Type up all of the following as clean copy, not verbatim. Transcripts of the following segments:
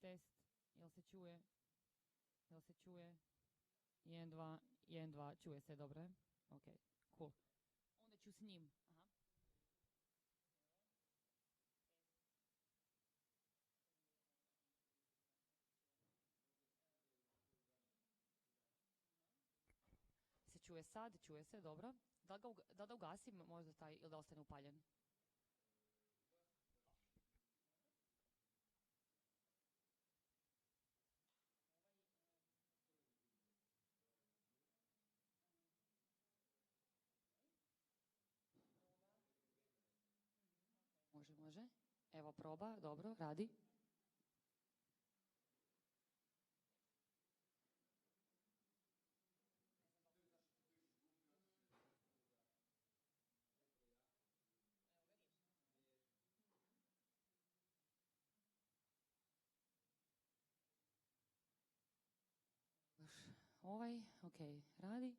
test. Jel se čuje? Jel se čuje? 1, 2, 1, 2. Čuje se, dobro je? Ok, cool. Onda ću s njim. Aha. Se čuje sad? Čuje se, dobro. Da da ugasim možda taj ili da ostane upaljen? Može, može. Evo proba, dobro, radi. Ok, radi.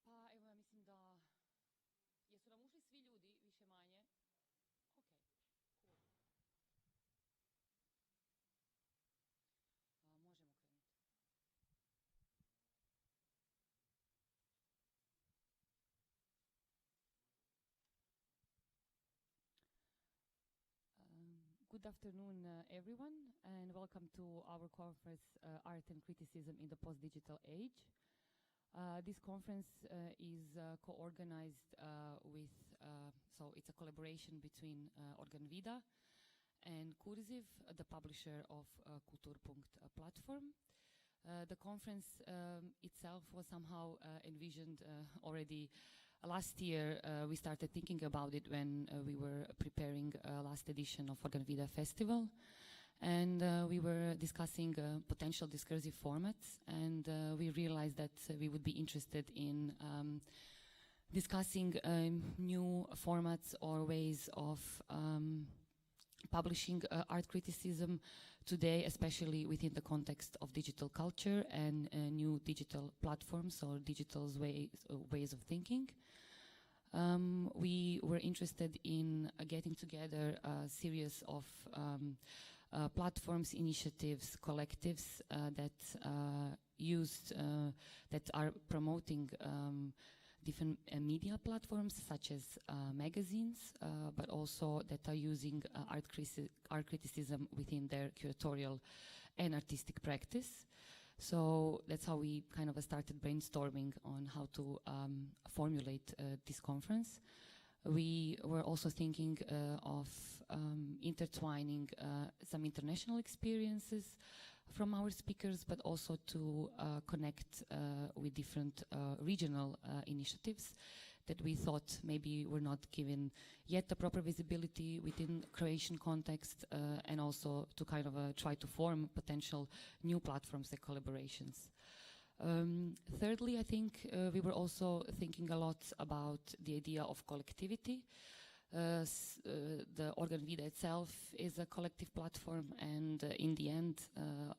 Pa evo ja mislim da jesu nam ušli svi ljudi, više manje. Ok, cool. Možemo krenuti. Good afternoon, everyone, and welcome to our conference, Art and Criticism in the Post-Digital Age. This conference is co-organized with, so it's a collaboration between Organvida and Cursiv, the publisher of Kulturpunkt platform. The conference itself was somehow envisioned already last year. We started thinking about it when we were preparing last edition of Organvida Festival. And we were discussing potential discursive formats, and we realized that we would be interested in discussing new formats or ways of publishing art criticism today, especially within the context of digital culture and new digital platforms or digital ways of thinking. We were interested in getting together a series of platforms, initiatives, collectives that are promoting different media platforms such as magazines, but also that are using art criticism within their curatorial and artistic practice. So that's how we kind of started brainstorming on how to formulate this conference. We were also thinking of intertwining some international experiences from our speakers, but also to connect with different regional initiatives that we thought maybe were not given yet the proper visibility within Croatian context, and also to kind of try to form potential new platforms and collaborations. Thirdly, I think we were also thinking a lot about the idea of collectivity. The Organvida itself is a collective platform, and in the end,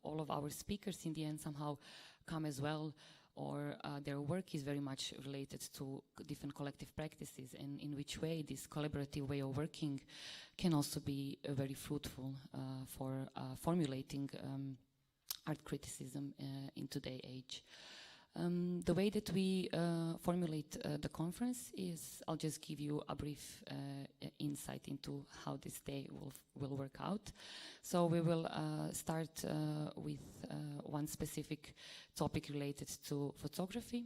all of our speakers in the end somehow come as well, or their work is very much related to different collective practices, and in which way this collaborative way of working can also be very fruitful for formulating art criticism in today's age. The way that we formulate the conference is, I'll just give you a brief insight into how this day will work out. So we will start with one specific topic related to photography.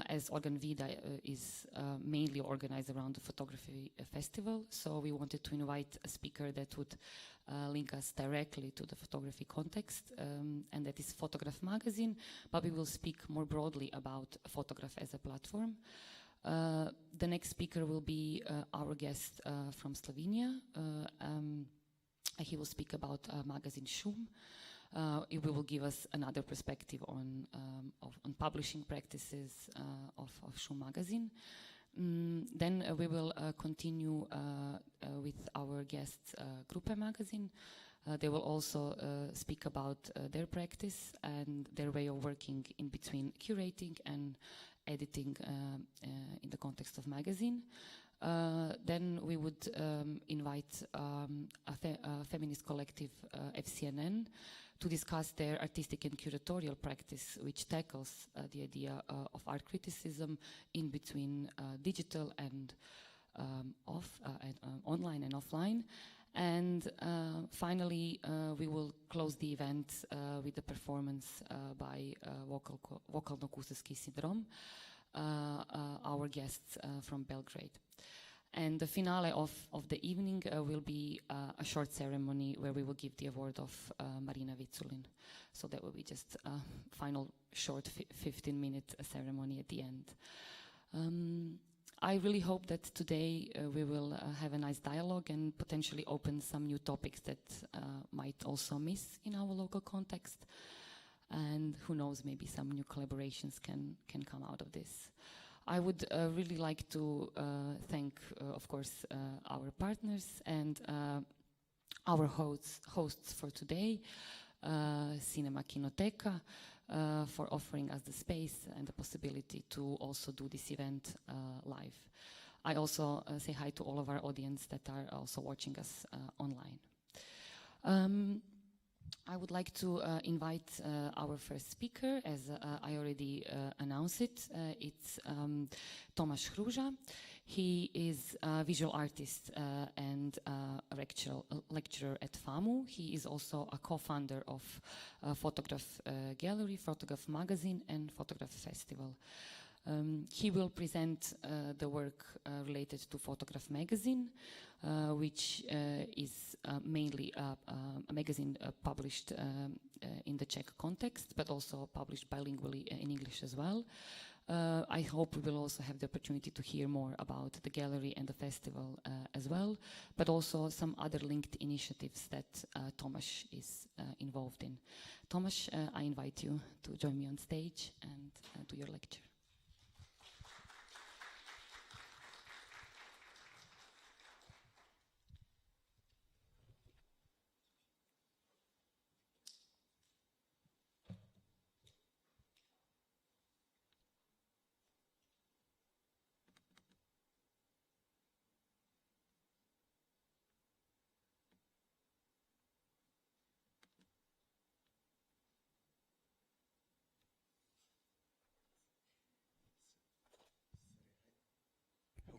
As Organvida is mainly organized around the photography festival, so we wanted to invite a speaker that would link us directly to the photography context, and that is Fotograf magazine, but we will speak more broadly about Fotograf as a platform. The next speaker will be our guest from Slovenia. He will speak about magazine Šum. It will give us another perspective on publishing practices of Šum magazine. Then we will continue with our guests Gruppe magazine. They will also speak about their practice and their way of working in between curating and editing in the context of magazine. Then we would invite a feminist collective, FCNN, to discuss their artistic and curatorial practice, which tackles the idea of art criticism in between digital and online and offline. And finally, we will close the event with a performance by Vokalno-Kuseski Syndrome, our guests from Belgrade. And the finale of the evening will be a short ceremony where we will give the award of Marina Viculin. So that will be just a final short 15-minute ceremony at the end. I really hope that today we will have a nice dialogue and potentially open some new topics that might also miss in our local context. And who knows, maybe some new collaborations can come out of this. I would really like to thank, of course, our partners and our hosts for today, Cinema Kinoteca, for offering us the space and the possibility to also do this event live. I also say hi to all of our audience that are also watching us online. I would like to invite our first speaker, as I already announced it. It's Tomaš Hruza. He is a visual artist and a lecturer at FAMU. He is also a co-founder of Fotograf Gallery, Fotograf Magazine, and Fotograf Festival. He will present the work related to Fotograf Magazine, which is mainly a magazine published in the Czech context, but also published bilingually in English as well. I hope we will also have the opportunity to hear more about the gallery and the festival as well, but also some other linked initiatives that Tomaš is involved in. Tomaš, I invite you to join me on stage and do your lecture.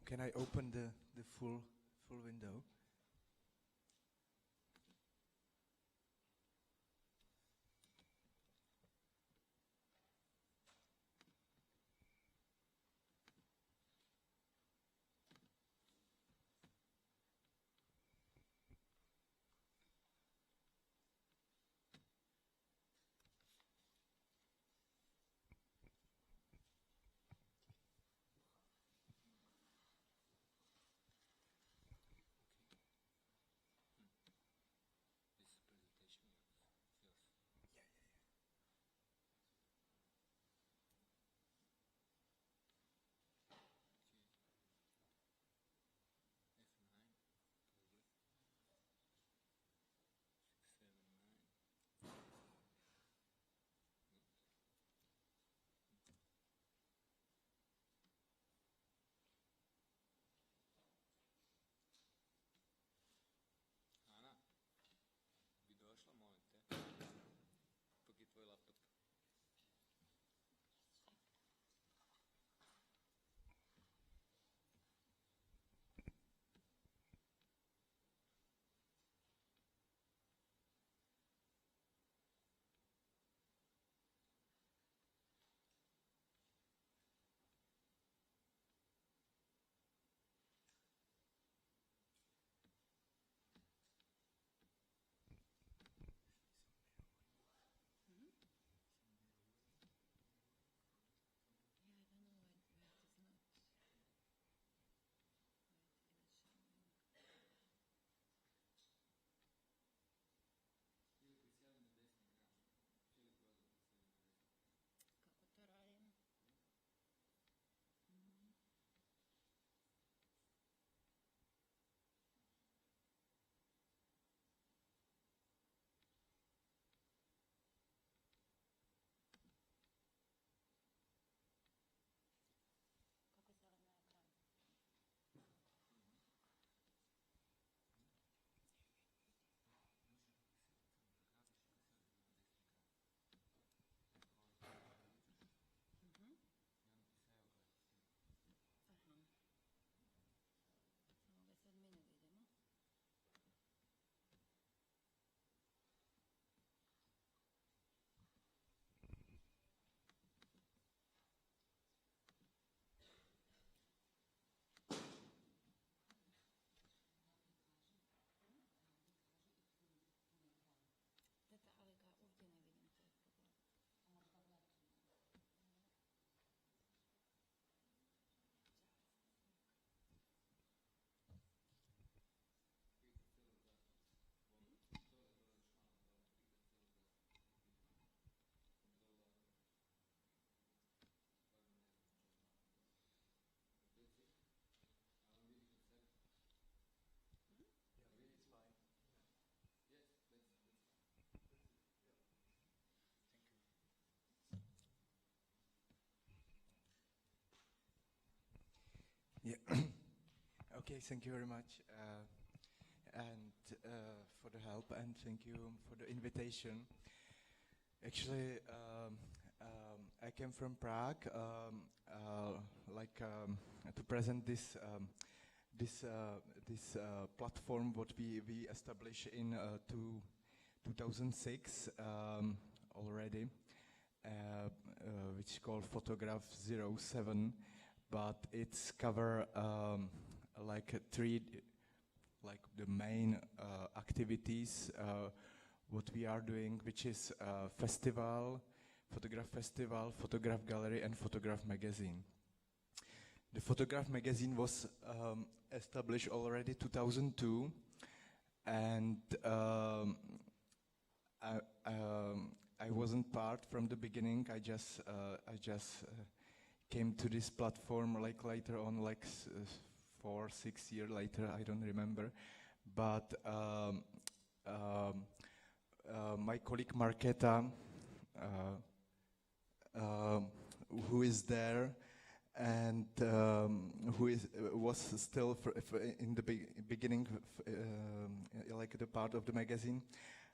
Can I open the full window? Okay, thank you very much, and for the help, and thank you for the invitation. Actually, I came from Prague, to present this platform what we established in 2006 already, which is called Fotograf 07, but it's cover the main activities what we are doing, which is festival, photograph gallery, and photograph magazine. The photograph magazine was established already 2002, and I wasn't part from the beginning. I just came to this platform later on, 4 or 6 years later, I don't remember. But my colleague Markéta, who is there, and who was still in the beginning the part of the magazine,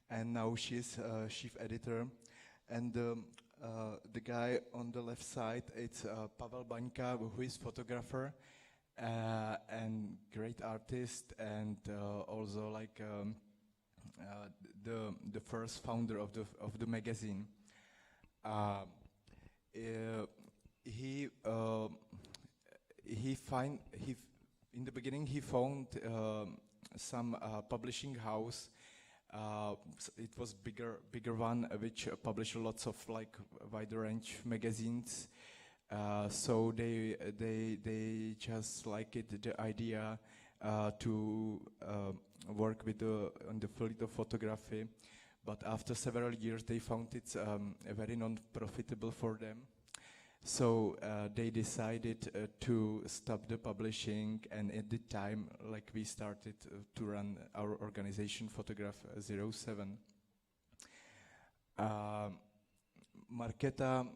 and now she's chief editor. And the guy on the left side, it's Pavel Baňka, who is photographer and great artist, and also the first founder of the magazine. In the beginning he found some publishing house. It was bigger one, which published lots of wide range magazines. So they just liked the idea to work on the field of photography. But after several years, they found it very non-profitable for them. So they decided to stop the publishing, and at the time, we started to run our organization, Fotograf 07. Markéta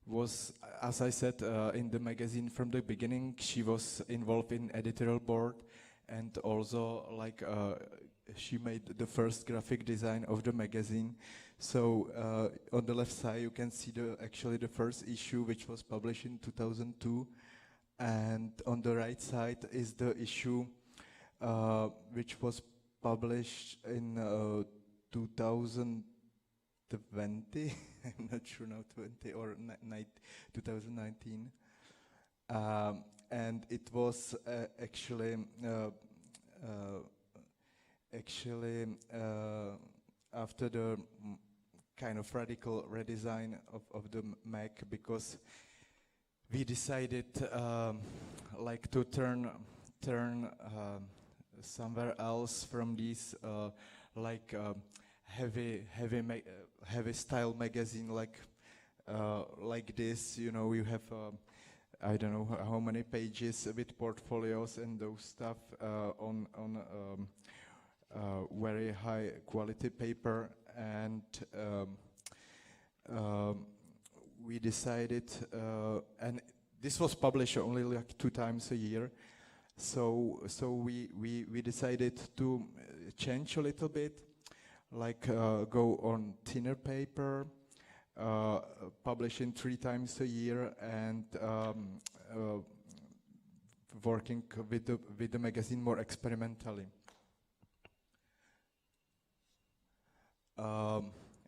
was, as I said, in the magazine from the beginning. She was involved in editorial board, and also she made the first graphic design of the magazine. So on the left side you can see actually the first issue, which was published in 2002, and on the right side is the issue which was published in 2020. I'm not sure now, 20 or 2019, and it was actually after the kind of radical redesign of the mag, because we decided to turn somewhere else from these heavy style magazine like this. You know, you have I don't know how many pages with portfolios and those stuff on very high quality paper, and we decided, and this was published only 2 times a year, so we decided to change a little bit, go on thinner paper, publishing 3 times a year, and working with the magazine more experimentally.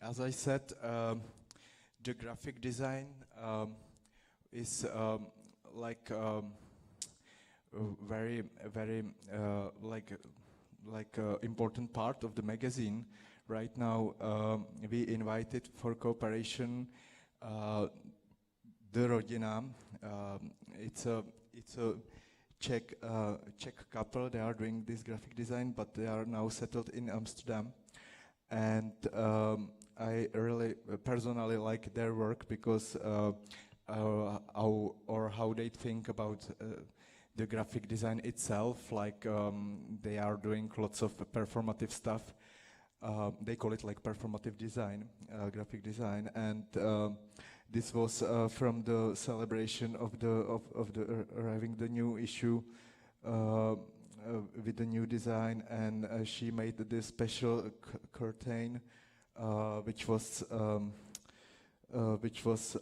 As I said, the graphic design is very important part of the magazine. Right now, we invited for cooperation the Rodina. It's a Czech couple. They are doing this graphic design, but they are now settled in Amsterdam. And I really personally like their work, because how they think about the graphic design itself. They are doing lots of performative stuff. They call it performative design, graphic design, and this was from the celebration of arriving the new issue with the new design, and she made this special curtain, which was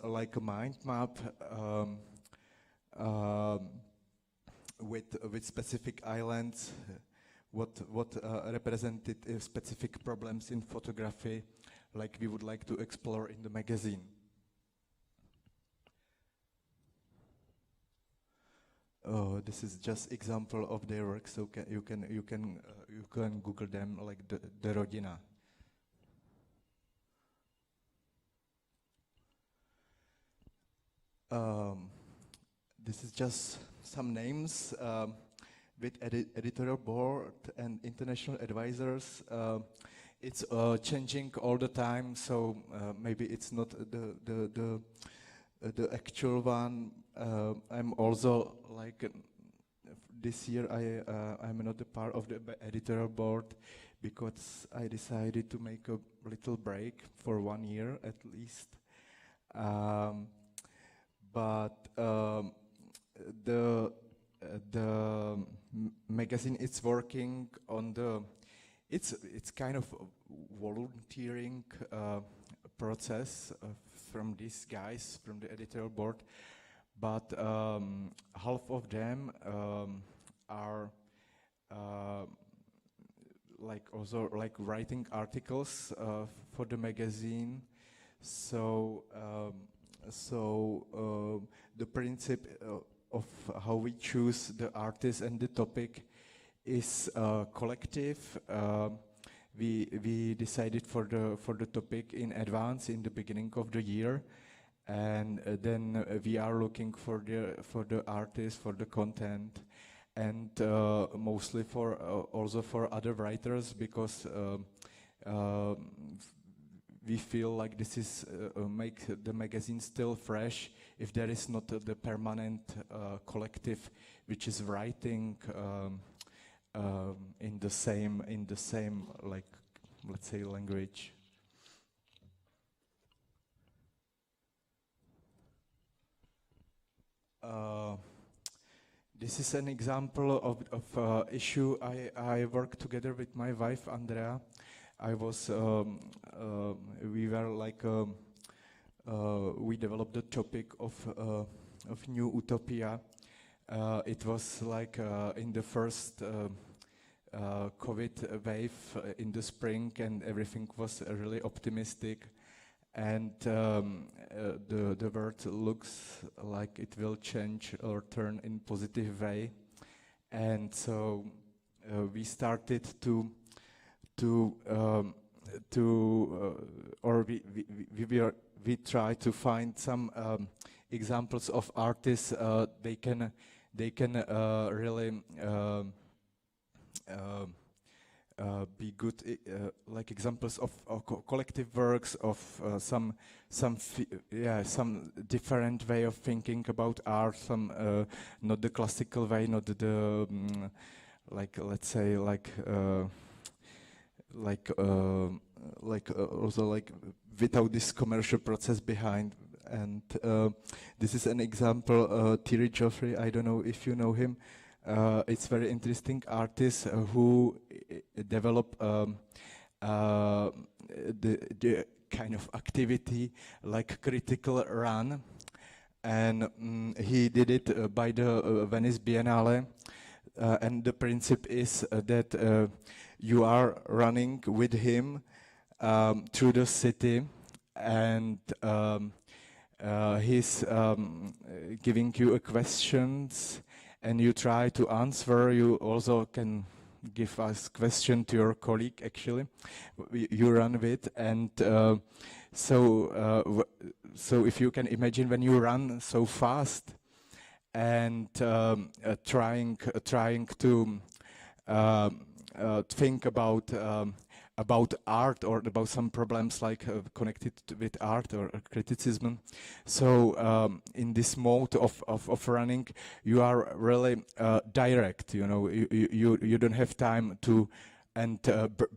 like a mind map with specific islands, what represented specific problems in photography, like we would like to explore in the magazine. This is just example of their work, so you can Google them, like the Rodina. This is just some names with editorial board and international advisors. It's changing all the time, so maybe it's not the actual one. I'm also like this year I'm not a part of the editorial board because I decided to make a little break for 1 year at least. But the magazine is working on it's kind of a volunteering process from these guys from the editorial board, but half of them are like also like writing articles for the magazine. So the principle of how we choose the artist and the topic is collective. We decided for the topic in advance in the beginning of the year, and then we are looking for the artist, for the content, and mostly for also for other writers, because we feel like this is make the magazine still fresh if there is not the permanent collective which is writing in the same like, let's say, language. This is an example of issue I work together with my wife Andrea. We were like we developed the topic of new utopia. It was like in the first COVID wave in the spring, and everything was really optimistic, and the world looks like it will change or turn in positive way, and so we started we try to find some examples of artists they can really be good like examples of collective works of some different way of thinking about art, some not the classical way, not the like, let's say, also like without this commercial process behind. And this is an example, Thierry Joffre, I don't know if you know him. It's very interesting artist who develop the kind of activity like critical run, and he did it by the Venice Biennale, and the principle is that you are running with him through the city, and he's giving you questions, and you try to answer. You also can give us question to your colleague, actually, you run with, and so if you can imagine when you run so fast and trying to think about art or about some problems like connected with art or criticism. So in this mode of running, you are really direct. You know, you don't have time to and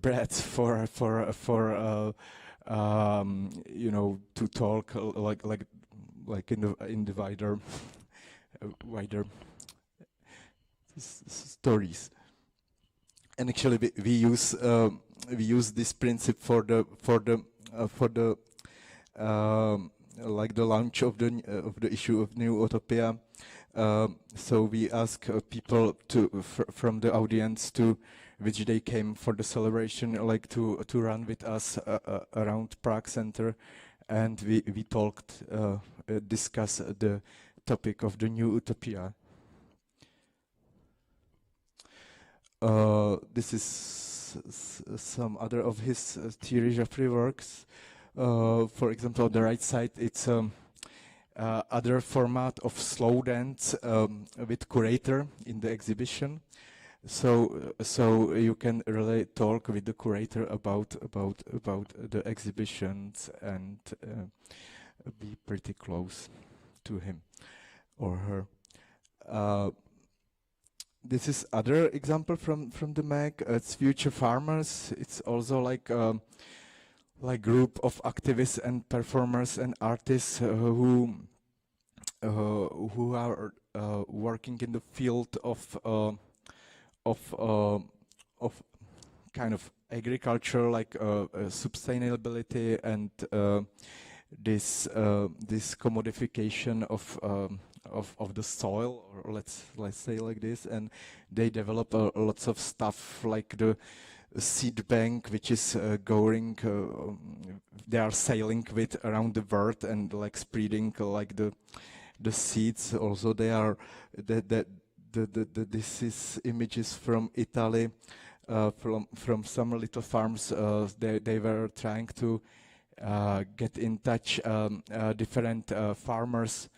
breath for you know, to talk like in the wider. stories. And actually, we use this principle for the like the launch of the issue of New Utopia. So we ask people from the audience which they came for the celebration, like to run with us around Prague Center, and we talked, discuss the topic of the New Utopia. This is some other of his Thierry Jaffray works. For example, on the right side, it's other format of slow dance with curator in the exhibition. So you can really talk with the curator about the exhibitions and be pretty close to him or her. This is other example from the mag. It's Future Farmers. It's also like group of activists and performers and artists who are working in the field of kind of agriculture, like sustainability and this commodification of the soil, or let's say like this, and they develop lots of stuff like the seed bank, which is going. They are sailing with around the world and like spreading like the seeds. Also, they are this is images from Italy, from some little farms. They were trying to get in touch different farmers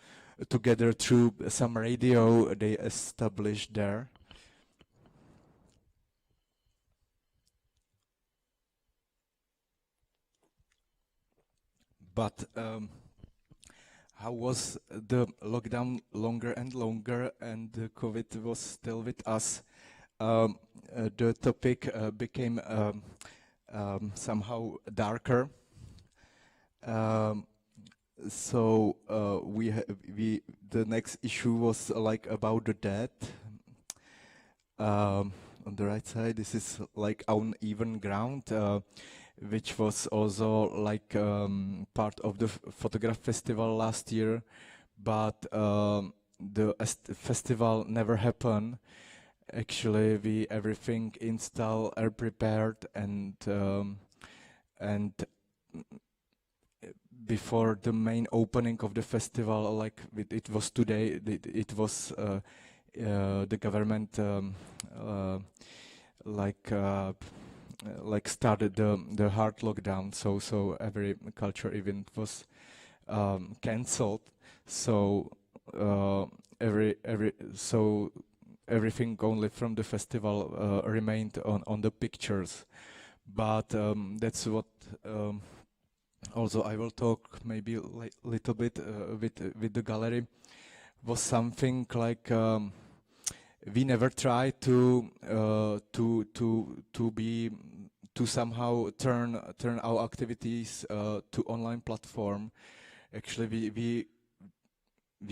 together through some radio they established there. But how was the lockdown longer and longer, and the COVID was still with us? The topic became somehow darker. So the next issue was like about the dead. On the right side, this is like Uneven Ground, which was also like part of the Fotograf festival last year, but the festival never happened. Actually, everything installed are prepared, and before the main opening of the festival, like it was today, it was the government like started the hard lockdown, so every culture event was cancelled. So everything only from the festival remained on the pictures. But that's what also I will talk maybe little bit with the gallery, was something like we never tried to somehow turn our activities to online platform. Actually, we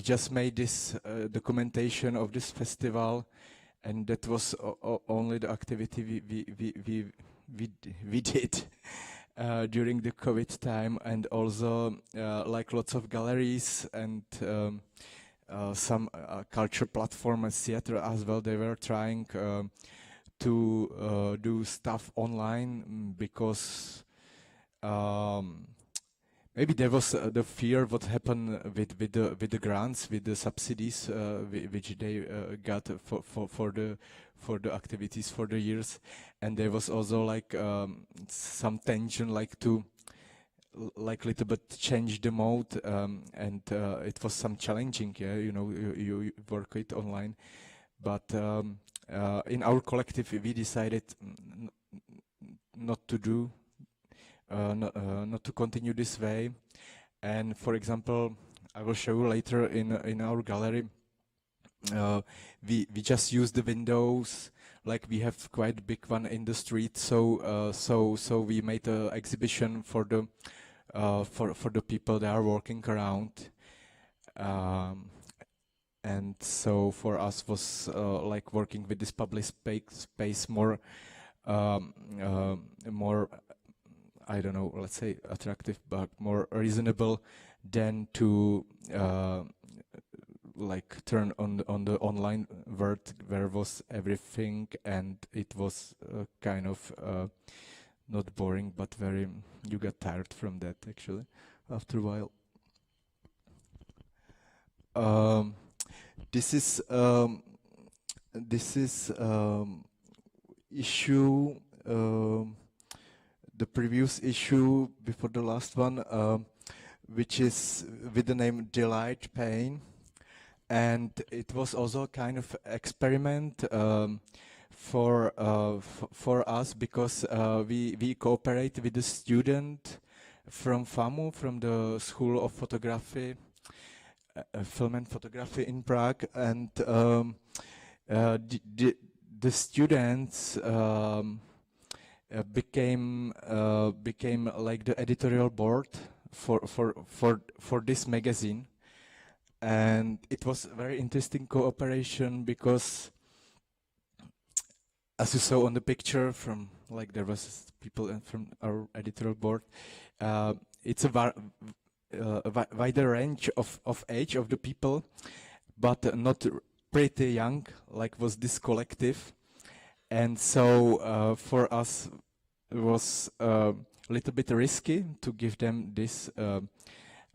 just made this documentation of this festival, and that was only the activity we did during the COVID time, and also like lots of galleries and some culture platform and theater as well. They were trying to do stuff online because maybe there was the fear what happened with the grants, with the subsidies which they got for the activities for the years, and there was also like some tension, like to like little bit change the mode, and it was some challenging, yeah, you work it online, but in our collective we decided not to do not to continue this way. And for example, I will show you later in our gallery, we just use the windows, like we have quite a big one in the street, so we made an exhibition for the people that are walking around, and so for us was like working with this public space more more, I don't know, let's say attractive, but more reasonable than to like turn on the online world where was everything, and it was kind of not boring, but very, you get tired from that actually after a while. This is issue, the previous issue before the last one, which is with the name Delight Pain, and it was also a kind of experiment for us, because we cooperate with a student from FAMU, from the School of Photography, Film and Photography in Prague, and the students became like the editorial board for this magazine, and it was very interesting cooperation, because as you saw on the picture, from like there was people from our editorial board, it's a wider range of age of the people, but not pretty young, like was this collective. And so for us it was a little bit risky to give them this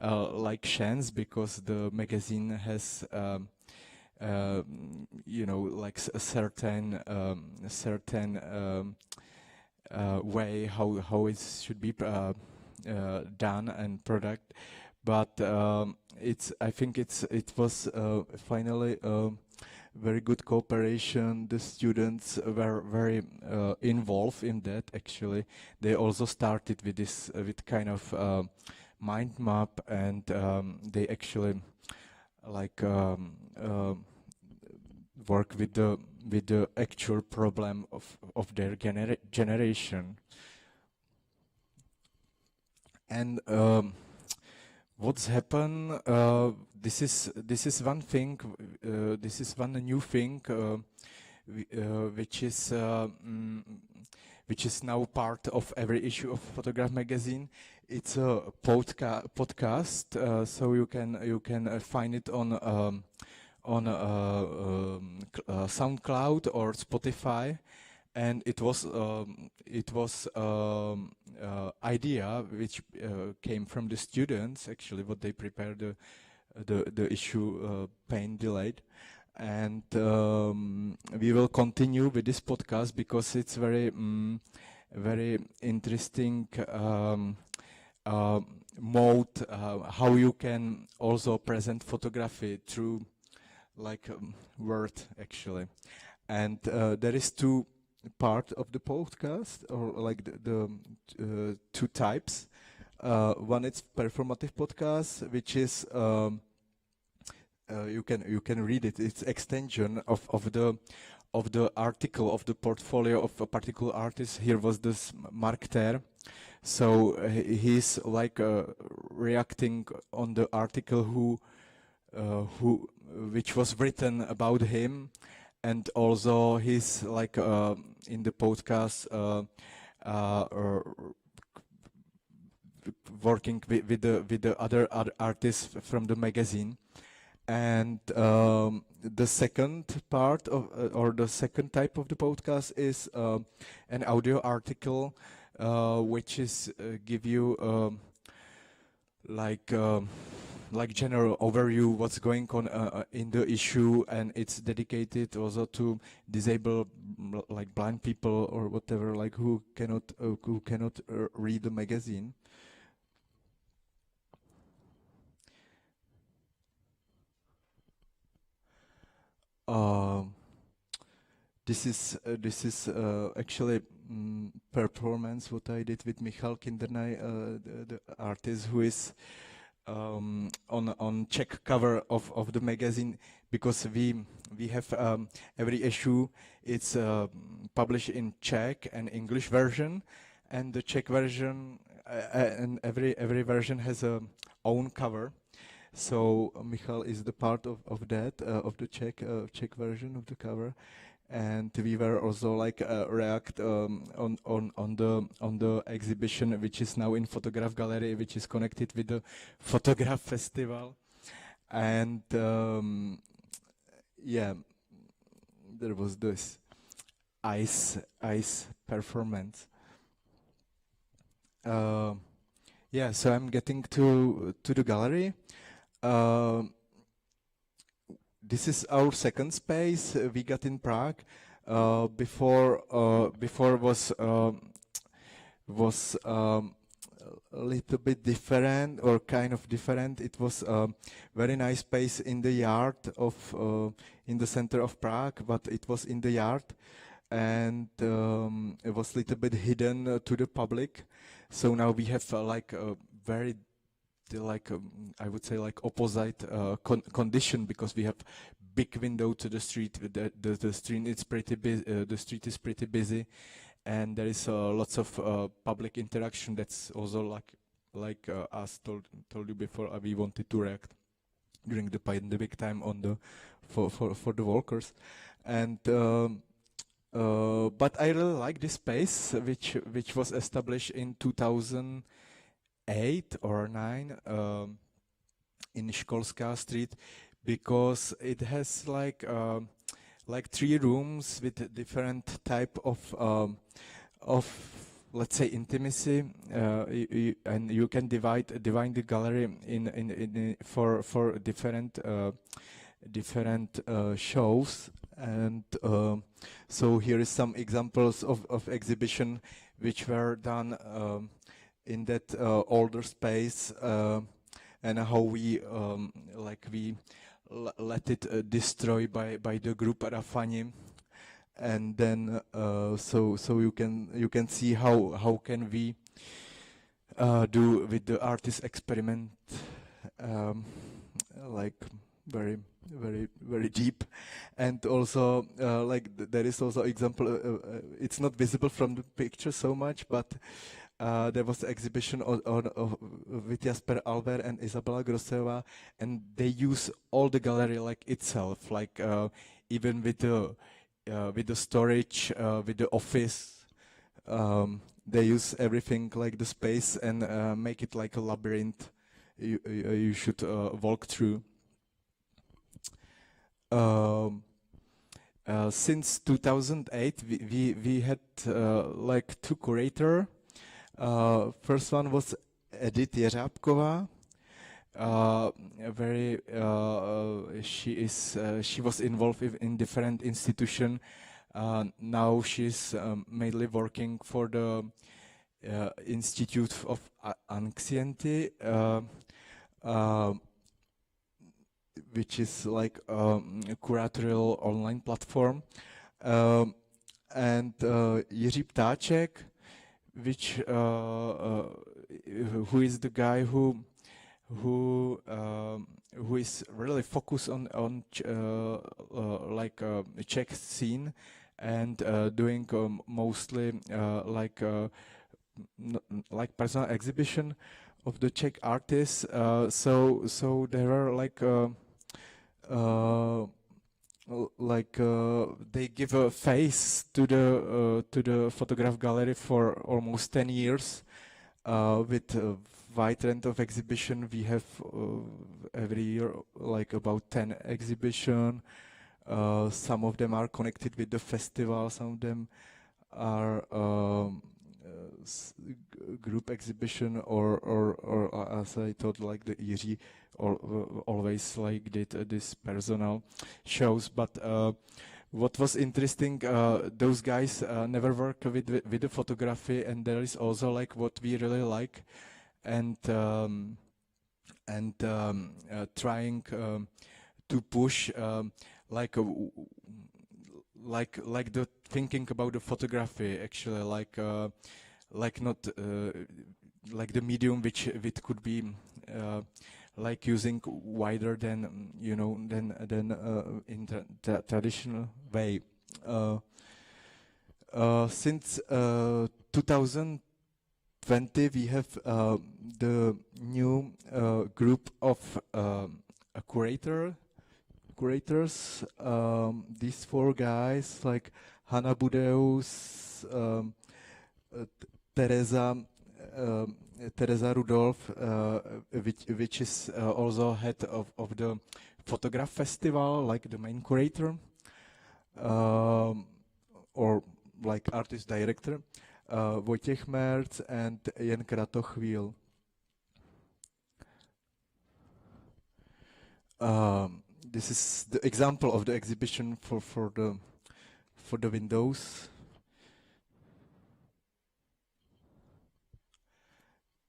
like chance, because the magazine has you know, like a certain way how it should be done and product, but I think it was finally very good cooperation. The students were very involved in that. Actually, they also started with this with kind of mind map, and they actually like work with the actual problem of their generation. And what's happened? This is one thing. This is one new thing, which is now part of every issue of Photograph magazine. It's a podcast, so you can find it on SoundCloud or Spotify. And it was idea which came from the students, actually, what they prepared the issue Pain Delayed, and we will continue with this podcast, because it's very very interesting mode how you can also present photography through like word, actually. And there is two part of the podcast, or like the two types. One is performative podcast, which is you can read it. It's extension of the article, of the portfolio of a particular artist. Here was this Mark Ter, so he's like reacting on the article which was written about him. And also he's like in the podcast working with the other artists from the magazine. And the second part of or the second type of the podcast is an audio article, which is give you like general overview what's going on in the issue, and it's dedicated also to disabled, like blind people or whatever, like who cannot read the magazine. This is actually performance what I did with Michal Kindernay, the artist who is on Czech cover of the magazine, because we have every issue, it's published in Czech and English version, and the Czech version and every version has a own cover. So Michal is the part of that of the Czech version of the cover, and we were also like react on the exhibition which is now in Fotograf Gallery, which is connected with the Fotograf Festival, and yeah, there was this ice performance. Yeah, so I'm getting to the gallery. This is our second space we got in Prague. Before was a little bit different, or kind of different. It was a very nice space in the yard of in the center of Prague, but it was in the yard, and it was a little bit hidden to the public. So now we have like a very I would say like opposite condition, because we have big window to the street. The street is pretty the street is pretty busy, and there is lots of public interaction. That's also like us told you before. We wanted to react during the pandemic time on the for the walkers, and but I really like this space, which was established in 2008 or 9 in Školská Street, because it has like 3 rooms with different type of let's say intimacy, and you can divide the gallery in for different shows. And so here is some examples of exhibition which were done in that older space, and how we let it destroy by the group Rafani, and then so you can see how can we do with the artist experiment, like very deep. And also there is also example, it's not visible from the picture so much, but there was an exhibition with Jasper Alver and Isabella Groseva, and they use all the gallery like itself, like even with the storage, with the office, they use everything like the space, and make it like a labyrinth you should walk through. Since 2008, we had like 2 curators. First one was Edith Jeřábková. She was involved in different institutions. Now she's mainly working for the Institute of Anxiety, which is like a curatorial online platform, and Jiří Ptáček, who is the guy who is really focused on Czech scene, and doing mostly like personal exhibition of the Czech artists. So there are they give a face to the Fotograf Gallery for almost 10 years, with a wide range of exhibition. We have every year like about 10 exhibition. Some of them are connected with the festival, some of them are group exhibition, or as I thought, like the Jiří always like did this personal shows. But what was interesting, those guys never work with the photography, and there is also like what we really like, and trying to push like the thinking about the photography, actually, like not like the medium which could be like using wider than in the traditional way. Since 2010 20 we have the new group of curators. These 4 guys, like Hanna Budeus, Teresa Rudolph, which is also head of the Fotograf festival, like the main curator, or like artist director, Wojciech Merz and Jan Kratochvíl. This is the example of the exhibition for the windows.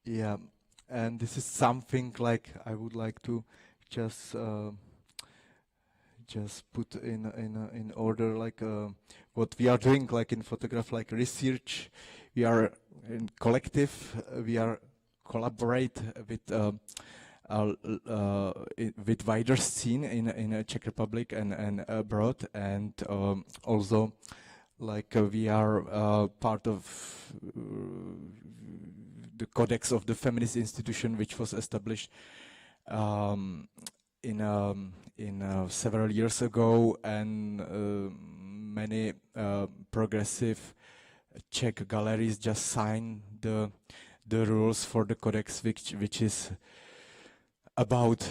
Yeah, and this is something like I would like to just put in order, like what we are doing, like in Fotograf, like research. We are in collective. We are collaborate with wider scene in Czech Republic and abroad, and also like we are part of the Codex of the Feminist Institution, which was established in several years ago, and many progressive Czech galleries just signed the rules for the Codex, which is about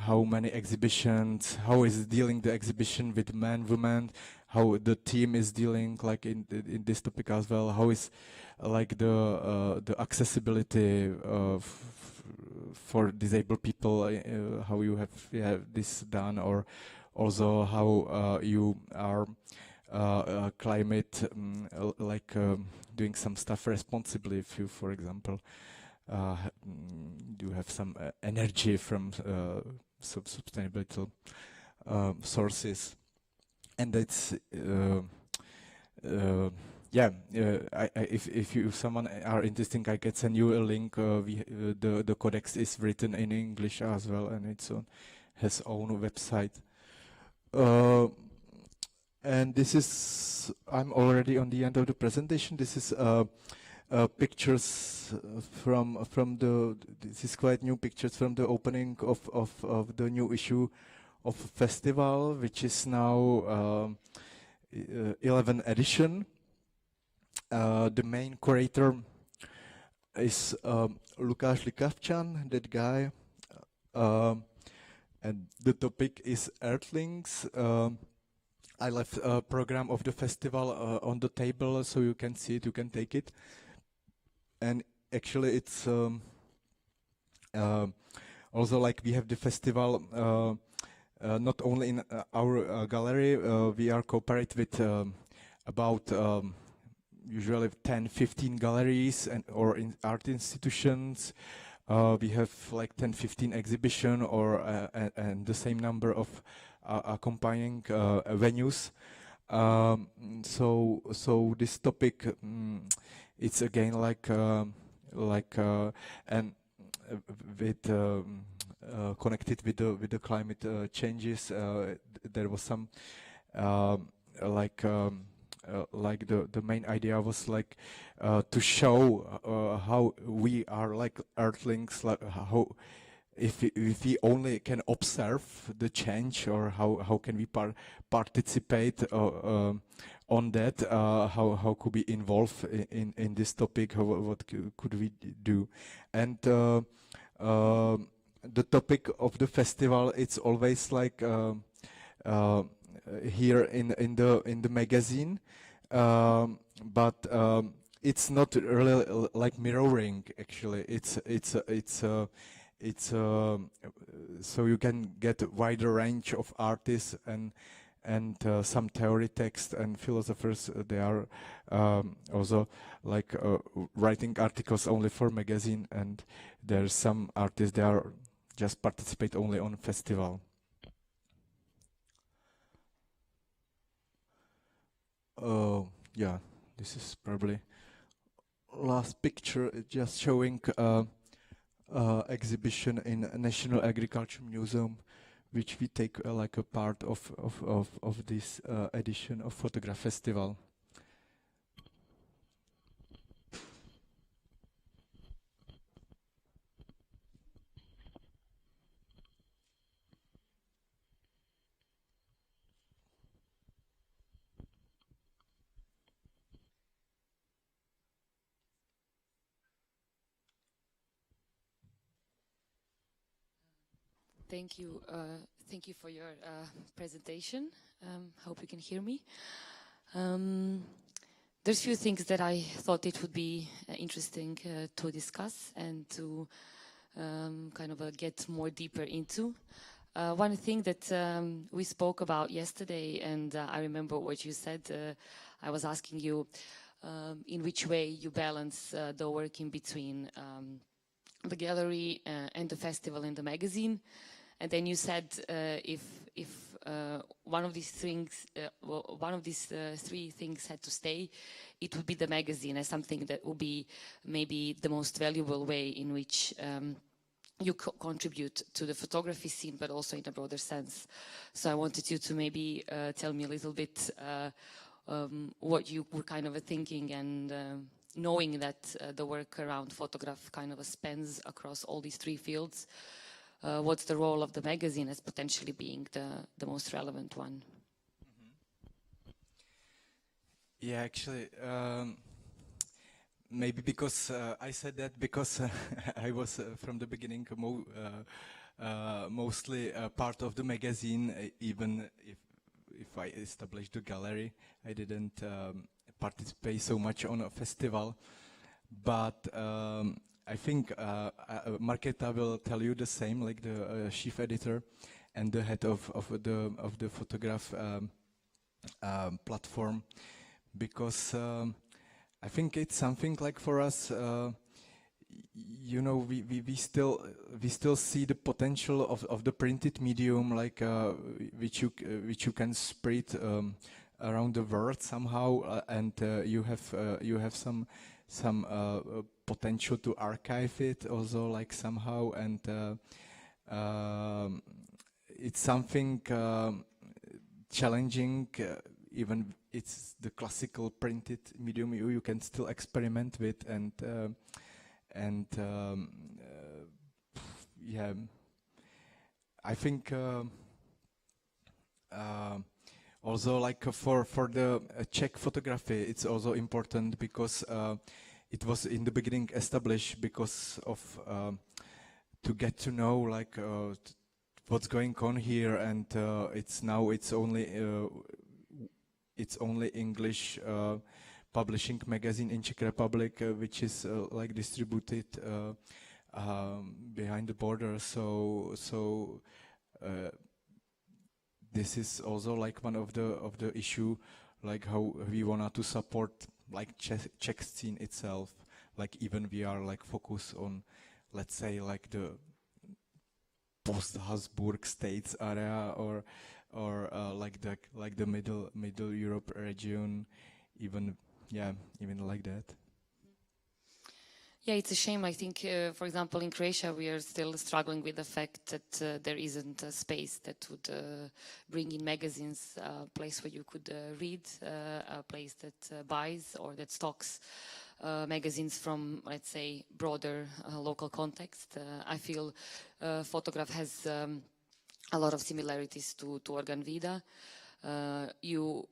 how many exhibitions, how is dealing the exhibition with men, women, how the team is dealing like in this topic as well, how is like the accessibility for disabled people, how you have this done, or also how you are climate doing some stuff responsibly. If you, for example, do have some energy from sustainable sources, and that's if someone are interested, I can send you a link. The codex is written in English as well, and it's has own website. And this is, I'm already on the end of the presentation. This is pictures from the, this is quite new pictures from the opening of the new issue of festival, which is now 11th edition. The main curator is Lukáš Likavčan, that guy, and the topic is Earthlings. I left a program of the festival on the table, so you can see it, you can take it. And actually it's also like we have the festival not only in our gallery, we are cooperate with about usually 10-15 galleries and or in art institutions. We have like 10-15 exhibition or and the same number of accompanying venues. So this topic, it's again like and with connected with the climate changes. There was some the main idea was like to show how we are like earthlings, like how if we only can observe the change, or how can we participate on that, how could we involve in this topic, what could we do. And the topic of the festival, it's always like here in the magazine, but it's not really like mirroring. Actually, it's so you can get a wider range of artists and some theory text and philosophers. They are also like writing articles only for magazine, and there's some artists they are just participate only on festival. Yeah, this is probably last picture. It's just showing exhibition in National Agriculture Museum, which we take like a part of this edition of Fotograf Festival. Thank you. Thank you for your presentation. Hope you can hear me. There's a few things that I thought it would be interesting to discuss and to kind of get more deeper into. One thing that we spoke about yesterday, and I remember what you said, I was asking you in which way you balance the work in between the gallery and the festival and the magazine. And then you said if one of these things, one of these three things had to stay, it would be the magazine as something that would be maybe the most valuable way in which you contribute to the photography scene, but also in a broader sense. So I wanted you to maybe tell me a little bit what you were kind of thinking, and knowing that the work around Fotograf kind of spans across all these three fields. What's the role of the magazine as potentially being the most relevant one? Yeah, actually, maybe because I said that because I was from the beginning mostly part of the magazine. Even if I established the gallery, I didn't participate so much on a festival. But I think Markéta will tell you the same, like the chief editor and the head of the Fotograf platform, because I think it's something like for us, you know, we still see the potential of the printed medium, like which you can spread around the world somehow, and you have some potential to archive it also, like somehow, and it's something challenging. Even it's the classical printed medium you can still experiment with, and yeah, I think also like for the Czech photography, it's also important because it was in the beginning established because of to get to know like what's going on here, and it's only English publishing magazine in Czech Republic, which is like distributed behind the border. So this is also like one of the issue, like how we wanted to support like Czech scene itself. Like even we are like focused on, let's say, like the post-Habsburg states area, or like the middle Europe region, even like that. Yeah, it's a shame. I think, for example, in Croatia, we are still struggling with the fact that there isn't a space that would bring in magazines, a place where you could read, a place that buys or that stocks magazines from, let's say, broader local context. I feel Fotograf has a lot of similarities to Organ Vida. You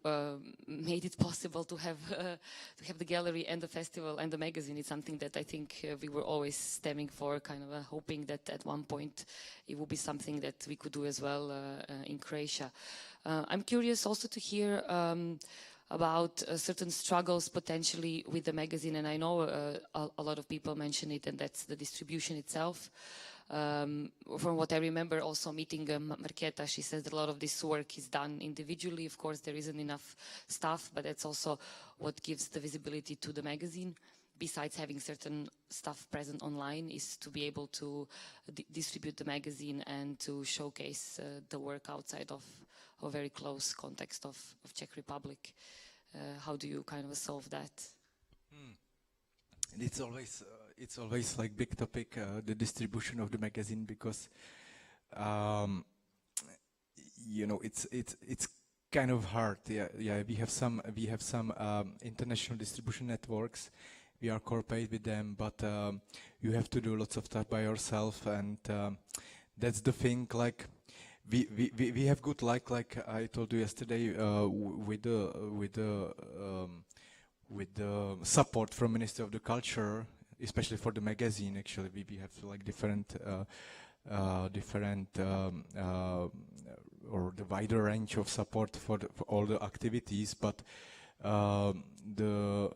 made it possible to have the gallery and the festival and the magazine. It's something that I think we were always stemming for, kind of hoping that at one point it would be something that we could do as well in Croatia. I'm curious also to hear about certain struggles potentially with the magazine, and I know a lot of people mention it, and that's the distribution itself. From what I remember also meeting Markéta, she says that a lot of this work is done individually. Of course, there isn't enough staff, but that's also what gives the visibility to the magazine. Besides having certain stuff present online, is to be able to distribute the magazine and to showcase the work outside of a very close context of Czech Republic. How do you kind of solve that? It's always like big topic, the distribution of the magazine, because you know it's kind of hard. Yeah. We have some international distribution networks. We are cooperating with them, but you have to do lots of stuff by yourself, and that's the thing. Like we have good like I told you yesterday with the support from Ministry of the Culture, especially for the magazine. Actually, we have like different different or the wider range of support for all the activities, but the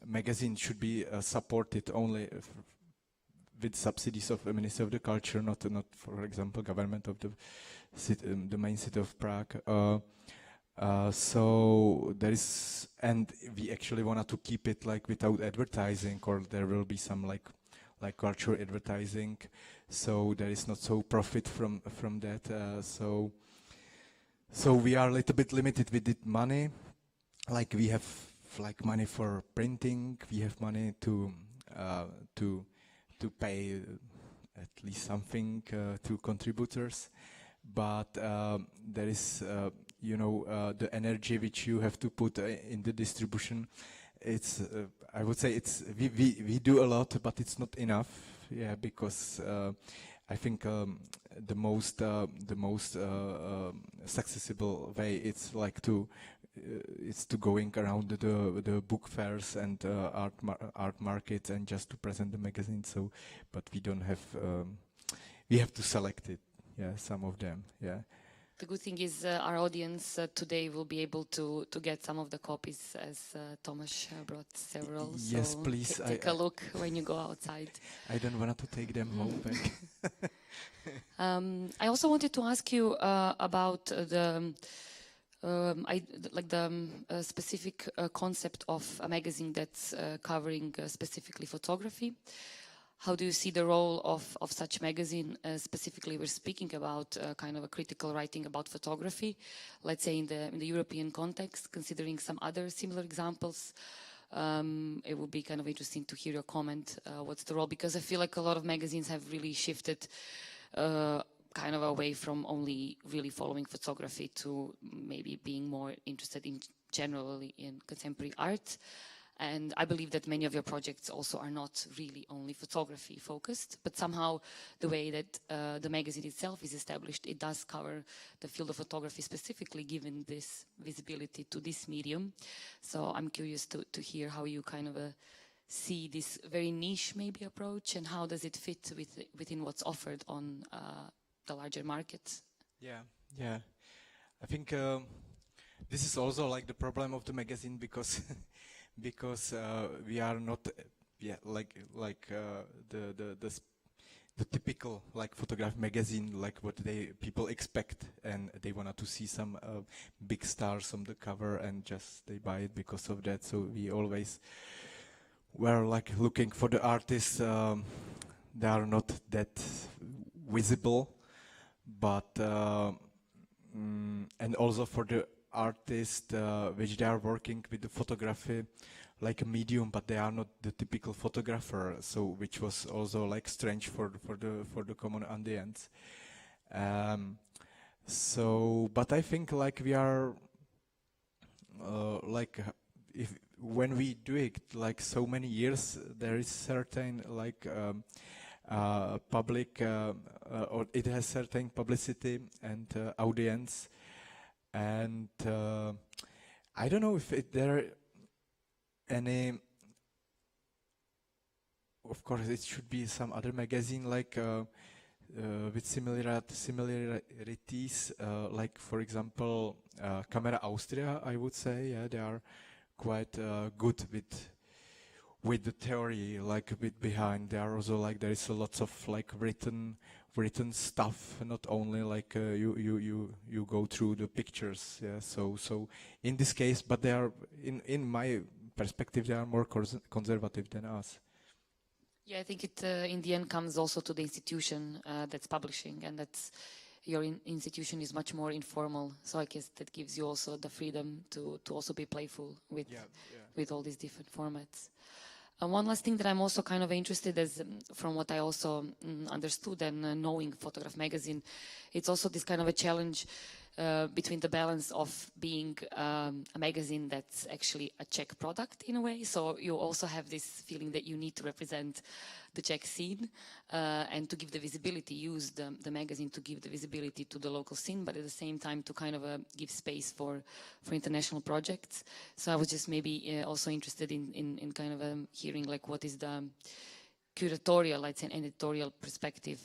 magazine should be supported only with subsidies of the Ministry of the Culture, not for example government of the main city of Prague. So there is, and we actually wanted to keep it like without advertising, or there will be some like cultural advertising. So there is not so profit from that. So we are a little bit limited with the money. Like we have like money for printing, we have money to pay at least something to contributors, but there is the energy which you have to put in the distribution. It's I would say it's we do a lot, but it's not enough. Yeah, because I think the most accessible way it's to going around the book fairs and art markets and just to present the magazine. So, but we don't have we have to select it. Yeah, some of them. Yeah. The good thing is our audience today will be able to get some of the copies, as Tomaš brought several. Yes, so please. Take a look when you go outside. I don't want to take them home back. I also wanted to ask you about the specific concept of a magazine that's covering specifically photography. How do you see the role of such magazine? Specifically, we're speaking about kind of a critical writing about photography, let's say in the European context, considering some other similar examples. It would be kind of interesting to hear your comment. What's the role? Because I feel like a lot of magazines have really shifted kind of away from only really following photography to maybe being more interested in generally in contemporary art. And I believe that many of your projects also are not really only photography focused, but somehow the way that the magazine itself is established, it does cover the field of photography specifically, given this visibility to this medium. So I'm curious to hear how you kind of see this very niche maybe approach, and how does it fit within what's offered on the larger market? Yeah. I think this is also like the problem of the magazine, because we are not like the typical like photograph magazine, like what people expect, and they wanted to see some big stars on the cover and just they buy it because of that. So we always were like looking for the artists. They are not that visible, but and also for the artists which they are working with the photography like a medium, but they are not the typical photographer, so which was also like strange for the common audience. So but I think like we are like when we do it like so many years, there is certain like public or it has certain publicity and audience. And I don't know if there are any. Of course, it should be some other magazine like with similarities, like for example, Camera Austria. I would say, yeah, they are quite good with the theory, like a bit behind. There are also like there is a lots of like written stuff, not only like you go through the pictures. Yeah, so in this case, but they are in my perspective, they are more conservative than us. Yeah, I think it in the end comes also to the institution that's publishing, and that's your institution is much more informal. So I guess that gives you also the freedom to also be playful with all these different formats. And one last thing that I'm also kind of interested is, from what I also understood and knowing Fotograf magazine, it's also this kind of a challenge between the balance of being a magazine that's actually a Czech product in a way. So you also have this feeling that you need to represent the Czech scene and to give the visibility, use the magazine to give the visibility to the local scene, but at the same time to kind of give space for international projects. So I was just maybe also interested in kind of hearing like what is the curatorial, let's say, an editorial perspective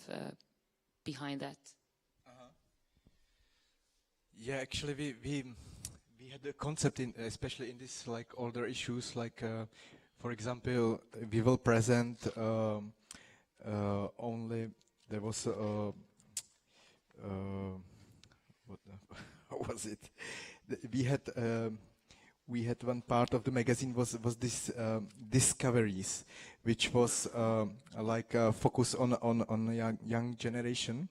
behind that? Yeah, actually, we had a concept especially in this like older issues, like for example, we will present only there was what how was it? We had one part of the magazine was this discoveries, which was like a focus on young generation,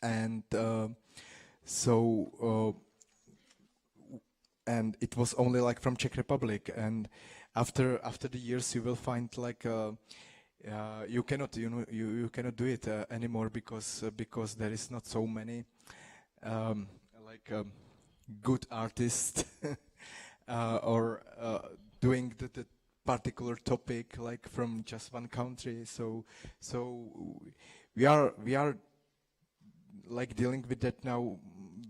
and so and it was only like from Czech Republic, and after the years you will find like you cannot you cannot do it anymore because there is not so many like good artists or doing the particular topic like from just one country. So we are like dealing with that now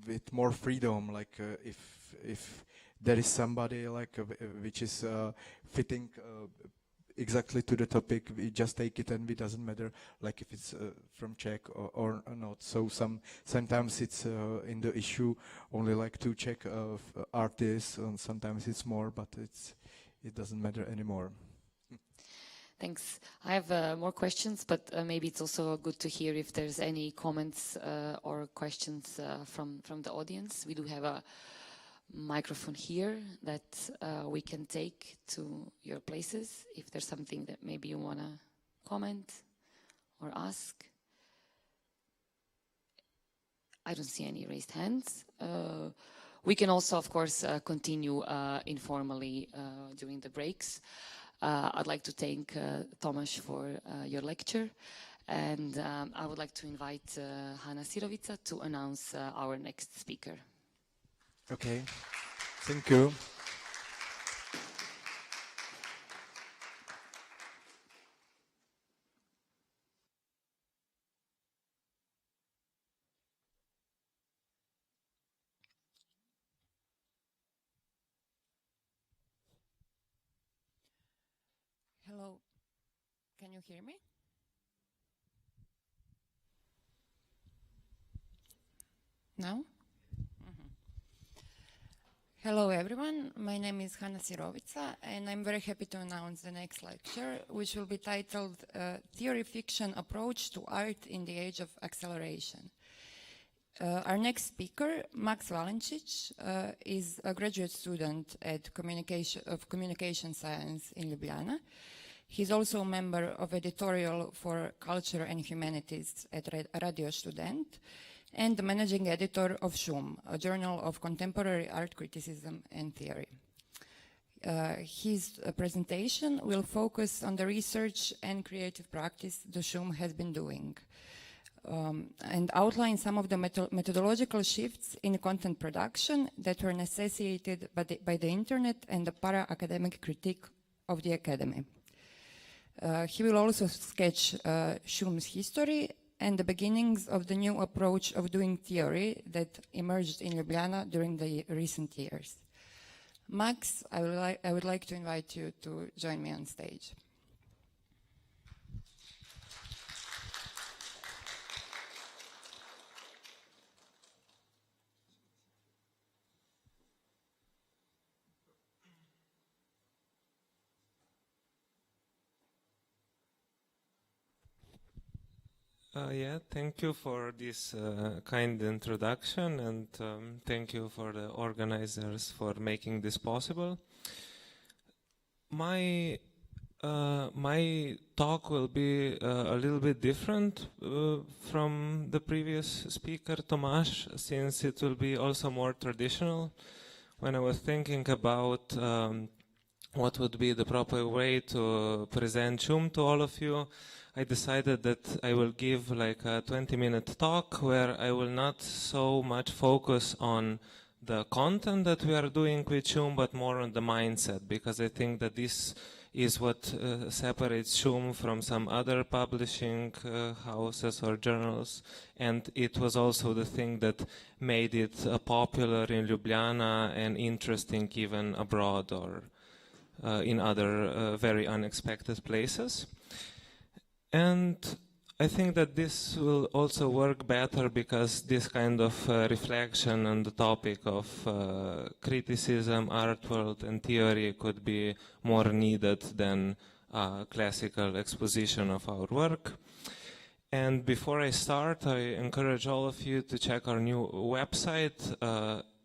with more freedom. Like if there is somebody like which is fitting exactly to the topic, we just take it and it doesn't matter like if it's from Czech or not. So sometimes it's in the issue only like 2 Czech artists, and sometimes it's more, but it doesn't matter anymore. Thanks. I have more questions, but maybe it's also good to hear if there's any comments or questions from the audience. We do have a microphone here that we can take to your places if there's something that maybe you want to comment or ask. I don't see any raised hands. We can also, of course, continue informally during the breaks. I'd like to thank Tomaš for your lecture, and I would like to invite Hana Sirovica to announce our next speaker. Okay, thank you. Hello, can you hear me? Now? Hello everyone, my name is Hana Sirovica and I'm very happy to announce the next lecture, which will be titled Theory Fiction Approach to Art in the Age of Acceleration. Our next speaker, Max Valenčić, is a graduate student at Communication Science in Ljubljana. He's also a member of editorial for Culture and Humanities at Radio Student, and the managing editor of Šum, a journal of contemporary art criticism and theory. His presentation will focus on the research and creative practice the Šum has been doing, and outline some of the methodological shifts in content production that were necessitated by the internet and the para-academic critique of the academy. He will also sketch Šum's history and the beginnings of the new approach of doing theory that emerged in Ljubljana during the recent years. Max, I would like to invite you to join me on stage. Yeah, thank you for this kind introduction, and thank you for the organizers for making this possible. My talk will be a little bit different from the previous speaker, Tomaš, since it will be also more traditional. When I was thinking about what would be the proper way to present Šum to all of you, I decided that I will give like a 20-minute talk where I will not so much focus on the content that we are doing with Šum, but more on the mindset, because I think that this is what separates Šum from some other publishing houses or journals, and it was also the thing that made it popular in Ljubljana and interesting even abroad or in other very unexpected places. And I think that this will also work better because this kind of reflection on the topic of criticism, art world, and theory could be more needed than classical exposition of our work. And before I start, I encourage all of you to check our new website,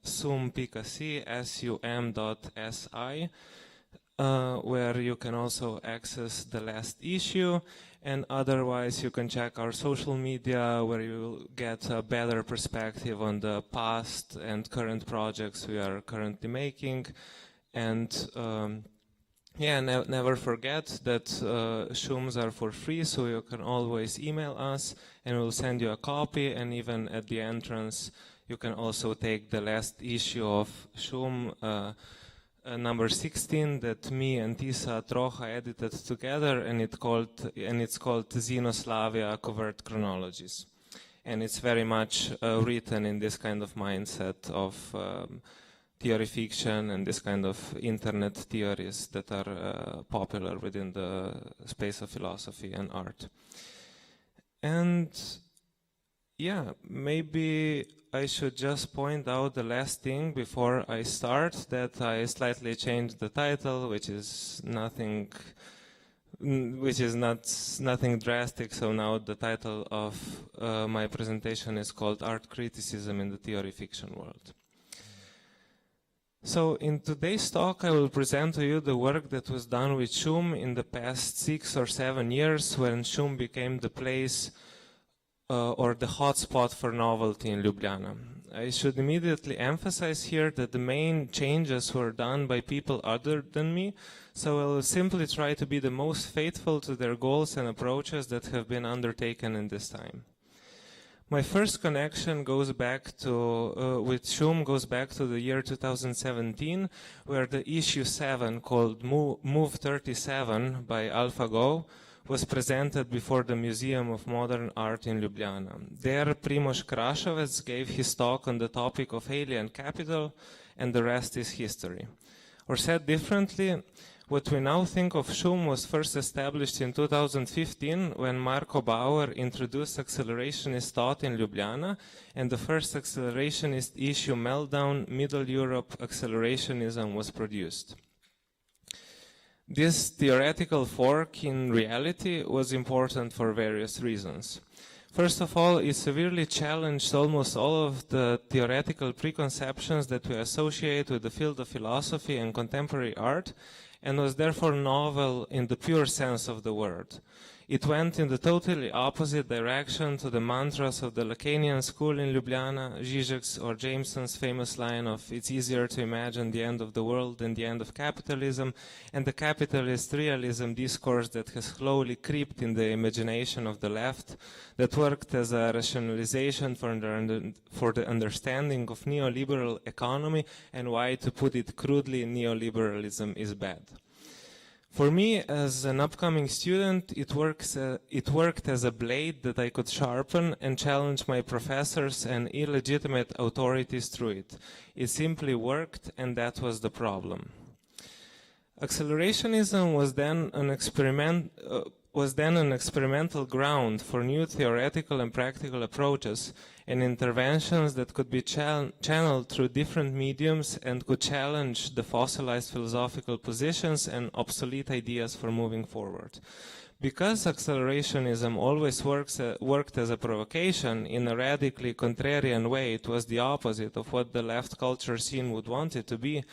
sum.si, sum.si, where you can also access the last issue. And otherwise, you can check our social media, where you will get a better perspective on the past and current projects we are currently making. And never forget that shums are for free, so you can always email us, and we'll send you a copy. And even at the entrance, you can also take the last issue of shum, number 16 that me and Tisa Trocha edited together, and it's called Xenoslavia Covert Chronologies. And it's very much written in this kind of mindset of theory fiction and this kind of internet theories that are popular within the space of philosophy and art. And yeah, maybe I should just point out the last thing before I start, that I slightly changed the title, which is nothing drastic. So now the title of my presentation is called Art Criticism in the Theory Fiction World. So in today's talk, I will present to you the work that was done with shum in the past 6 or 7 years, when shum became the place or the hotspot for novelty in Ljubljana. I should immediately emphasize here that the main changes were done by people other than me, so I will simply try to be the most faithful to their goals and approaches that have been undertaken in this time. My first connection goes back to, with shum goes back to the year 2017, where the issue 7 called Move 37 by AlphaGo was presented before the Museum of Modern Art in Ljubljana. There, Primož Krašovec gave his talk on the topic of alien capital, and the rest is history. Or said differently, what we now think of shum was first established in 2015, when Marko Bauer introduced accelerationist thought in Ljubljana, and the first accelerationist issue, Meltdown, Middle Europe Accelerationism, was produced. This theoretical fork in reality was important for various reasons. First of all, it severely challenged almost all of the theoretical preconceptions that we associate with the field of philosophy and contemporary art, and was therefore novel in the pure sense of the word. It went in the totally opposite direction to the mantras of the Lacanian school in Ljubljana, Žižek's or Jameson's famous line of "it's easier to imagine the end of the world than the end of capitalism," and the capitalist realism discourse that has slowly crept in the imagination of the left, that worked as a rationalization for the understanding of neoliberal economy and why, to put it crudely, neoliberalism is bad. For me, as an upcoming student, it worked as a blade that I could sharpen and challenge my professors and illegitimate authorities through it. It simply worked, and that was the problem. Accelerationism was then an experimental ground for new theoretical and practical approaches and interventions that could be channeled through different mediums and could challenge the fossilized philosophical positions and obsolete ideas for moving forward. Because accelerationism always worked as a provocation in a radically contrarian way, it was the opposite of what the left culture scene would want it to be.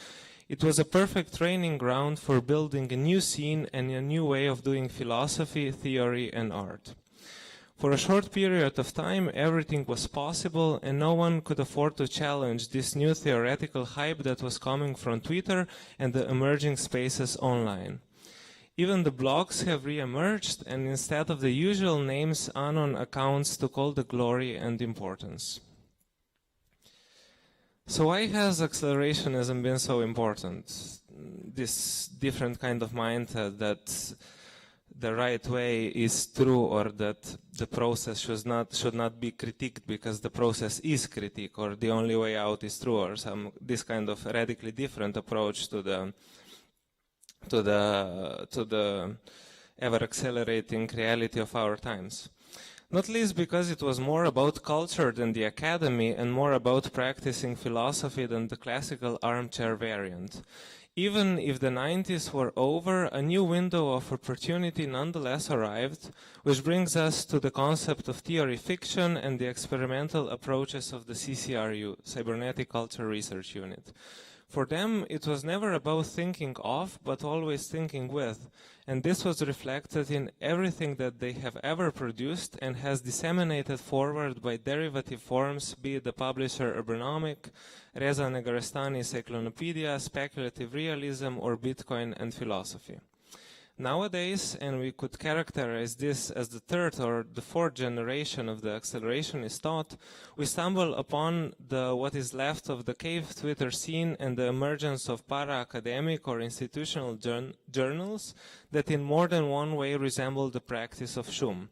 It was a perfect training ground for building a new scene and a new way of doing philosophy, theory, and art. For a short period of time, everything was possible, and no one could afford to challenge this new theoretical hype that was coming from Twitter and the emerging spaces online. Even the blogs have re-emerged, and instead of the usual names, anon accounts took all the glory and importance. So why has accelerationism been so important? This different kind of mindset that the right way is true, or that the process should not be critiqued because the process is critique, or the only way out is true, or this kind of radically different approach to the ever-accelerating reality of our times. Not least because it was more about culture than the academy and more about practicing philosophy than the classical armchair variant. Even if the 90s were over, a new window of opportunity nonetheless arrived, which brings us to the concept of theory fiction and the experimental approaches of the CCRU, Cybernetic Culture Research Unit. For them, it was never about thinking of, but always thinking with, and this was reflected in everything that they have ever produced and has disseminated forward by derivative forms, be it the publisher Urbanomic, Reza Negarestani's Cyclonopedia, Speculative Realism, or Bitcoin and Philosophy. Nowadays, and we could characterize this as the third or the fourth generation of the accelerationist thought, we stumble upon what is left of the cave Twitter scene and the emergence of para-academic or institutional journals that in more than one way resemble the practice of Shum.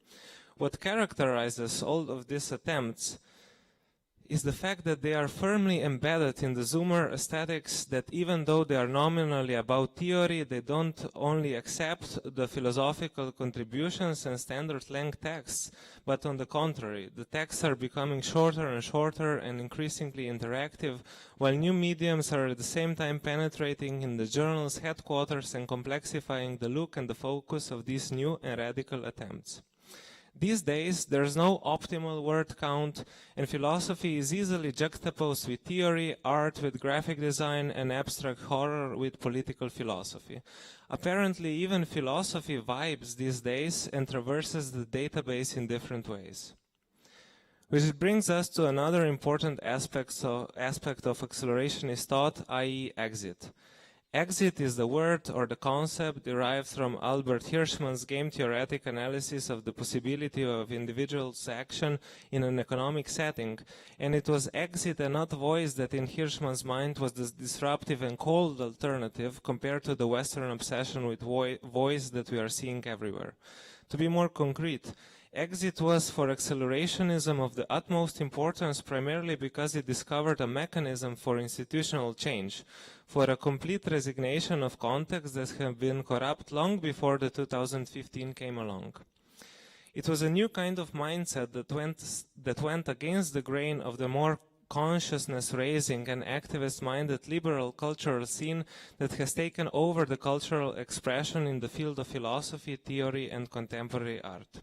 What characterizes all of these attempts is the fact that they are firmly embedded in the Zoomer aesthetics, that even though they are nominally about theory, they don't only accept the philosophical contributions and standard length texts, but on the contrary, the texts are becoming shorter and shorter and increasingly interactive, while new mediums are at the same time penetrating in the journal's headquarters and complexifying the look and the focus of these new and radical attempts. These days, there is no optimal word count, and philosophy is easily juxtaposed with theory, art with graphic design, and abstract horror with political philosophy. Apparently, even philosophy vibes these days and traverses the database in different ways. Which brings us to another important aspect of accelerationist thought, i.e. exit. Exit is the word or the concept derived from Albert Hirschman's game-theoretic analysis of the possibility of individuals' action in an economic setting, and it was exit and not voice that in Hirschman's mind was the disruptive and cold alternative compared to the Western obsession with voice that we are seeing everywhere. To be more concrete, exit was for accelerationism of the utmost importance primarily because it discovered a mechanism for institutional change, for a complete resignation of contexts that have been corrupt long before the 2015 came along. It was a new kind of mindset that went against the grain of the more consciousness-raising and activist-minded liberal cultural scene that has taken over the cultural expression in the field of philosophy, theory, and contemporary art.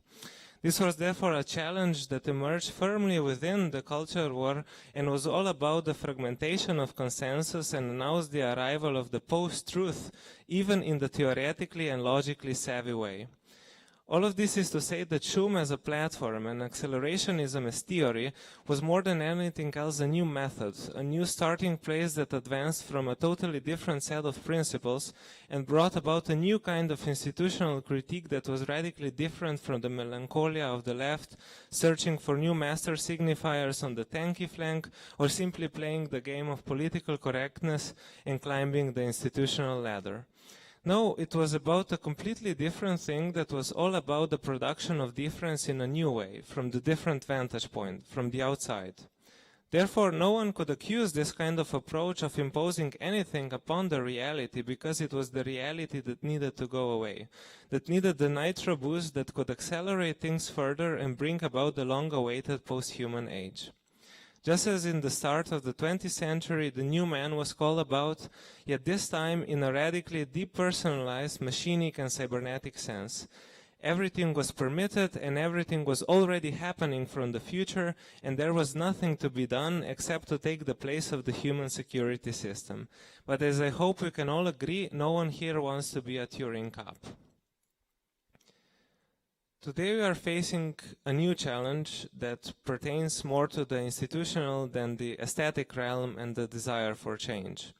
This was therefore a challenge that emerged firmly within the culture war and was all about the fragmentation of consensus and announced the arrival of the post-truth, even in the theoretically and logically savvy way. All of this is to say that Shum as a platform and accelerationism as theory was more than anything else a new method, a new starting place that advanced from a totally different set of principles and brought about a new kind of institutional critique that was radically different from the melancholia of the left, searching for new master signifiers on the tanky flank or simply playing the game of political correctness and climbing the institutional ladder. No, it was about a completely different thing that was all about the production of difference in a new way, from the different vantage point, from the outside. Therefore, no one could accuse this kind of approach of imposing anything upon the reality because it was the reality that needed to go away, that needed the nitro boost that could accelerate things further and bring about the long-awaited post-human age. Just as in the start of the 20th century, the new man was called about, yet this time in a radically depersonalized, machinic and cybernetic sense. Everything was permitted and everything was already happening from the future, and there was nothing to be done except to take the place of the human security system. But as I hope we can all agree, no one here wants to be a Turing cup. Today we are facing a new challenge that pertains more to the institutional than the aesthetic realm and the desire for change.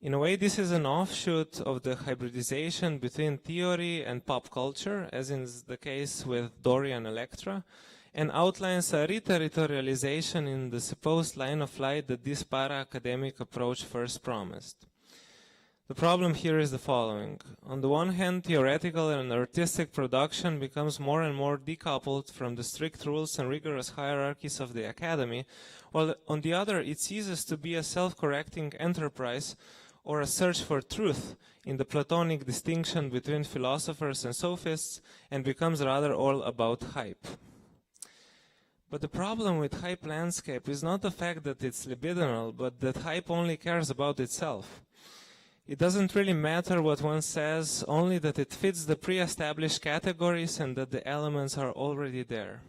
In a way, this is an offshoot of the hybridization between theory and pop culture, as is the case with Dorian Electra, and outlines a re-territorialization in the supposed line of light that this para-academic approach first promised. The problem here is the following. On the one hand, theoretical and artistic production becomes more and more decoupled from the strict rules and rigorous hierarchies of the academy, while on the other, it ceases to be a self-correcting enterprise or a search for truth in the Platonic distinction between philosophers and sophists, and becomes rather all about hype. But the problem with hype landscape is not the fact that it's libidinal, but that hype only cares about itself. It doesn't really matter what one says, only that it fits the pre-established categories and that the elements are already there.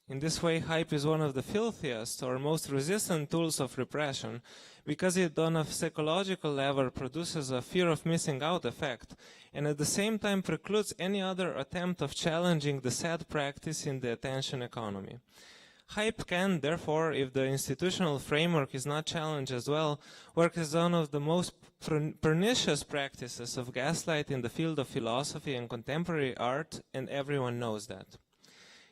In this way, hype is one of the filthiest or most resistant tools of repression, because it on a psychological level produces a fear of missing out effect, and at the same time precludes any other attempt of challenging the sad practice in the attention economy. Hype can, therefore, if the institutional framework is not challenged as well, work as one of the most pernicious practices of gaslight in the field of philosophy and contemporary art, and everyone knows that.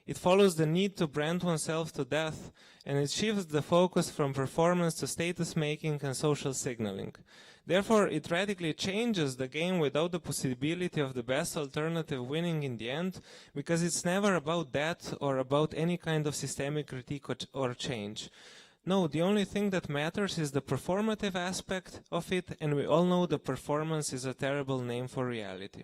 It follows the need to brand oneself to death, and it shifts the focus from performance to status-making and social signaling. Therefore, it radically changes the game without the possibility of the best alternative winning in the end, because it's never about that or about any kind of systemic critique or change. No, the only thing that matters is the performative aspect of it, and we all know the performance is a terrible name for reality.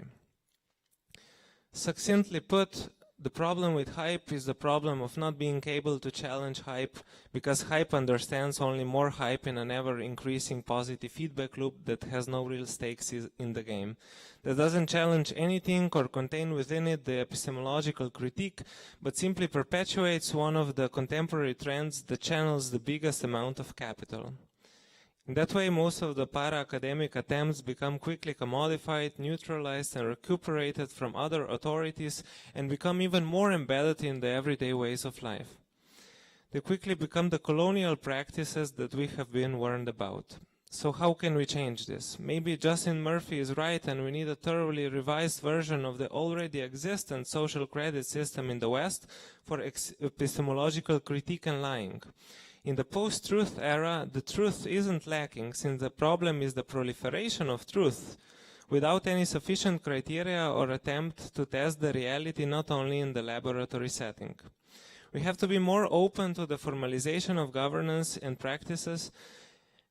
Succinctly put, the problem with hype is the problem of not being able to challenge hype, because hype understands only more hype in an ever-increasing positive feedback loop that has no real stakes in the game, that doesn't challenge anything or contain within it the epistemological critique, but simply perpetuates one of the contemporary trends that channels the biggest amount of capital. In that way, most of the para-academic attempts become quickly commodified, neutralized, and recuperated from other authorities, and become even more embedded in the everyday ways of life. They quickly become the colonial practices that we have been warned about. So how can we change this? Maybe Justin Murphy is right, and we need a thoroughly revised version of the already existent social credit system in the West for epistemological critique and lying. In the post-truth era, the truth isn't lacking, since the problem is the proliferation of truth, without any sufficient criteria or attempt to test the reality not only in the laboratory setting. We have to be more open to the formalization of governance and practices,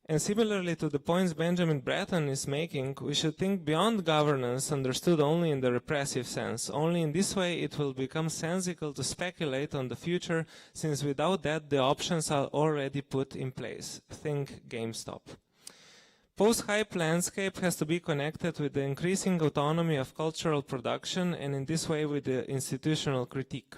and similarly to the points Benjamin Bratton is making, we should think beyond governance understood only in the repressive sense. Only in this way it will become sensical to speculate on the future, since without that the options are already put in place. Think GameStop. Post-hype landscape has to be connected with the increasing autonomy of cultural production, and in this way with the institutional critique.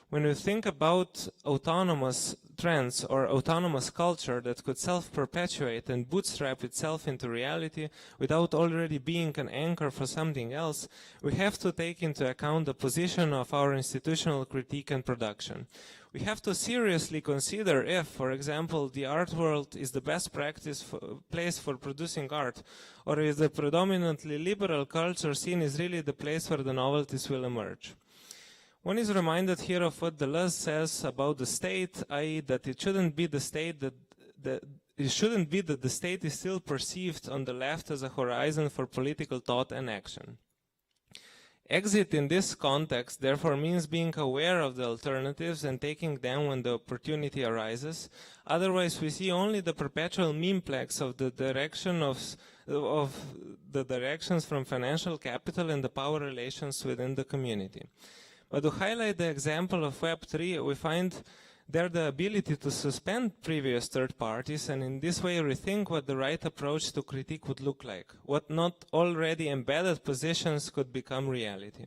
When we think about autonomous trends or autonomous culture that could self-perpetuate and bootstrap itself into reality without already being an anchor for something else, we have to take into account the position of our institutional critique and production. We have to seriously consider if, for example, the art world is the best place for producing art, or if the predominantly liberal culture scene is really the place where the novelties will emerge. One is reminded here of what Deleuze says about the state, i.e. that it shouldn't be the state that the state is still perceived on the left as a horizon for political thought and action. Exit in this context therefore means being aware of the alternatives and taking them when the opportunity arises. Otherwise we see only the perpetual memeplex of the directions from financial capital and the power relations within the community. But to highlight the example of Web3, we find there the ability to suspend previous third parties and in this way rethink what the right approach to critique would look like, what not already embedded positions could become reality.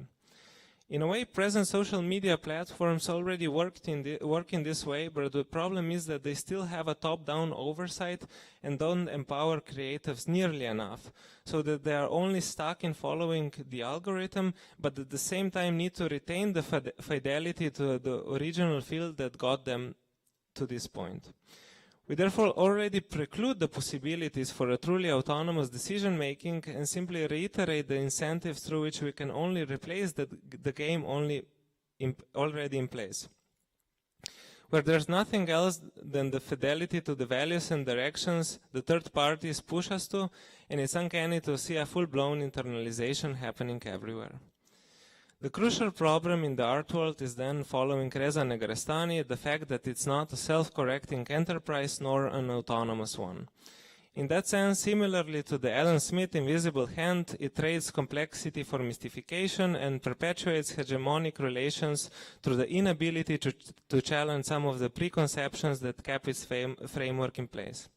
In a way, present social media platforms already work in this way, but the problem is that they still have a top-down oversight and don't empower creatives nearly enough, so that they are only stuck in following the algorithm, but at the same time need to retain the fidelity to the original field that got them to this point. We therefore already preclude the possibilities for a truly autonomous decision-making and simply reiterate the incentives through which we can only replace the game already in place. Where there's nothing else than the fidelity to the values and directions the third parties push us to, and it's uncanny to see a full-blown internalization happening everywhere. The crucial problem in the art world is then, following Reza Negrestani, the fact that it's not a self-correcting enterprise nor an autonomous one. In that sense, similarly to the Alan Smith invisible hand, it trades complexity for mystification and perpetuates hegemonic relations through the inability to challenge some of the preconceptions that kept its framework in place.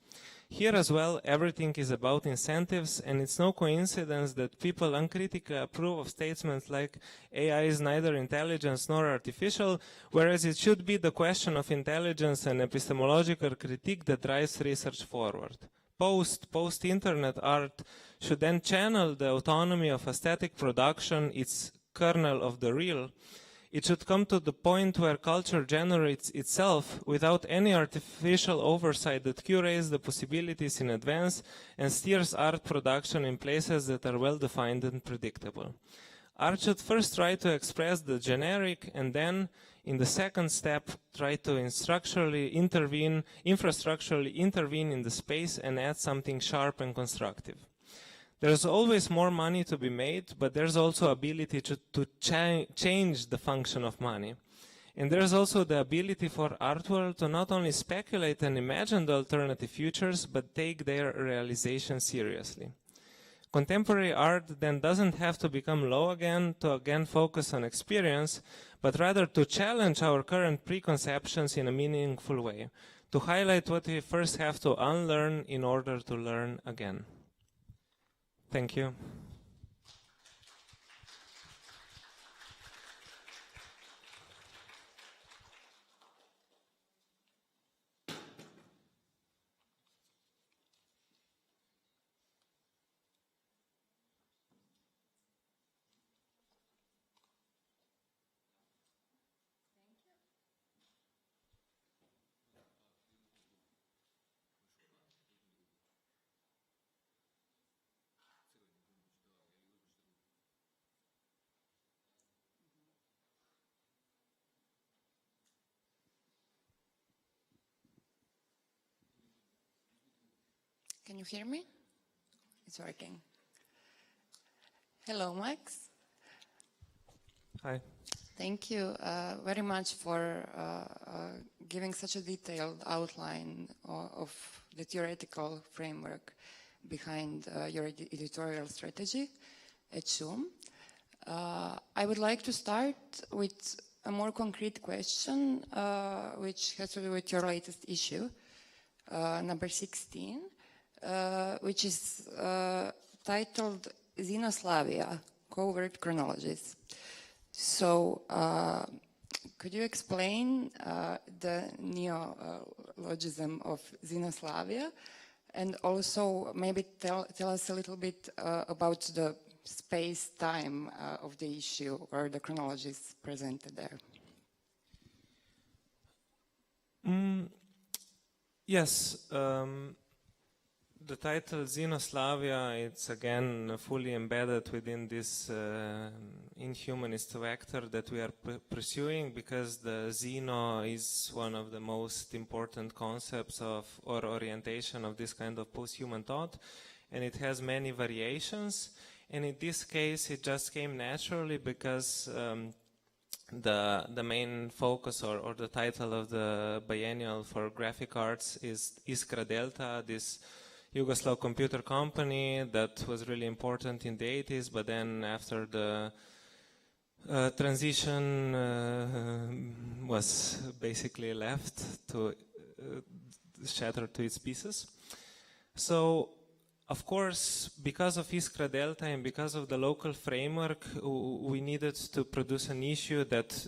Here as well, everything is about incentives, and it's no coincidence that people uncritically approve of statements like AI is neither intelligence nor artificial, whereas it should be the question of intelligence and epistemological critique that drives research forward. Post-internet art should then channel the autonomy of aesthetic production, its kernel of the real. It should come to the point where culture generates itself without any artificial oversight that curates the possibilities in advance and steers art production in places that are well-defined and predictable. Art should first try to express the generic and then, in the second step, try to infrastructurally intervene in the space and add something sharp and constructive. There's always more money to be made, but there's also ability to change the function of money. And there's also the ability for art world to not only speculate and imagine the alternative futures, but take their realization seriously. Contemporary art then doesn't have to become low again to again focus on experience, but rather to challenge our current preconceptions in a meaningful way, to highlight what we first have to unlearn in order to learn again. Thank you. Can you hear me? It's working. Hello, Max. Hi. Thank you very much for giving such a detailed outline of the theoretical framework behind your editorial strategy at Zoom. I would like to start with a more concrete question, which has to do with your latest issue, number 16. Which is titled Xenoslavia, Covert Chronologies. So, could you explain the neologism of Xenoslavia, and also maybe tell us a little bit about the space-time of the issue or the chronologies presented there? Yes. The title Xenoslavia, it's again fully embedded within this inhumanist vector that we are pursuing, because the Xeno is one of the most important concepts of or orientation of this kind of post-human thought, and it has many variations. And in this case, it just came naturally because the main focus or the title of the biennial for graphic arts is Iskra Delta, this Yugoslav computer company that was really important in the 80s, but then after the transition was basically left to shatter to its pieces. So, of course, because of Iskra Delta and because of the local framework, we needed to produce an issue that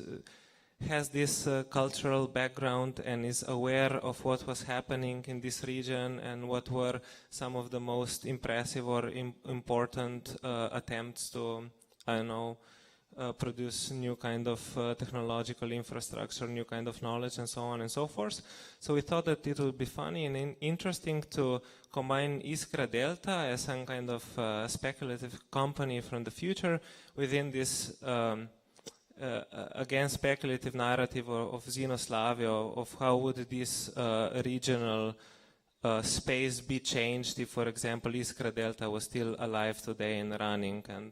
has this cultural background and is aware of what was happening in this region and what were some of the most impressive or important attempts to, I don't know, produce new kind of technological infrastructure, new kind of knowledge, and so on and so forth. So we thought that it would be funny and interesting to combine Iskra Delta as some kind of speculative company from the future within this again speculative narrative of Xenoslavia, of how would this regional space be changed if, for example, Iskra Delta was still alive today and running, and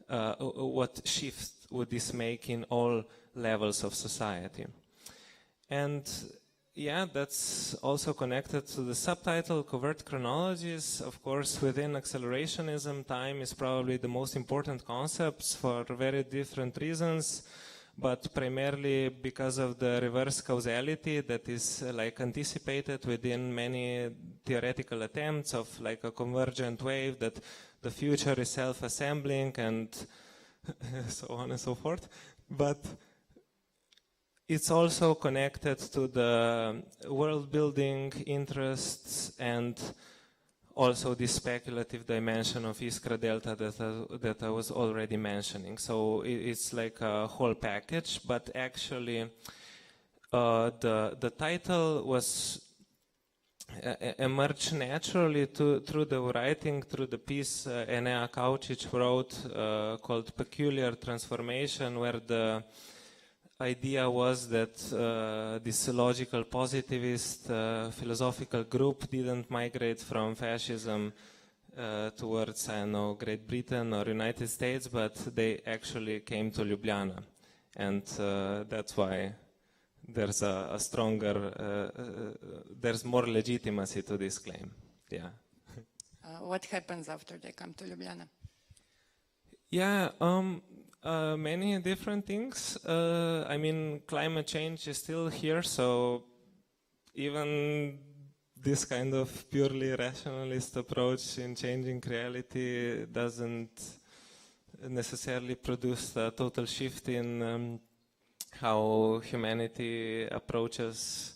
what shift would this make in all levels of society. And yeah, that's also connected to the subtitle, Covert Chronologies. Of course, within accelerationism, time is probably the most important concept for very different reasons, but primarily because of the reverse causality that is like anticipated within many theoretical attempts of like a convergent wave, that the future is self-assembling and so on and so forth. But it's also connected to the world-building interests and also the speculative dimension of Iskra Delta that I was already mentioning. So it's like a whole package, but actually the title was emerged naturally through the writing, through the piece Enea Kaučić wrote called Peculiar Transformation, where the idea was that this logical positivist philosophical group didn't migrate from fascism towards, I don't know, Great Britain or United States, but they actually came to Ljubljana. And that's why there's a stronger, there's more legitimacy to this claim. Yeah. What happens after they come to Ljubljana? Yeah, many different things. I mean, climate change is still here, so even this kind of purely rationalist approach in changing reality doesn't necessarily produce a total shift in how humanity approaches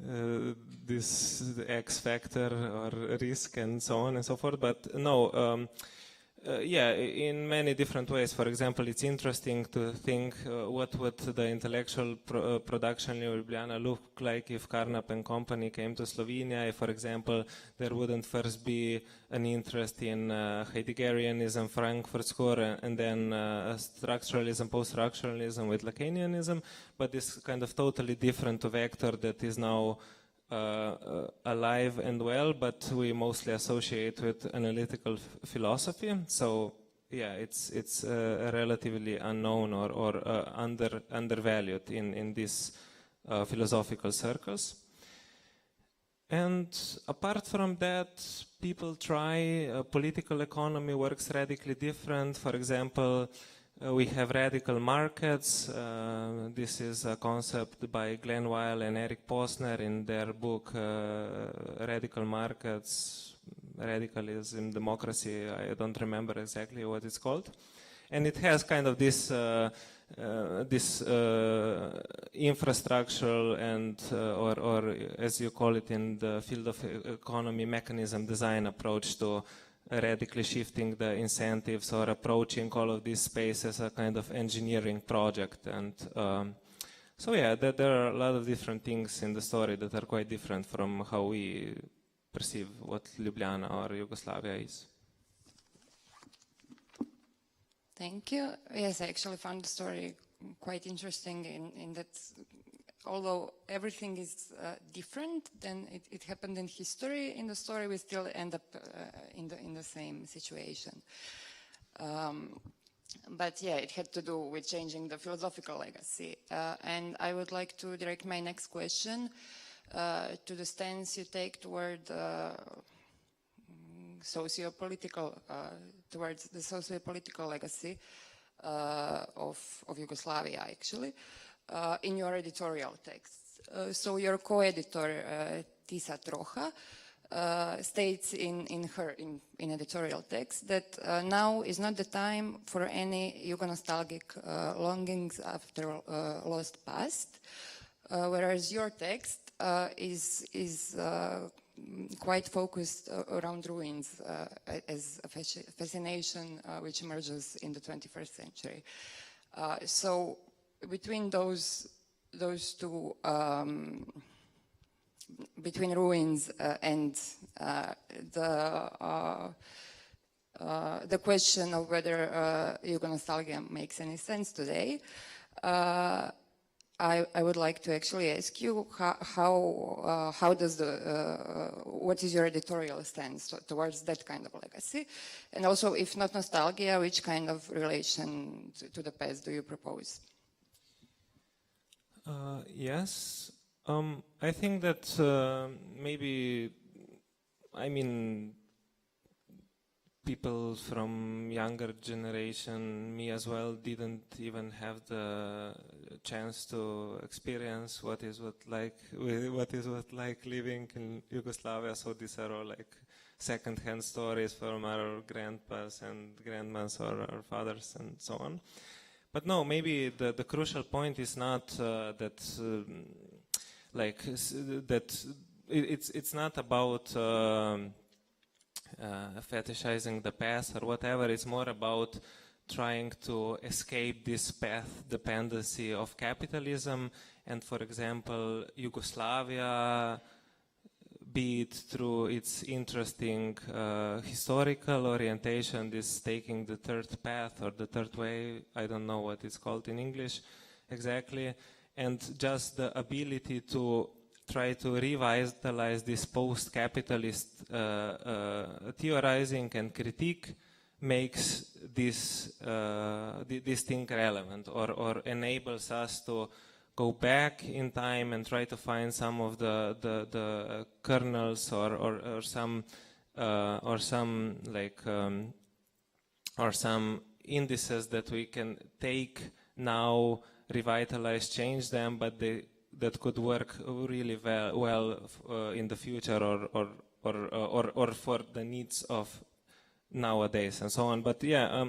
this X factor or risk and so on and so forth. But no, yeah, in many different ways. For example, it's interesting to think what would the intellectual production in Ljubljana look like if Carnap and company came to Slovenia. If, for example, there wouldn't first be an interest in Heideggerianism, Frankfurt School, and then structuralism, post-structuralism with Lacanianism, but this kind of totally different vector that is now alive and well, but we mostly associate with analytical philosophy. So yeah, it's relatively unknown or undervalued in these philosophical circles. And apart from that, people try, political economy works radically different. For example, we have radical markets. This is a concept by Glenn Weil and Eric Posner in their book Radical Markets, Radicalism, Democracy. I don't remember exactly what it's called. And it has kind of this infrastructural and, or as you call it in the field of economy, mechanism design approach to radically shifting the incentives or approaching all of this space as a kind of engineering project. And so yeah, there are a lot of different things in the story that are quite different from how we perceive what Ljubljana or Yugoslavia is. Thank you. Yes, I actually found the story quite interesting in that although everything is different, then it happened in history. In the story, we still end up in the same situation. But yeah, it had to do with changing the philosophical legacy. And I would like to direct my next question to the stance you take toward socio-political, towards the socio-political legacy of Yugoslavia, actually. In your editorial text. So your co-editor, Tisa Troha, states in her editorial text that now is not the time for any Yugo-nostalgic longings after lost past, whereas your text is quite focused around ruins as a fascination which emerges in the 21st century. So between those two, between ruins and the question of whether Yugo-nostalgia makes any sense today, I would like to actually ask you how does what is your editorial stance towards that kind of legacy, and also, if not nostalgia, which kind of relation to the past do you propose? Yes, I think that maybe, I mean, people from younger generation, me as well, didn't even have the chance to experience what is what like living in Yugoslavia. So these are all like second-hand stories from our grandpas and grandmas or our fathers and so on. But no, maybe the crucial point is not that it's not about fetishizing the past or whatever. It's more about trying to escape this path dependency of capitalism. And for example, Yugoslavia, be it through its interesting historical orientation, this taking the third path or the third way, I don't know what it's called in English exactly, and just the ability to try to revitalize this post-capitalist theorizing and critique makes this thing relevant, or enables us to go back in time and try to find some of the kernels or some indices that we can take now, revitalize, change them, but that could work really well in the future or for the needs of nowadays and so on. But yeah,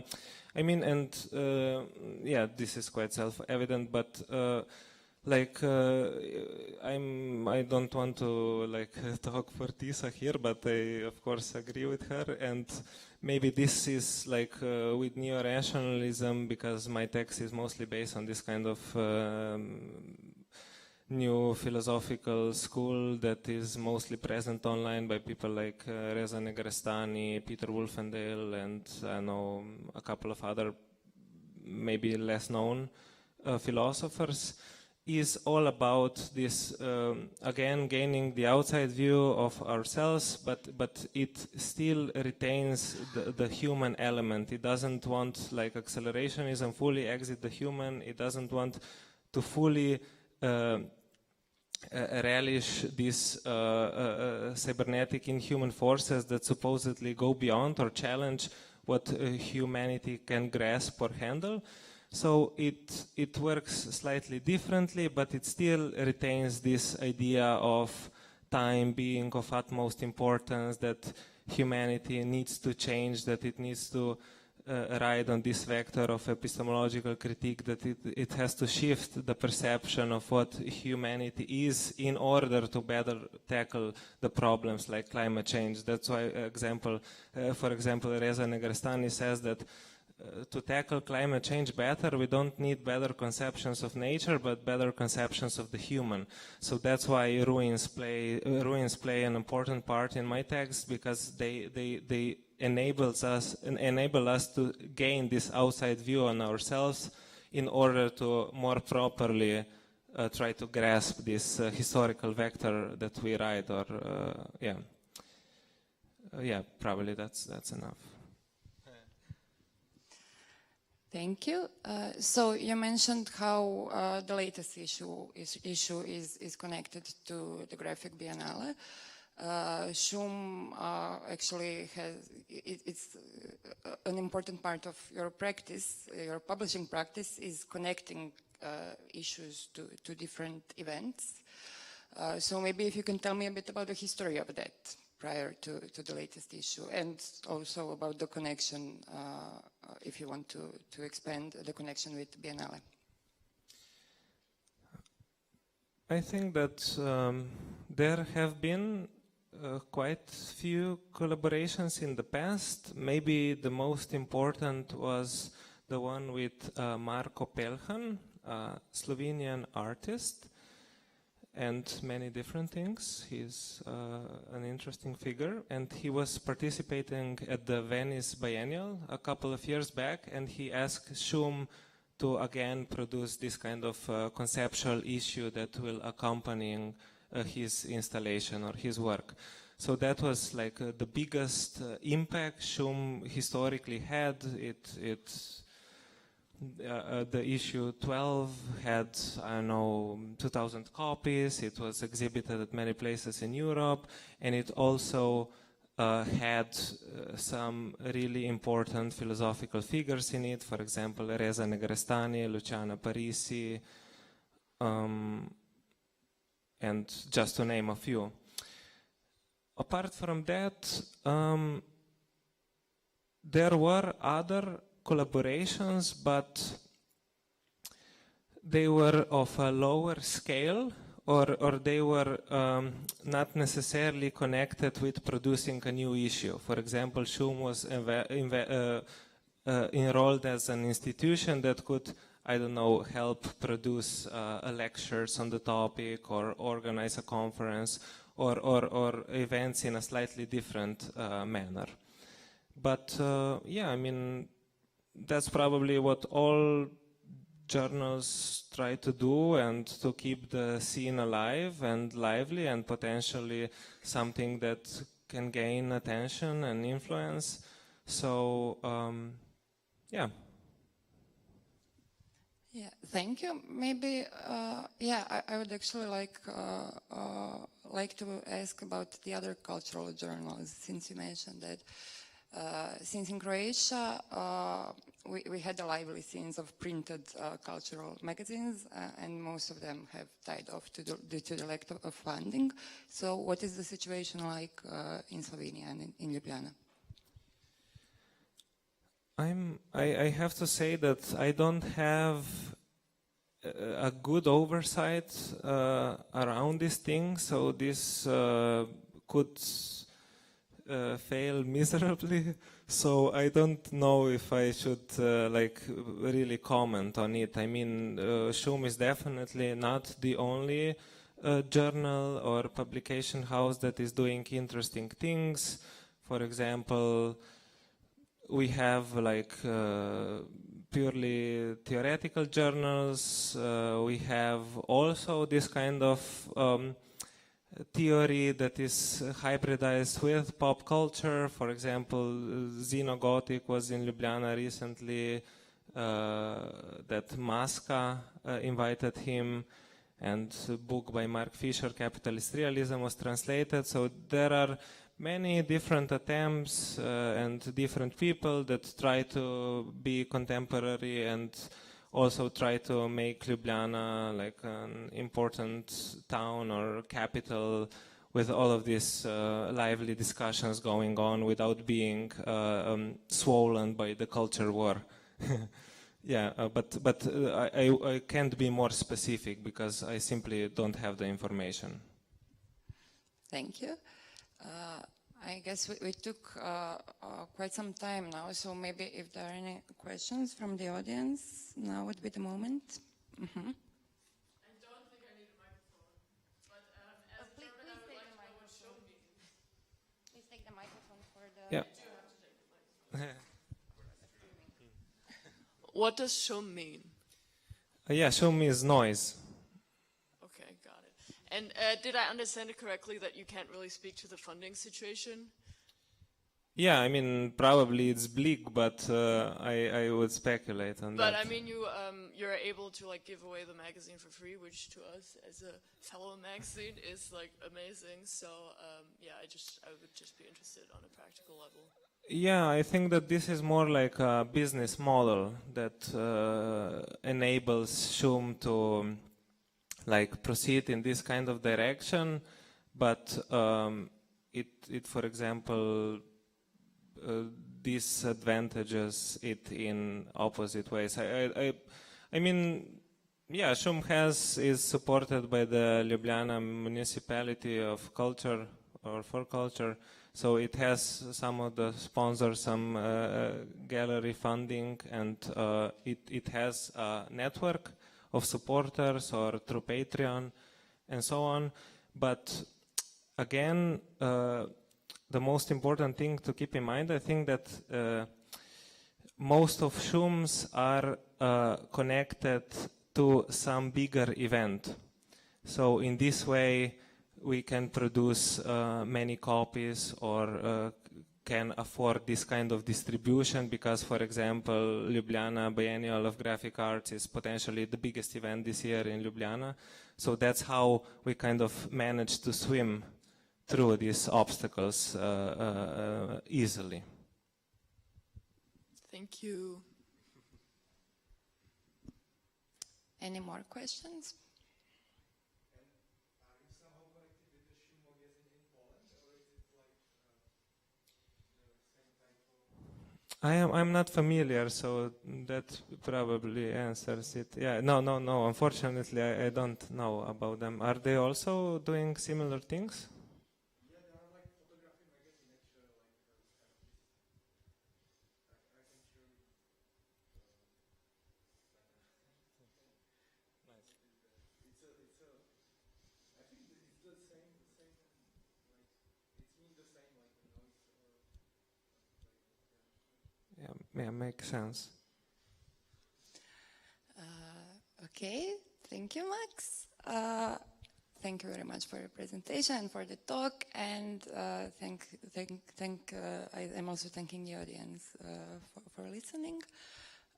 I mean, and yeah, this is quite self-evident, but I don't want to talk for Tisa here, but I of course agree with her, and maybe this is with neo-rationalism, because my text is mostly based on this kind of new philosophical school that is mostly present online by people like Reza Negrestani, Peter Wolfendale, and I know a couple of other maybe less known philosophers, is all about this, again, gaining the outside view of ourselves, but it still retains the human element. It doesn't want, like accelerationism, fully exit the human. It doesn't want to fully relish these cybernetic inhuman forces that supposedly go beyond or challenge what humanity can grasp or handle. So it works slightly differently, but it still retains this idea of time being of utmost importance, that humanity needs to change, that it needs to ride on this vector of epistemological critique, that it has to shift the perception of what humanity is in order to better tackle the problems like climate change. That's why, for example, Reza Negrestani says that to tackle climate change better, we don't need better conceptions of nature, but better conceptions of the human. So that's why ruins play an important part in my text, because they enable us to gain this outside view on ourselves in order to more properly try to grasp this historical vector that we ride. Or probably that's enough. Thank you. So you mentioned how the latest issue is connected to the Graphic Biennale. Shum actually it's an important part of your practice, your publishing practice, is connecting issues to different events. So maybe if you can tell me a bit about the history of that prior to the latest issue, and also about the connection, if you want to expand the connection with Biennale. I think that there have been quite few collaborations in the past. Maybe the most important was the one with Marko Pelhan, a Slovenian artist, and many different things. He's an interesting figure, and he was participating at the Venice Biennial a couple of years back, and he asked Shum to again produce this kind of conceptual issue that will accompany his installation or his work. So that was like the biggest impact Shum historically had. It the issue 12 had, I don't know, 2,000 copies. It was exhibited at many places in Europe, and it also had some really important philosophical figures in it. For example, Reza Negrestani, Luciana Parisi, and just to name a few. Apart from that, there were other collaborations, but they were of a lower scale, or they were not necessarily connected with producing a new issue. For example, Shum was enrolled as an institution that could, I don't know, help produce lectures on the topic, or organize a conference, or events in a slightly different manner. But yeah, I mean, that's probably what all journals try to do, and to keep the scene alive and lively, and potentially something that can gain attention and influence. So yeah. Yeah, thank you. Maybe, yeah, I would actually like to ask about the other cultural journals, since you mentioned that. Since in Croatia, we had a lively scenes of printed cultural magazines, and most of them have died off due to the lack of funding. So what is the situation like in Slovenia and in Ljubljana? I have to say that I don't have a good oversight around this thing, so this could fail miserably. So I don't know if I should like really comment on it. I mean, Shum is definitely not the only journal or publication house that is doing interesting things. For example, we have like purely theoretical journals. We have also this kind of theory that is hybridized with pop culture. For example, Xenogothic was in Ljubljana recently, that Maska invited him, and a book by Mark Fisher, Capitalist Realism, was translated. So there are many different attempts and different people that try to be contemporary and also try to make Ljubljana like an important town or capital, with all of these lively discussions going on without being swollen by the culture war. Yeah, but I can't be more specific because I simply don't have the information. Thank you. I guess we took quite some time now, so maybe if there are any questions from the audience, now would be the moment. Mm-hmm. I don't think I need a microphone, but as a German, I would like to know what show means. Please take the microphone for the... Yeah. I do have to take the microphone. What does shum mean? Yeah, shum means noise. Okay, got it. And did I understand it correctly that you can't really speak to the funding situation? Yeah, I mean, probably it's bleak, but I would speculate on that. But I mean, you're able to like give away the magazine for free, which to us as a fellow magazine is like amazing. So yeah, I would just be interested on a practical level. Yeah, I think that this is more like a business model that enables Shum to like proceed in this kind of direction, but it for example disadvantages it in opposite ways. I mean, yeah, Shum is supported by the Ljubljana municipality of culture or for culture, so it has some of the sponsors, some gallery funding, and it has a network of supporters or through Patreon and so on. But again, the most important thing to keep in mind, I think that most of Shums are connected to some bigger event. So in this way, we can produce many copies or can afford this kind of distribution because, for example, Ljubljana Biennial of Graphic Arts is potentially the biggest event this year in Ljubljana. So that's how we kind of managed to swim through these obstacles easily. Thank you. Any more questions? I'm not familiar, so that probably answers it. Yeah, no. Unfortunately, I don't know about them. Are they also doing similar things? Yeah, there are like photography magazine actually. I can show you. Nice. I think it's the same. Like it's mean the same like the noise. Yeah, makes sense. Okay, thank you, Max. Thank you very much for your presentation and for the talk, and I'm also thanking the audience for listening.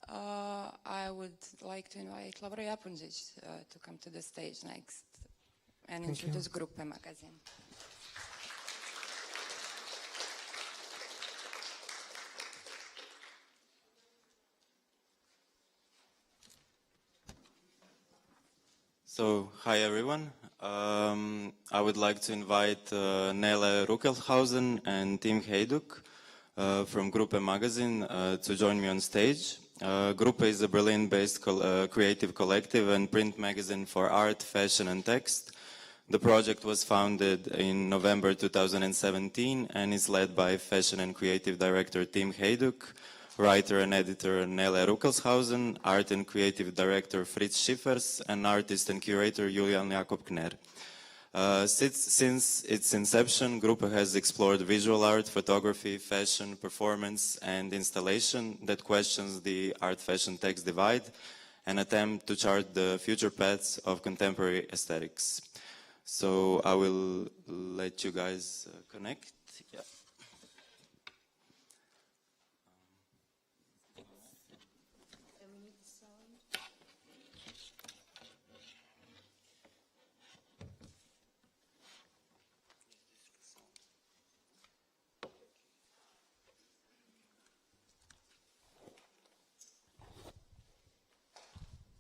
I would like to invite Lovro Japunžić to come to the stage next and introduce Gruppe magazine. So, hi everyone. I would like to invite Nele Ruckelshausen and Tim Heyduck from Gruppe magazine to join me on stage. Gruppe is a Berlin-based creative collective and print magazine for art, fashion and text. The project was founded in November 2017 and is led by fashion and creative director Tim Heyduck, writer and editor Nele Ruckelshausen, art and creative director Fritz Schiffers, and artist and curator Julian Jakob Kner. Since its inception, Gruppe has explored visual art, photography, fashion, performance, and installation that questions the art-fashion text divide and attempt to chart the future paths of contemporary aesthetics. So I will let you guys connect. Yeah.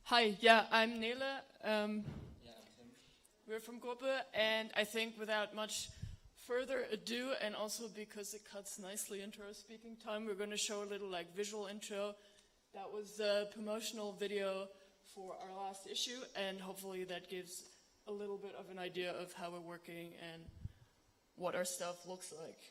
Hi, yeah, I'm Nele. We're from Gruppe, and I think without much further ado, and also because it cuts nicely into our speaking time, we're going to show a little visual intro. That was the promotional video for our last issue, and hopefully that gives a little bit of an idea of how we're working and what our stuff looks like.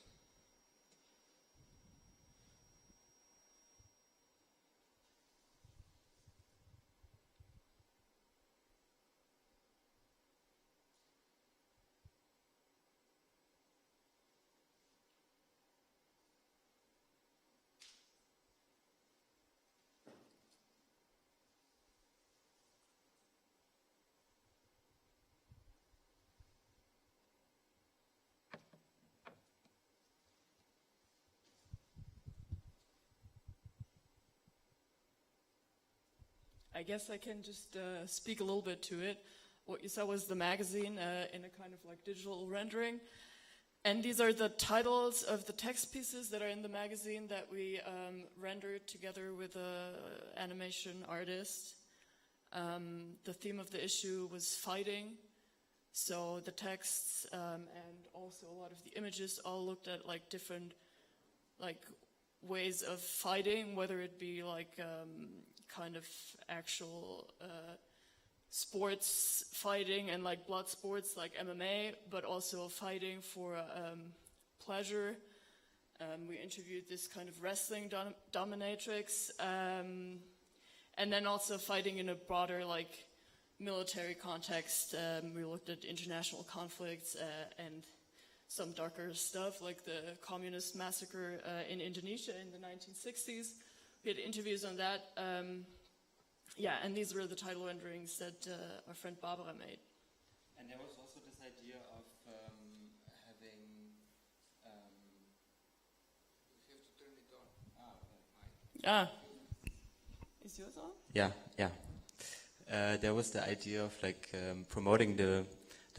I guess I can just speak a little bit to it. What you saw was the magazine in a kind of digital rendering. And these are the titles of the text pieces that are in the magazine that we rendered together with an animation artist. The theme of the issue was fighting. So the texts and also a lot of the images all looked at different ways of fighting, whether it be kind of actual sports fighting and blood sports like MMA, but also fighting for pleasure. We interviewed this kind of wrestling dominatrix, and then also fighting in a broader military context. We looked at international conflicts and some darker stuff like the communist massacre in Indonesia in the 1960s. We had interviews on that. Yeah, and these were the title renderings that our friend Barbara made. And there was also this idea of having, Ah. Is yours on? Yeah. There was the idea of promoting the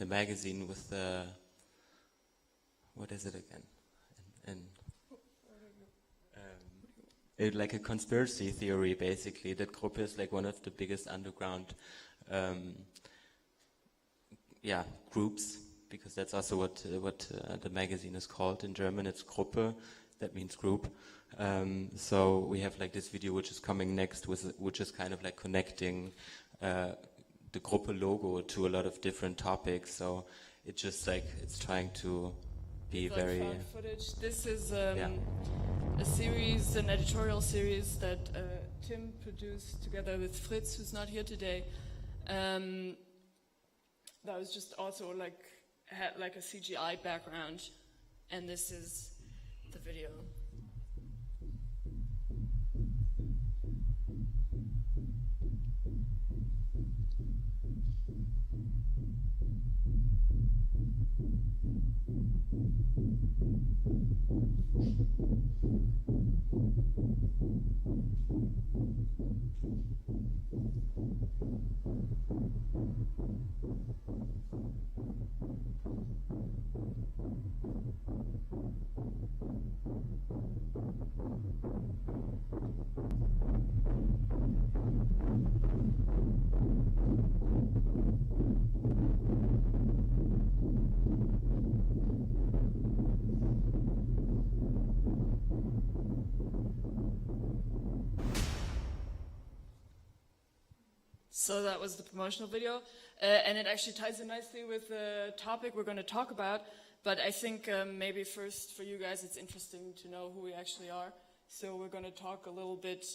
magazine with what is it again? Like a conspiracy theory, basically, that Gruppe is like one of the biggest underground groups, because that's also what the magazine is called in German. It's Gruppe, that means group. So we have like this video which is coming next, which is kind of like connecting the Gruppe logo to a lot of different topics. So it's just like it's trying to be like very found footage. This is a series, an editorial series that Tim produced together with Fritz, who's not here today. That was just also had like a CGI background, and this is the video. So that was the promotional video, and it actually ties in nicely with the topic we're going to talk about. But I think maybe first for you guys it's interesting to know who we actually are. So we're going to talk a little bit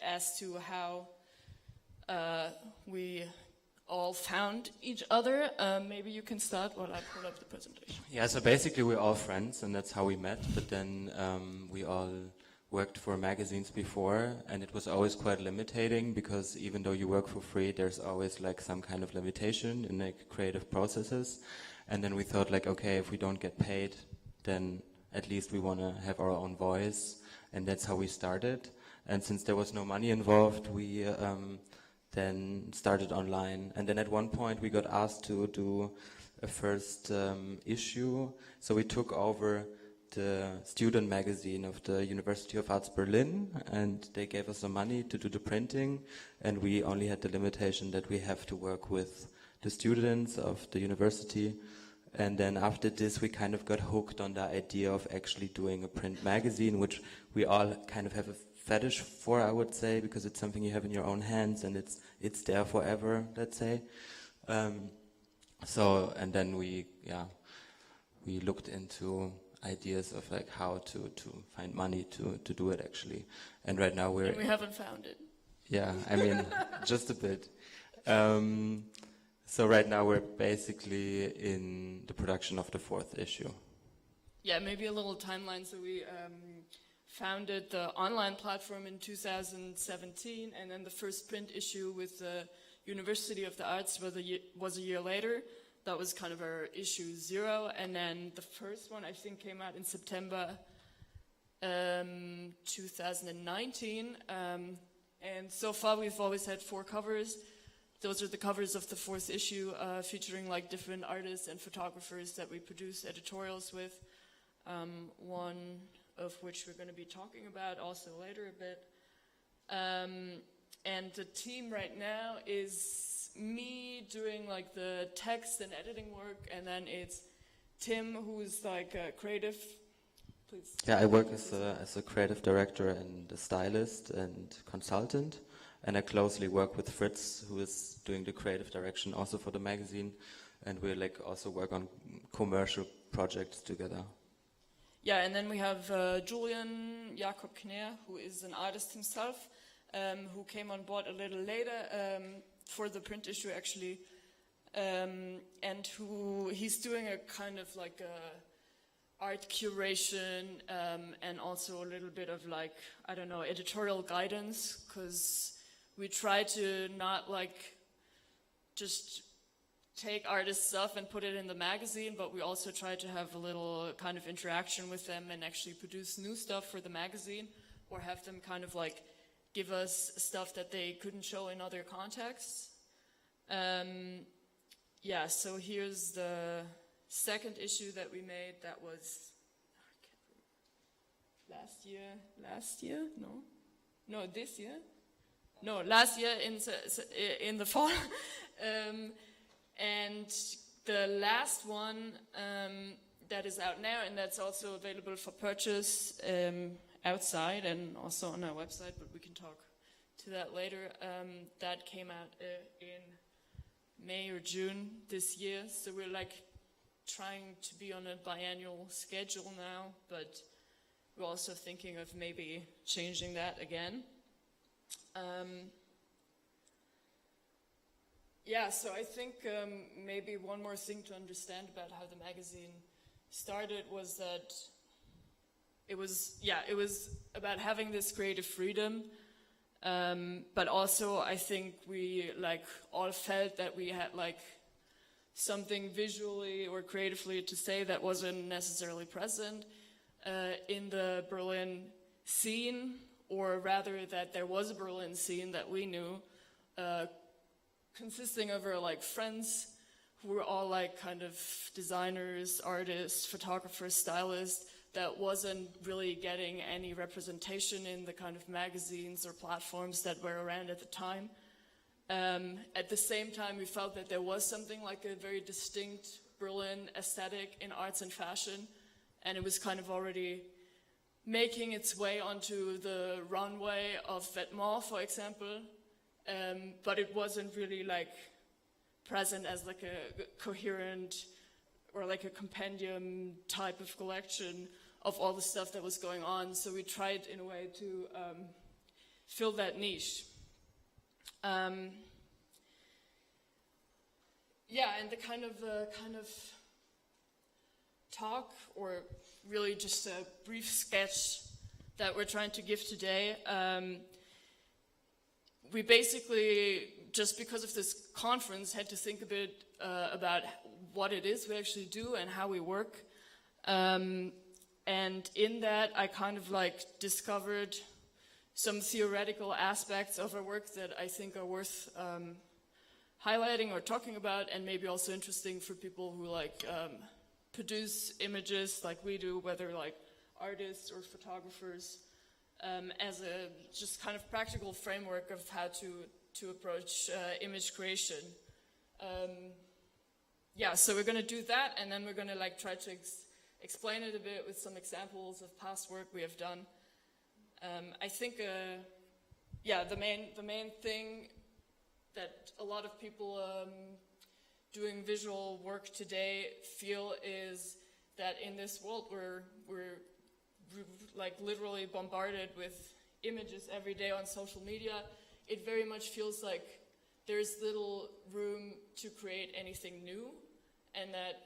as to how we all found each other. Maybe you can start while I pull up the presentation. Yeah, so basically we're all friends, and that's how we met. But then we all worked for magazines before, and it was always quite limiting, because even though you work for free, there's always like some kind of limitation in like creative processes. And then we thought like, okay, if we don't get paid, then at least we want to have our own voice, and that's how we started. And since there was no money involved, we then started online. And then at one point we got asked to do a first issue, so we took over the student magazine of the University of Arts Berlin, and they gave us some money to do the printing, and we only had the limitation that we have to work with the students of the university. And then after this we kind of got hooked on the idea of actually doing a print magazine, which we all kind of have a fetish for, I would say, because it's something you have in your own hands, and it's there forever, let's say. So, and then we looked into ideas of like how to find money to do it actually. And right now we haven't found it. Yeah, I mean, just a bit. So right now we're basically in the production of the 4th issue. Yeah, maybe a little timeline. So we founded the online platform in 2017, and then the first print issue with the University of the Arts was a year later. That was kind of our issue 0, and then the first one I think came out in September 2019. And so far we've always had 4 covers. Those are the covers of the 4th issue, featuring like different artists and photographers that we produce editorials with. One of which we're going to be talking about also later a bit. And the team right now is me doing like the text and editing work, and then it's Tim, who's like a creative. Please. Yeah, I work as a creative director and a stylist and consultant, and I closely work with Fritz, who is doing the creative direction also for the magazine, and we like also work on commercial projects together. Yeah, and then we have Julian Jakob Kner, who is an artist himself, who came on board a little later for the print issue actually, and he's doing a kind of like a art curation and also a little bit of like, I don't know, editorial guidance, because we try to not like just take artist stuff and put it in the magazine, but we also try to have a little kind of interaction with them and actually produce new stuff for the magazine, or have them kind of like give us stuff that they couldn't show in other contexts. Yeah, so here's the second issue that we made. That was last year? No, this year? No, last year in the fall. And the last one that is out now, and that's also available for purchase outside and also on our website, but we can talk to that later. That came out in May or June this year, so we're like trying to be on a biannual schedule now, but we're also thinking of maybe changing that again. Yeah, so I think maybe one more thing to understand about how the magazine started was that it was about having this creative freedom, but also I think we like all felt that we had like something visually or creatively to say that wasn't necessarily present in the Berlin scene, or rather that there was a Berlin scene that we knew, consisting of our like friends who were all like kind of designers, artists, photographers, stylists, that wasn't really getting any representation in the kind of magazines or platforms that were around at the time. At the same time, we felt that there was something like a very distinct Berlin aesthetic in arts and fashion, and it was kind of already making its way onto the runway of Vêtements, for example, but it wasn't really like present as like a coherent or like a compendium type of collection of all the stuff that was going on. So we tried in a way to fill that niche. Yeah, and the kind of talk, or really just a brief sketch that we're trying to give today, we basically, just because of this conference, had to think a bit about what it is we actually do and how we work. And in that, I kind of like discovered some theoretical aspects of our work that I think are worth highlighting or talking about, and maybe also interesting for people who like produce images like we do, whether like artists or photographers, as a just kind of practical framework of how to approach image creation. Yeah, so we're going to do that, and then we're going to like try to explain it a bit with some examples of past work we have done. I think, yeah, the main thing that a lot of people doing visual work today feel is that in this world we're like literally bombarded with images every day on social media. It very much feels like there's little room to create anything new, and that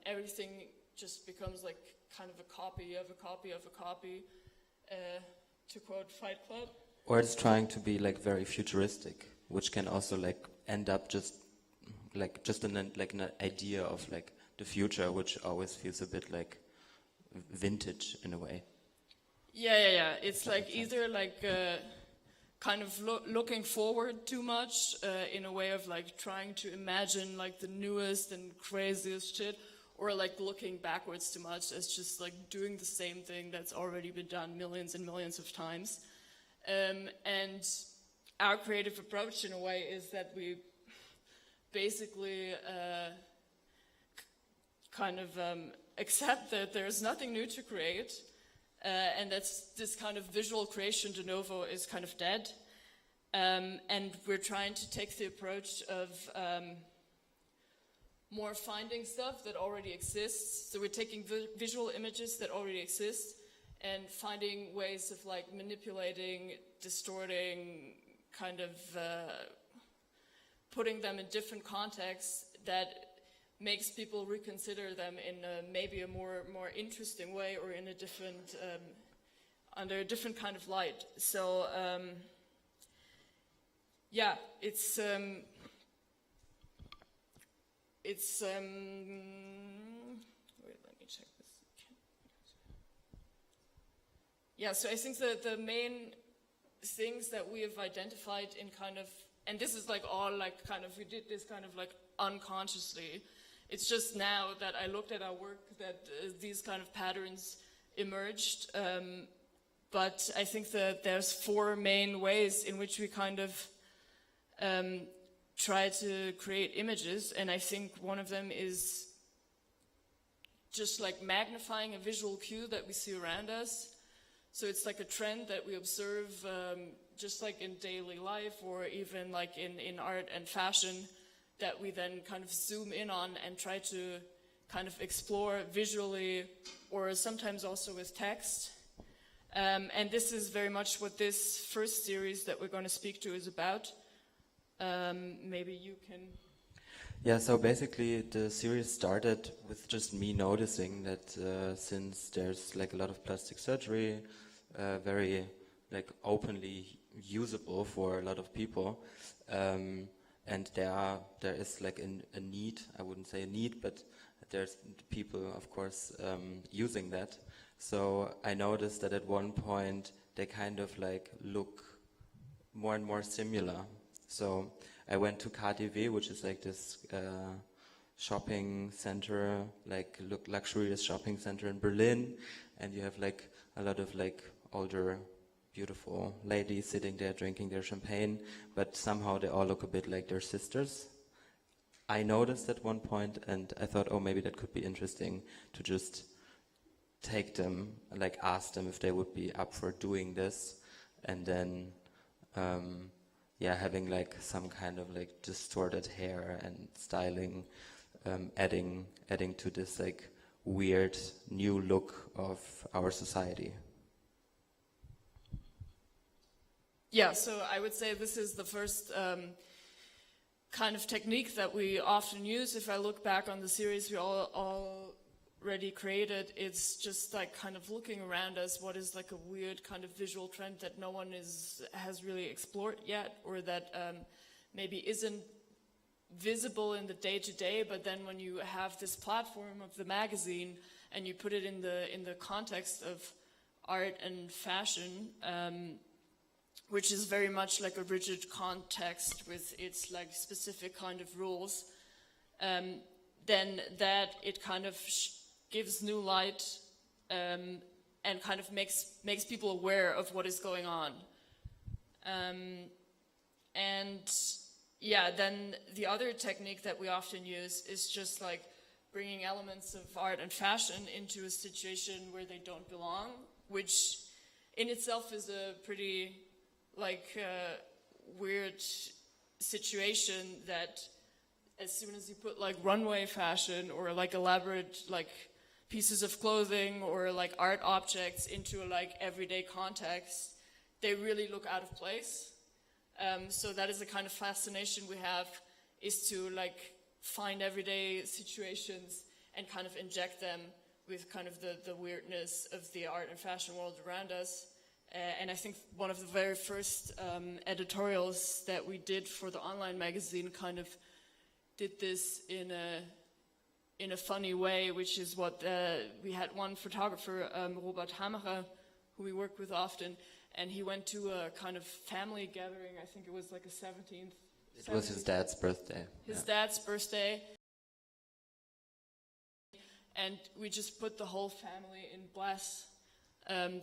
everything just becomes like kind of a copy of a copy of a copy, to quote Fight Club. Or it's trying to be like very futuristic, which can also like end up just an idea of like the future, which always feels a bit like vintage in a way. Yeah. It's like either like kind of looking forward too much in a way of like trying to imagine like the newest and craziest shit, or like looking backwards too much as just like doing the same thing that's already been done millions and millions of times. And our creative approach in a way is that we basically kind of accept that there's nothing new to create, and that's this kind of visual creation de novo is kind of dead. And we're trying to take the approach of more finding stuff that already exists. So we're taking visual images that already exist and finding ways of like manipulating, distorting, kind of putting them in different contexts that makes people reconsider them in maybe a more interesting way, or in a different under a different kind of light. So yeah, it's wait, let me check this. Yeah, so I think the main things that we have identified in kind of, and this is like all like kind of, we did this kind of like unconsciously. It's just now that I looked at our work that these kind of patterns emerged. But I think that there's 4 main ways in which we kind of try to create images. And I think one of them is just like magnifying a visual cue that we see around us. So it's like a trend that we observe just like in daily life or even like in art and fashion that we then kind of zoom in on and try to kind of explore visually or sometimes also with text. And this is very much what this first series that we're going to speak to is about. Maybe you can... Yeah, so basically the series started with just me noticing that since there's like a lot of plastic surgery, very like openly usable for a lot of people, and there is like a need, I wouldn't say a need, but there's people of course using that. So I noticed that at one point they kind of like look more and more similar. So I went to KaDeWe, which is like this shopping center, like luxurious shopping center in Berlin, and you have like a lot of like older, beautiful ladies sitting there drinking their champagne, but somehow they all look a bit like their sisters. I noticed at one point, and I thought, oh, maybe that could be interesting to just take them, like ask them if they would be up for doing this, and then having like some kind of like distorted hair and styling, adding to this like weird new look of our society. Yeah, so I would say this is the first kind of technique that we often use. If I look back on the series we already created, it's just like kind of looking around us, what is like a weird kind of visual trend that no one has really explored yet, or that maybe isn't visible in the day-to-day, but then when you have this platform of the magazine and you put it in the context of art and fashion, which is very much like a rigid context with its like specific kind of rules, then that it kind of gives new light and kind of makes people aware of what is going on. And yeah, then the other technique that we often use is just like bringing elements of art and fashion into a situation where they don't belong, which in itself is a pretty like weird situation that as soon as you put like runway fashion or like elaborate like pieces of clothing or like art objects into a like everyday context, they really look out of place. So that is the kind of fascination we have, is to like find everyday situations and kind of inject them with kind of the weirdness of the art and fashion world around us. And I think one of the very first editorials that we did for the online magazine kind of did this in a funny way, which is what we had one photographer, Robert Hammerer, who we work with often, and he went to a kind of family gathering. I think it was like a 17th. It was his dad's birthday. His dad's birthday. And we just put the whole family in Blas,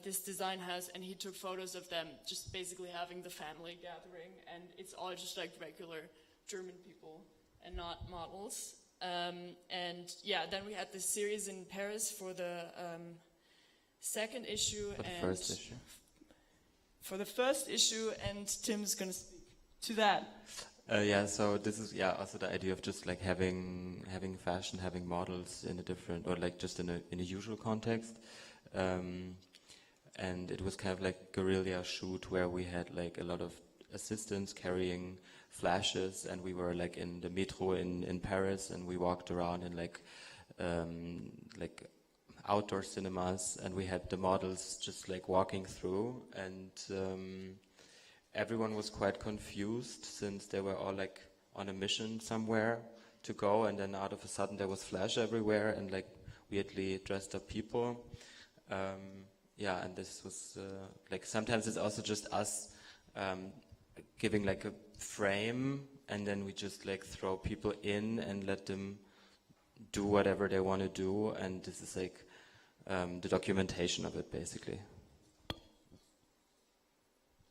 this design house, and he took photos of them, just basically having the family gathering, and it's all just like regular German people and not models. And yeah, then we had this series in Paris for the second issue. For the first issue. For the first issue, and Tim's going to speak to that. So this is also the idea of just like having fashion, having models in a different, or like just in a usual context. And it was kind of like guerrilla shoot where we had like a lot of assistants carrying flashes, and we were like in the metro in Paris, and we walked around in like outdoor cinemas, and we had the models just like walking through, and everyone was quite confused since they were all like on a mission somewhere to go, and then out of a sudden there was flash everywhere and like weirdly dressed up people. And this was like sometimes it's also just us giving like a frame, and then we just like throw people in and let them do whatever they want to do, and this is like the documentation of it, basically.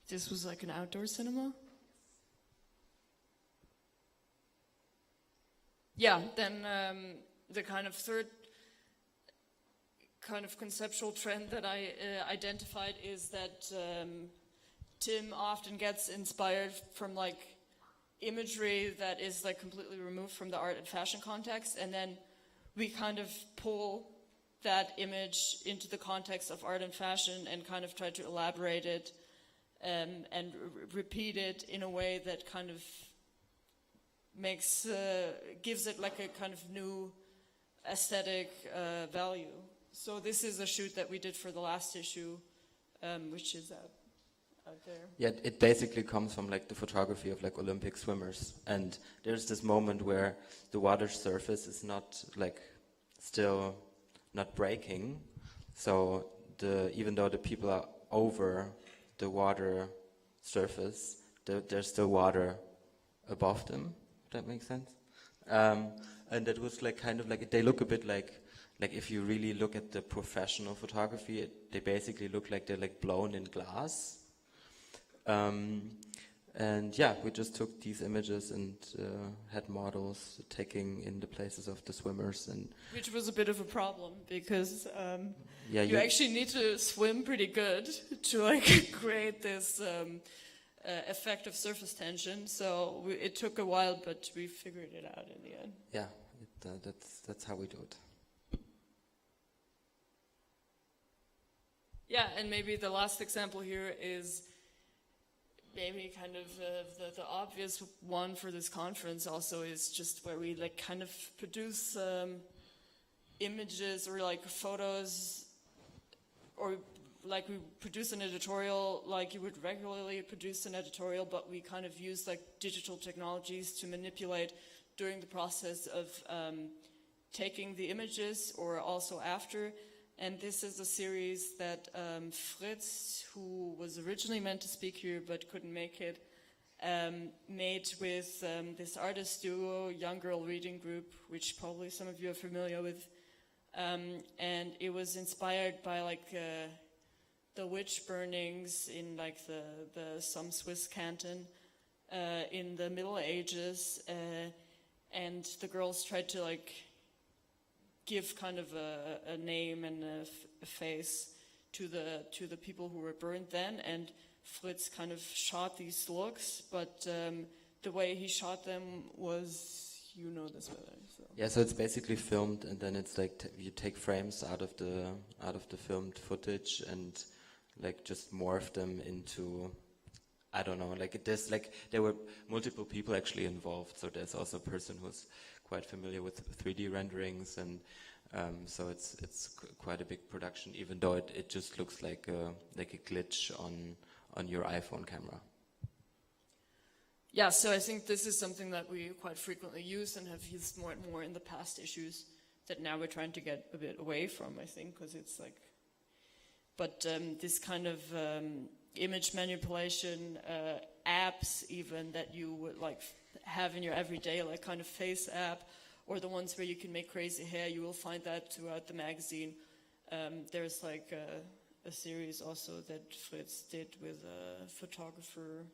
This was like an outdoor cinema? Yeah, then the kind of third kind of conceptual trend that I identified is that Tim often gets inspired from like imagery that is like completely removed from the art and fashion context, and then we kind of pull that image into the context of art and fashion and kind of try to elaborate it and repeat it in a way that kind of makes gives it like a kind of new aesthetic value. So this is a shoot that we did for the last issue, which is out there. Yeah, it basically comes from like the photography of like Olympic swimmers, and there's this moment where the water surface is not like still not breaking, so even though the people are over the water surface, there's still water above them. If that makes sense. And that was like kind of like, they look a bit like if you really look at the professional photography, they basically look like they're like blown in glass. And yeah, we just took these images and had models taking in the places of the swimmers, and which was a bit of a problem because yeah, you actually need to swim pretty good to like create this effect of surface tension. So it took a while, but we figured it out in the end. Yeah, that's how we do it. Yeah, and maybe the last example here is maybe kind of the obvious one for this conference also, is just where we like kind of produce images or like photos, or like we produce an editorial like you would regularly produce an editorial, but we kind of use like digital technologies to manipulate during the process of taking the images or also after. And this is a series that Fritz, who was originally meant to speak here but couldn't make it, made with this artist duo, Young Girl Reading Group, which probably some of you are familiar with. And it was inspired by like the witch burnings in like some Swiss canton in the Middle Ages, and the girls tried to like give kind of a name and a face to the people who were burned then, and Fritz kind of shot these looks, but the way he shot them was, you know this better. So. Yeah, so it's basically filmed, and then it's like you take frames out of the filmed footage and like just morph them into, I don't know, like there's like there were multiple people actually involved. So there's also a person who's quite familiar with 3D renderings, and so it's quite a big production, even though it just looks like a glitch on your iPhone camera. Yeah, so I think this is something that we quite frequently use and have used more and more in the past issues that now we're trying to get a bit away from, I think, because it's like, but this kind of image manipulation apps even that you would like have in your everyday, like kind of face app, or the ones where you can make crazy hair, you will find that throughout the magazine. There's like a series also that Fritz did with a photographer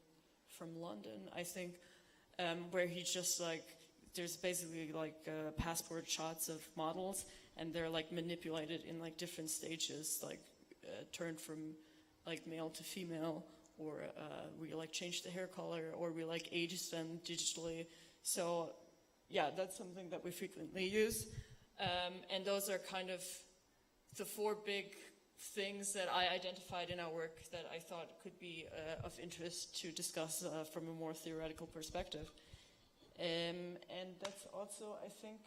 from London, I think, where he just like, there's basically like passport shots of models, and they're like manipulated in like different stages, like turned from like male to female, or we like change the hair color, or we like age them digitally. So yeah, that's something that we frequently use. And those are kind of the four big things that I identified in our work that I thought could be of interest to discuss from a more theoretical perspective. And that's also, I think,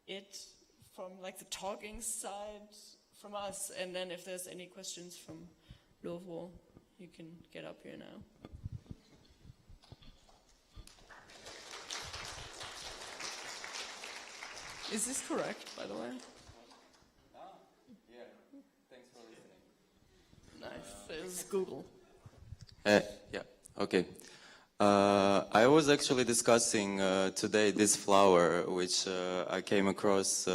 it from like the talking side from us. And then if there's any questions from Lovo, you can get up here now. Is this correct, by the way? Yeah. Thanks for listening. Nice. There's Google. Okay. I was actually discussing today this flower, which I came across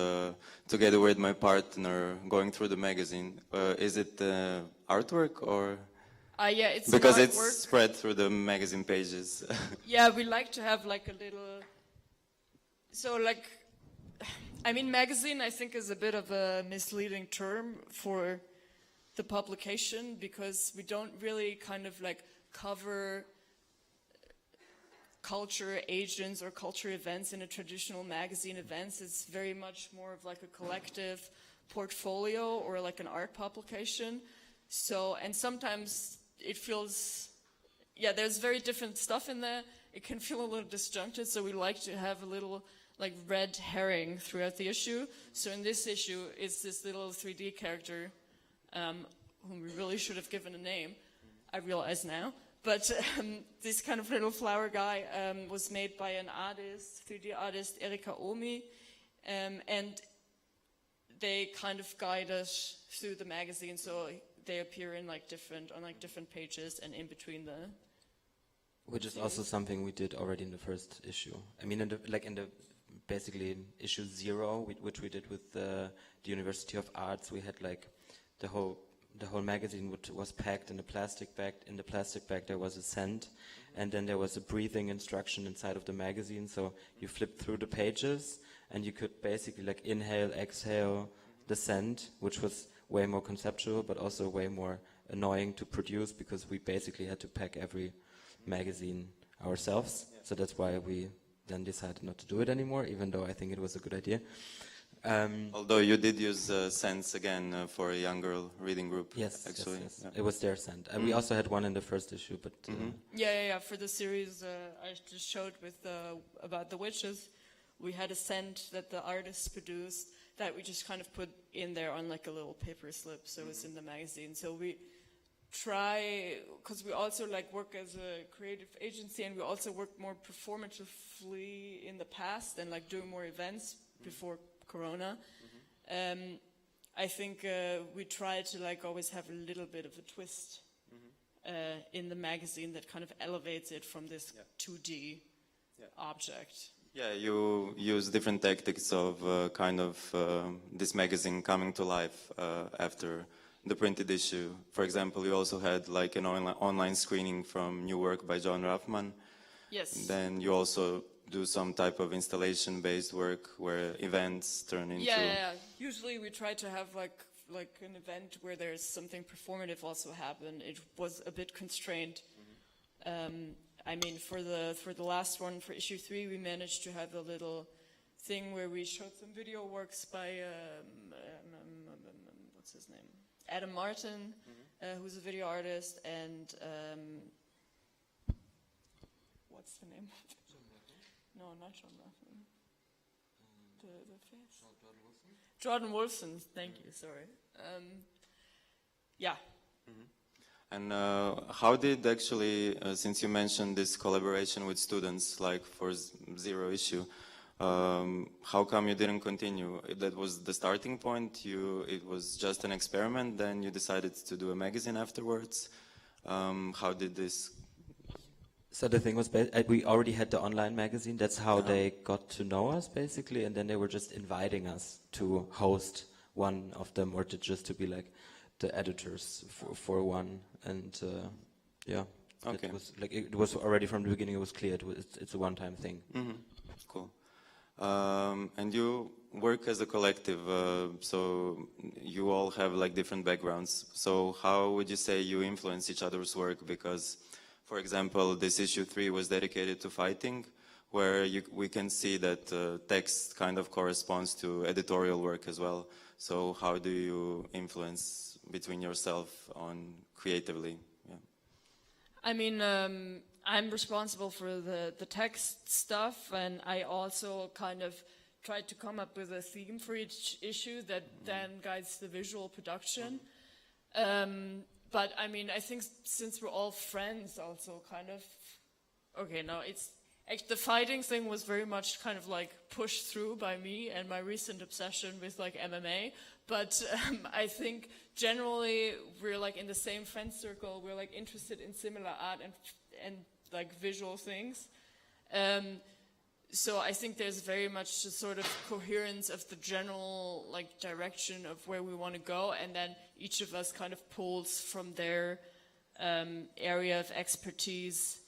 together with my partner going through the magazine. Is it artwork or? Yeah, it's because an it's artwork. spread through the magazine pages. Yeah, we like to have like a little. So like, I mean, magazine I think is a bit of a misleading term for the publication because we don't really kind of like cover culture agents or culture events in a traditional magazine events. It's very much more of like a collective portfolio or like an art publication. So, and sometimes it feels, yeah, there's very different stuff in there. It can feel a little disjuncted, so we like to have a little like red herring throughout the issue. So in this issue, it's this little 3D character whom we really should have given a name, I realize now. But this kind of little flower guy was made by an artist, 3D artist, Erika Omi, and they kind of guide us through the magazine, so they appear in like different pages and in between the. Which is also something we did already in the first issue. I mean, in the basically issue 0, which we did with the University of Arts, we had like the whole magazine was packed in a plastic bag. In the plastic bag there was a scent, and then there was a breathing instruction inside of the magazine. So you flipped through the pages, and you could basically like inhale, exhale the scent, which was way more conceptual, but also way more annoying to produce because we basically had to pack every magazine ourselves. Yeah. So that's why we then decided not to do it anymore, even though I think it was a good idea. Although you did use scents again for a young girl reading group. Yes, actually. Yes. Yeah. It was their scent. We also had one in the first issue, but... Yeah. For the series I just showed with about the witches, we had a scent that the artists produced that we just kind of put in there on like a little paper slip, so it's in the magazine. So we try, because we also like work as a creative agency, and we also work more performatively in the past and like doing more events before Corona. I think we try to like always have a little bit of a twist in the magazine that kind of elevates it from this 2D object. Yeah, you use different tactics of this magazine coming to life after the printed issue. For example, you also had like an online screening from new work by John Raffman. Yes. Then you also do some type of installation-based work where events turn into... Yeah. Usually we try to have like an event where there's something performative also happen. It was a bit constrained. I mean, for the last one, for issue 3, we managed to have a little thing where we showed some video works by what's his name? Adam Martin, who's a video artist, and what's the name? No, not John Raffman. The face? Jordan Wolfson, thank you, sorry. Yeah. And how did actually, since you mentioned this collaboration with students, like for 0 issue, how come you didn't continue? That was the starting point? It was just an experiment, then you decided to do a magazine afterwards? How did this... So the thing was, we already had the online magazine. That's how they got to know us, basically. And then they were just inviting us to host one of them, or just to be like the editors for one. And okay. It was already from the beginning. It was clear it's a one-time thing. Cool. And you work as a collective, so you all have like different backgrounds. So how would you say you influence each other's work? Because, for example, this issue 3 was dedicated to fighting, where we can see that text kind of corresponds to editorial work as well. So how do you influence between yourself on creatively? Yeah. I mean, I'm responsible for the text stuff, and I also kind of tried to come up with a theme for each issue that then guides the visual production. But I mean, I think since we're all friends also kind of, the fighting thing was very much kind of like pushed through by me and my recent obsession with like MMA. But I think generally we're like in the same friend circle. We're like interested in similar art and like visual things. So I think there's very much a sort of coherence of the general like direction of where we want to go, and then each of us kind of pulls from their area of expertise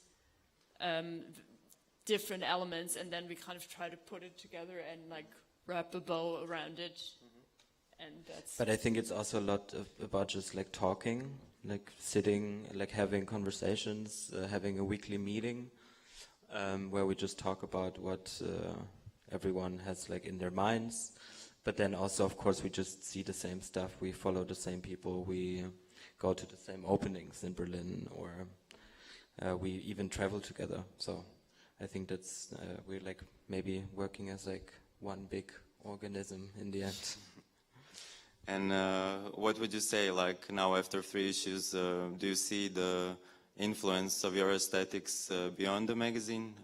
different elements, and then we kind of try to put it together and like wrap a bow around it. And that's. But I think it's also a lot about just like talking, like sitting, like having conversations, having a weekly meeting where we just talk about what everyone has like in their minds. But then also, of course, we just see the same stuff. We follow the same people. We go to the same openings in Berlin, or we even travel together. So I think that's we're like maybe working as like one big organism in the end. And what would you say, like now after 3 issues, do you see the influence of your aesthetics beyond the magazine?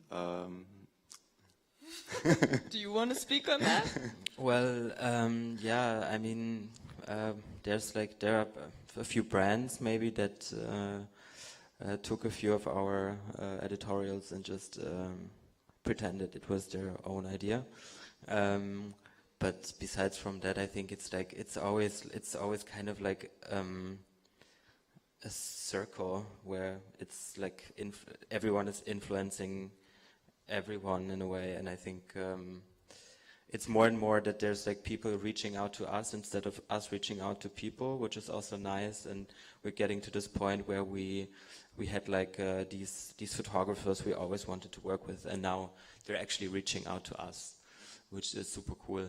Do you want to speak on that? Well, yeah, I mean, there are a few brands maybe that took a few of our editorials and just pretended it was their own idea. But besides from that, I think it's like it's always kind of like a circle where it's like everyone is influencing everyone in a way, and I think it's more and more that there's like people reaching out to us instead of us reaching out to people, which is also nice. And we're getting to this point where we had like these photographers we always wanted to work with, and now they're actually reaching out to us, which is super cool.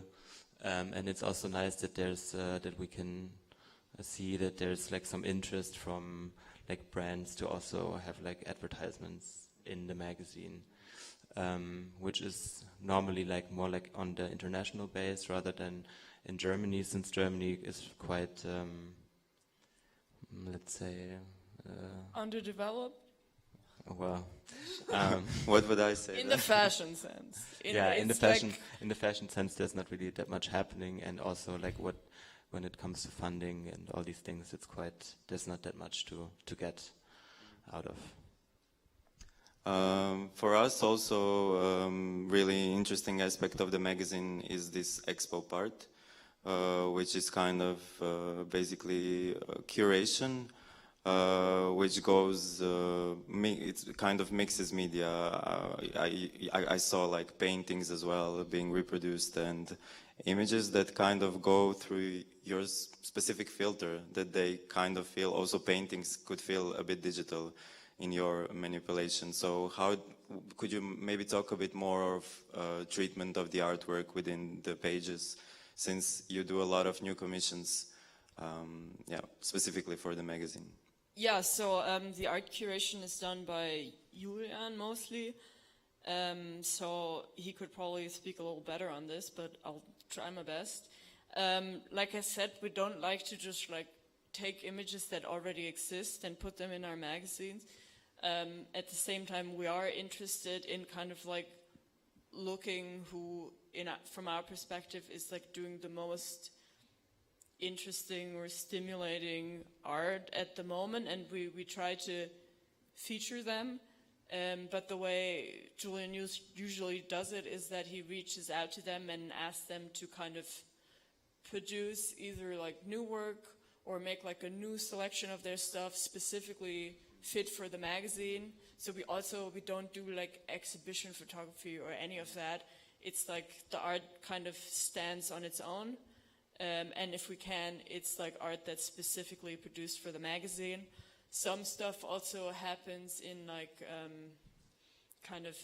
And it's also nice that there's that we can see that there's like some interest from like brands to also have like advertisements in the magazine, which is normally like more like on the international base rather than in Germany, since Germany is quite let's say Underdeveloped? Well, what would I say? In the fashion sense. In the fashion sense, there's not really that much happening, and also like when it comes to funding and all these things, there's not that much to get out of. For us also, really interesting aspect of the magazine is this expo part, which is kind of basically curation, which goes, it kind of mixes media. I saw like paintings as well being reproduced, and images that kind of go through your specific filter, that they kind of feel, also paintings could feel a bit digital in your manipulation. So how could you maybe talk a bit more of treatment of the artwork within the pages, since you do a lot of new commissions, specifically for the magazine? Yeah, so the art curation is done by Julian mostly, so he could probably speak a little better on this, but I'll try my best. Like I said, we don't like to just like take images that already exist and put them in our magazines. At the same time, we are interested in kind of like looking who, from our perspective, is like doing the most interesting or stimulating art at the moment, and we try to feature them. But the way Julian usually does it is that he reaches out to them and asks them to kind of produce either like new work or make like a new selection of their stuff specifically fit for the magazine. So we don't do like exhibition photography or any of that. It's like the art kind of stands on its own. And if we can, it's like art that's specifically produced for the magazine. Some stuff also happens in like kind of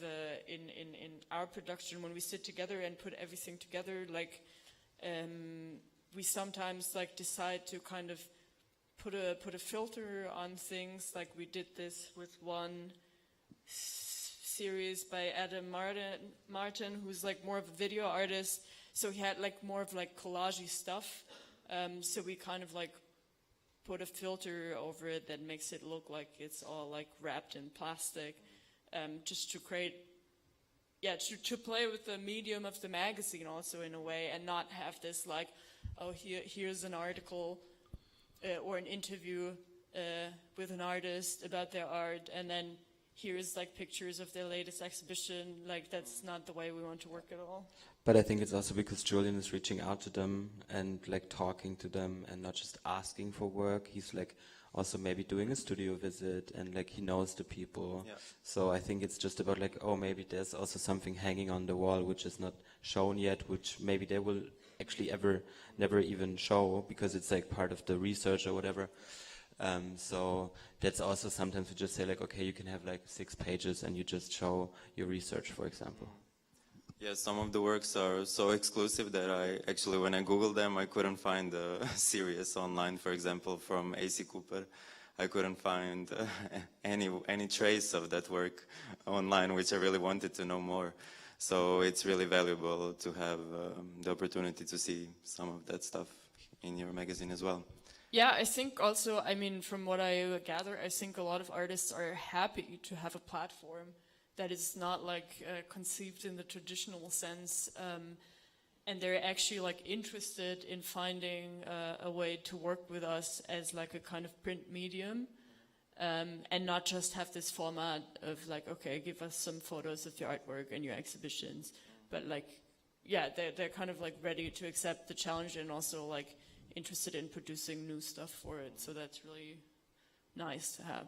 in our production when we sit together and put everything together. Like we sometimes like decide to kind of put a filter on things. Like we did this with one series by Adam Martin, who's like more of a video artist. So he had like more of like collage-y stuff. So we kind of like put a filter over it that makes it look like it's all like wrapped in plastic, just to create, to play with the medium of the magazine also in a way, and not have this like, oh, here's an article or an interview with an artist about their art, and then here's like pictures of their latest exhibition. Like that's not the way we want to work at all. But I think it's also because Julian is reaching out to them and like talking to them and not just asking for work. He's like also maybe doing a studio visit and like he knows the people. Yeah. So I think it's just about like, oh, maybe there's also something hanging on the wall which is not shown yet, which maybe they will actually never even show because it's like part of the research or whatever. So that's also sometimes we just say like, okay, you can have like 6 pages and you just show your research, for example. Yeah, some of the works are so exclusive that I actually, when I Googled them, I couldn't find a series online, for example, from A.C. Cooper. I couldn't find any trace of that work online, which I really wanted to know more. So it's really valuable to have the opportunity to see some of that stuff in your magazine as well. Yeah, I think also, I mean, from what I gather, I think a lot of artists are happy to have a platform that is not like conceived in the traditional sense, and they're actually like interested in finding a way to work with us as like a kind of print medium, and not just have this format of like, okay, give us some photos of your artwork and your exhibitions, but like, yeah, they're kind of like ready to accept the challenge and also like interested in producing new stuff for it. So that's really nice to have.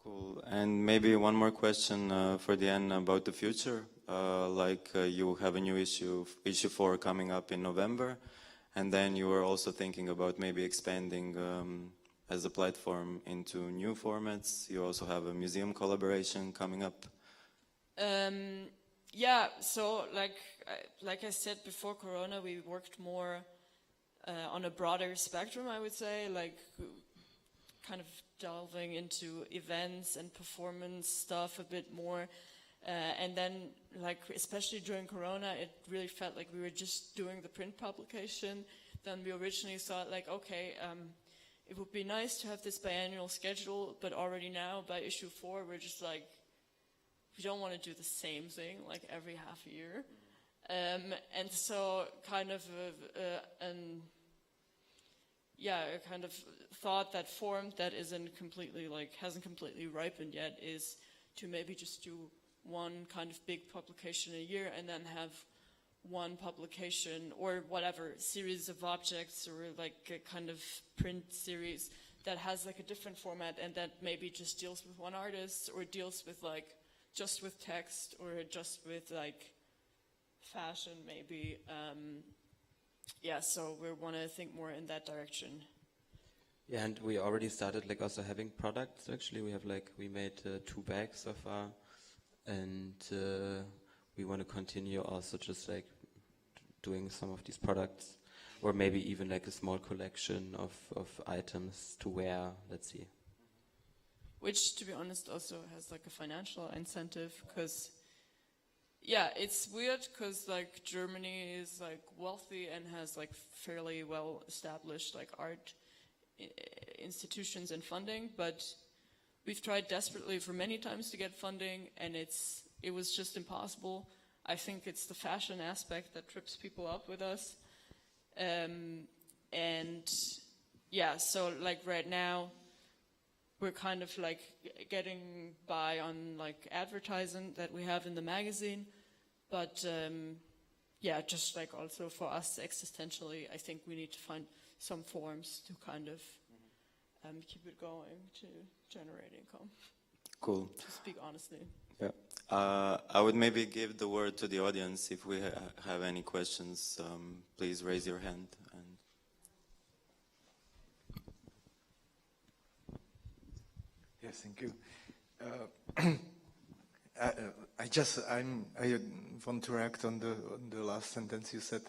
Cool. And maybe one more question for Diana about the future. You have a new issue 4 coming up in November, and then you were also thinking about maybe expanding as a platform into new formats. You also have a museum collaboration coming up. Yeah, so like I said before Corona, we worked more on a broader spectrum, I would say, like kind of delving into events and performance stuff a bit more. And then, like, especially during Corona, it really felt like we were just doing the print publication. Then we originally thought, like, okay, it would be nice to have this biannual schedule, but already now, by issue 4, we're just like, we don't want to do the same thing, like, every half a year. And so, kind of a kind of thought that formed that isn't completely, like, hasn't completely ripened yet is to maybe just do one kind of big publication a year and then have one publication or whatever series of objects or like a kind of print series that has like a different format and that maybe just deals with one artist or deals with like just with text or just with like fashion maybe. So we want to think more in that direction. Yeah, and we already started like also having products. Actually, we made 2 bags so far, and we want to continue also just like doing some of these products, or maybe even like a small collection of items to wear. Let's see. Which, to be honest, also has like a financial incentive because. Yeah, it's weird because like Germany is like wealthy and has like fairly well established like art institutions and funding, but we've tried desperately for many times to get funding and it was just impossible. I think it's the fashion aspect that trips people up with us. So like right now we're kind of like getting by on like advertising that we have in the magazine, but just like also for us existentially, I think we need to find some forms to kind of keep it going to generate income. Cool. To speak honestly. Yeah. I would maybe give the word to the audience. If we have any questions, please raise your hand. Yes, thank you. I want to react on the last sentence you said.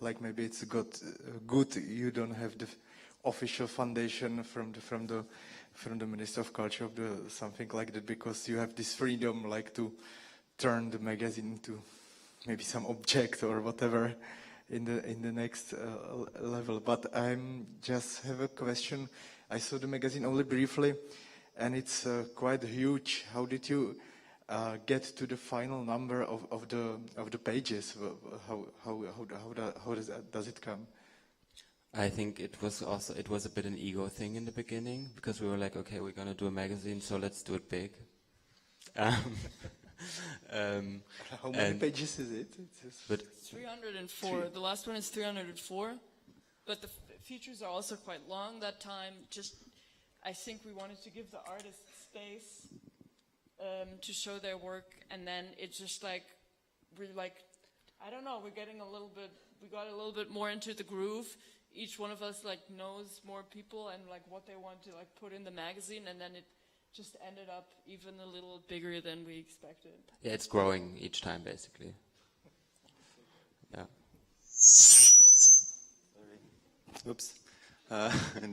Like maybe it's good you don't have the official foundation from the Minister of Culture of something like that, because you have this freedom like to turn the magazine into maybe some object or whatever in the next level. But I just have a question. I saw the magazine only briefly. And it's quite huge. How did you get to the final number of the pages? How does it come? I think it was a bit an ego thing in the beginning because we were like, okay, we're gonna do a magazine, so let's do it big. How many pages is it? But 304. The last one is 304. But the features are also quite long that time. Just, I think we wanted to give the artists space to show their work, and then it's just like, we're like, I don't know, we got a little bit more into the groove. Each one of us like knows more people and like what they want to like put in the magazine, and then it just ended up even a little bigger than we expected. yeah, it's growing each time, basically. Yeah. Sorry. Oops.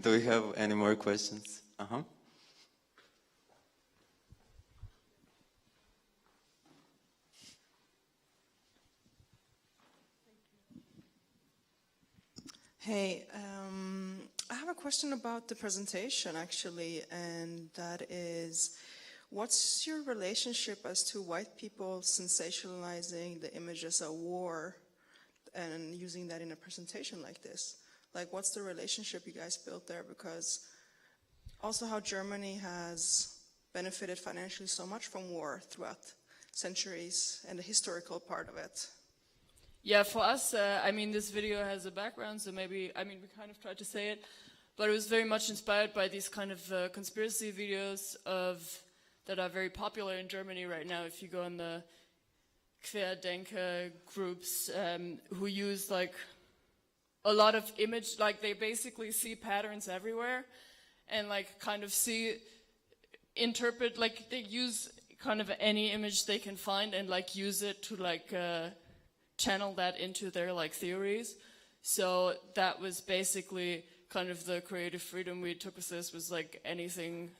Do we have any more questions? Hey, I have a question about the presentation actually, and that is, what's your relationship as to white people sensationalizing the images of war and using that in a presentation like this? Like, what's the relationship you guys built there? Because also how Germany has benefited financially so much from war throughout centuries and the historical part of it. Yeah, for us, I mean, this video has a background, so maybe, I mean, we kind of tried to say it, but it was very much inspired by these kind of conspiracy videos that are very popular in Germany right now. If you go on the Querdenker groups who use like a lot of image, like they basically see patterns everywhere and like kind of interpret, like they use kind of any image they can find and like use it to like channel that into their like theories. So that was basically kind of the creative freedom we took with this, was like anything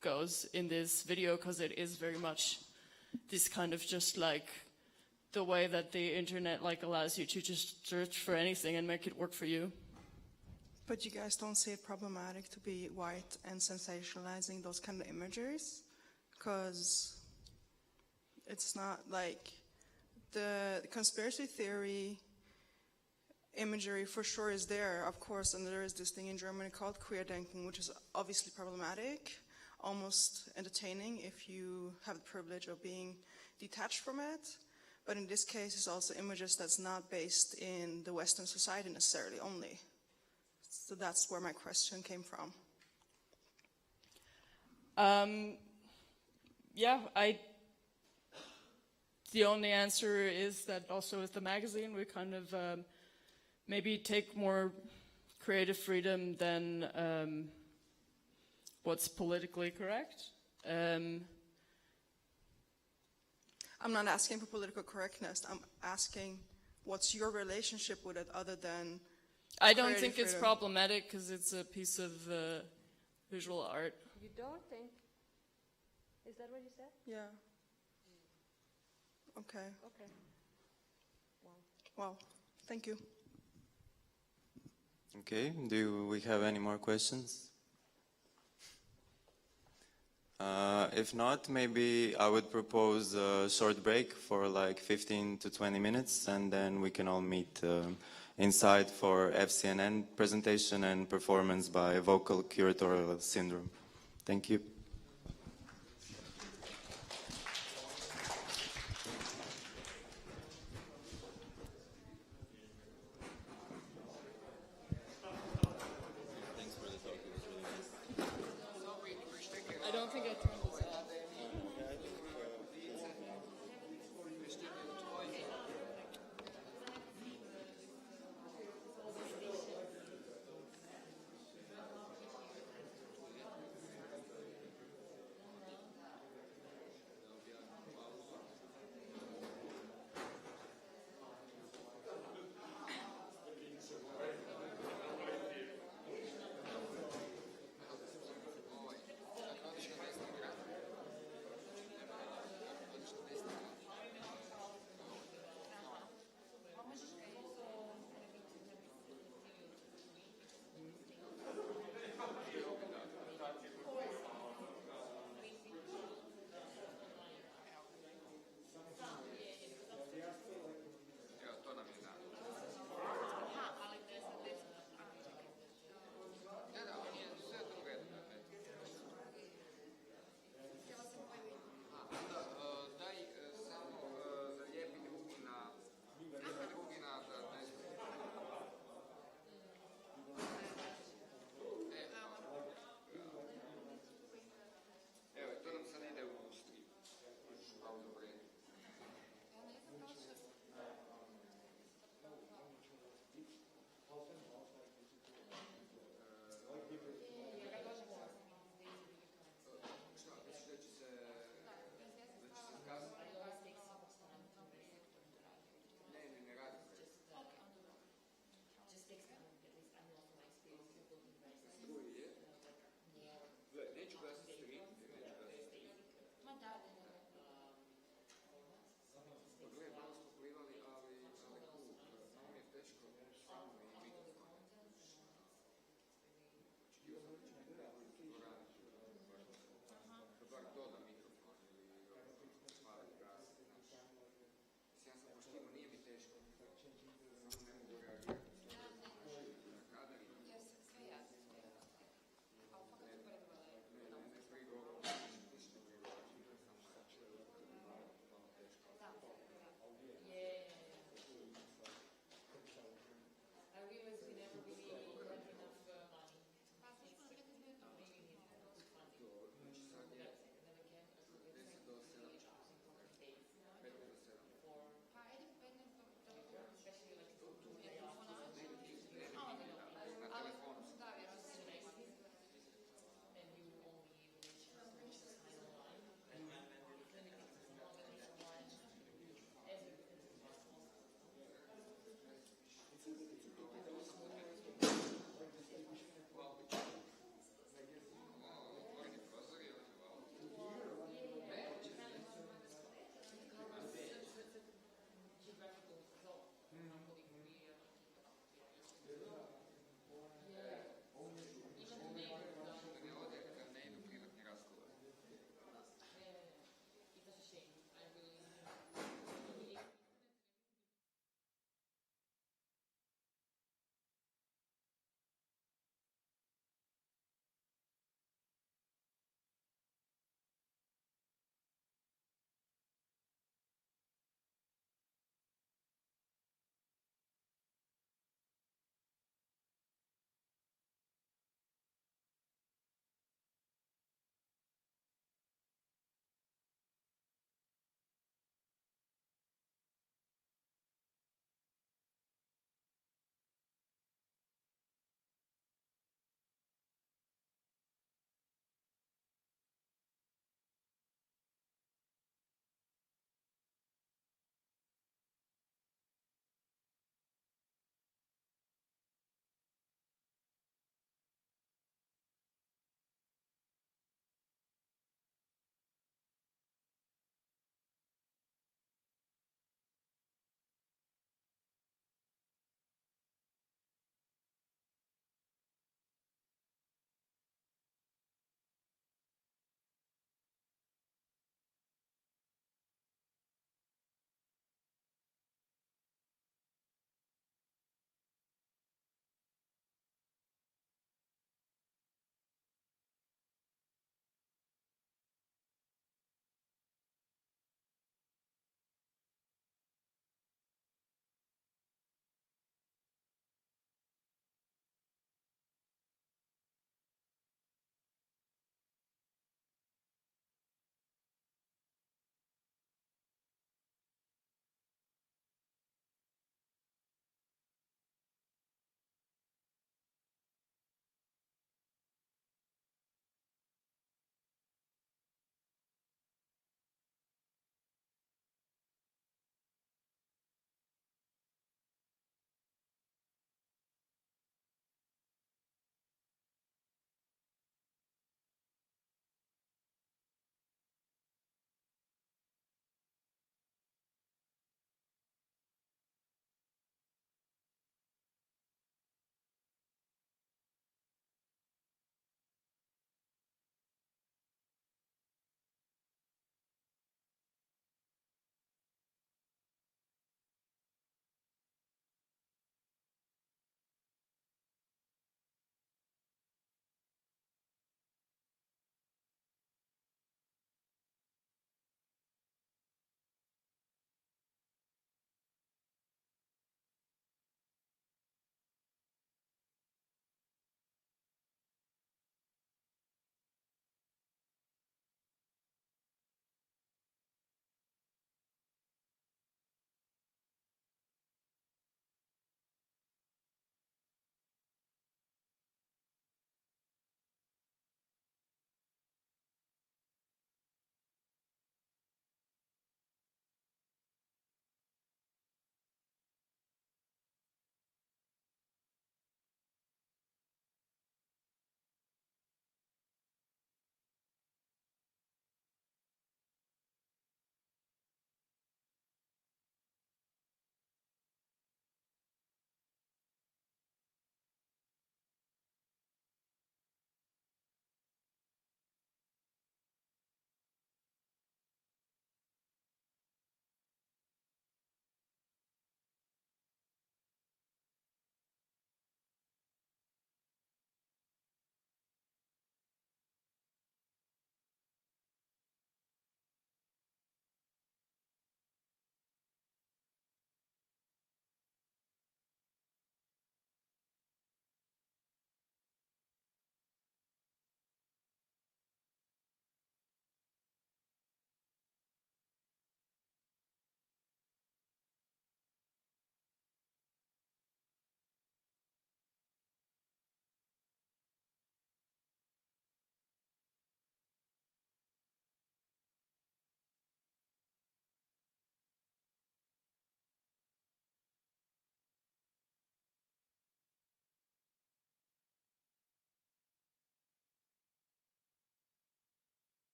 goes in this video, because it is very much this kind of just like the way that the internet like allows you to just search for anything and make it work for you. But you guys don't see it problematic to be white and sensationalizing those kind of images? Because it's not like the conspiracy theory imagery for sure is there, of course, and there is this thing in Germany called Querdenken, which is obviously problematic, almost entertaining if you have the privilege of being detached from it. But in this case, it's also images that's not based in the Western society necessarily only. So that's where my question came from. Yeah, the only answer is that also with the magazine, we kind of maybe take more creative freedom than what's politically correct. I'm not asking for political correctness. I'm asking what's your relationship with it other than I don't think it's problematic because it's a piece of visual art. You don't think? Is that what you said? Yeah. Okay. Okay. Wow. Thank you. Okay, do we have any more questions? If not, maybe I would propose a short break for like 15 to 20 minutes, and then we can all meet inside for FCNN presentation and performance by Vocal Curatorial Syndrome. Thank you.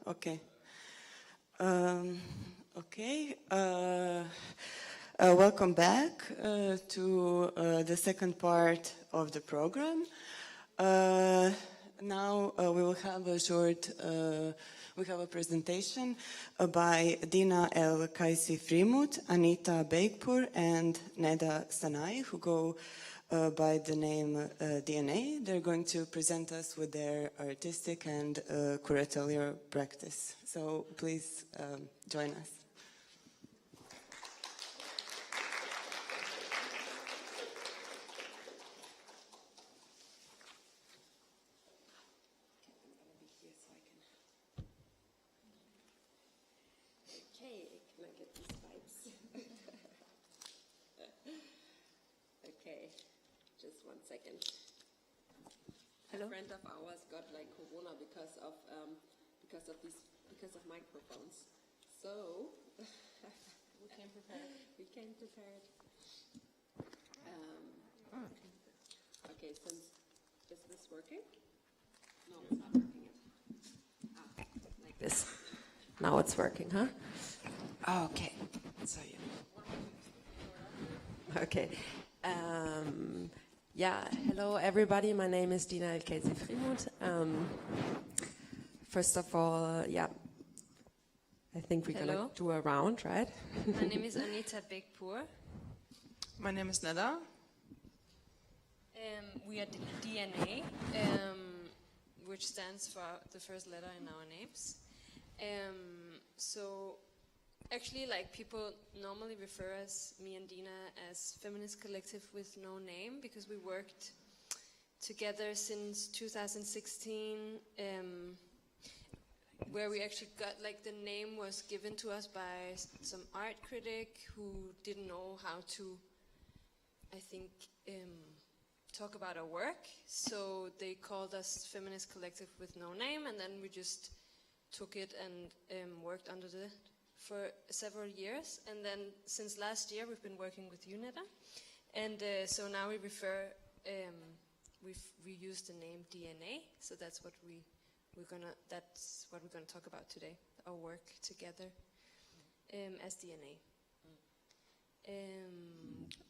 Okay. Welcome back to the second part of the program. Now we will have a short, we have a presentation by Dina Kaisy Friemuth, Anita Beikpour, and Neda Sanai, who go by the name DNA. They're going to present us with their artistic and curatorial practice. So please join us. Okay, can I get these pipes? Okay. Just 1 second. Hello? A friend of ours got like corona because of microphones. So we came prepared. Okay, is this working? No, it's not working yet. Like this. Now it's working, huh? Okay. So okay. Yeah, hello everybody, my name is Dina Kaisy Friemuth. First of all, yeah, I think we're gonna do a round, right? My name is Anita Beikpour. My name is Neda. We are DNA, which stands for the first letter in our names. So actually, like, people normally refer us, me and Dina, as Feminist Collective with no name, because we worked together since 2016, where we actually got, like, the name was given to us by some art critic who didn't know how to, I think, talk about our work. So they called us Feminist Collective with no name, and then we just took it and worked under it for several years. And then since last year we've been working with you, Neda, and so now we refer, we use the name DNA. So that's what we're gonna talk about today. Our work together as DNA.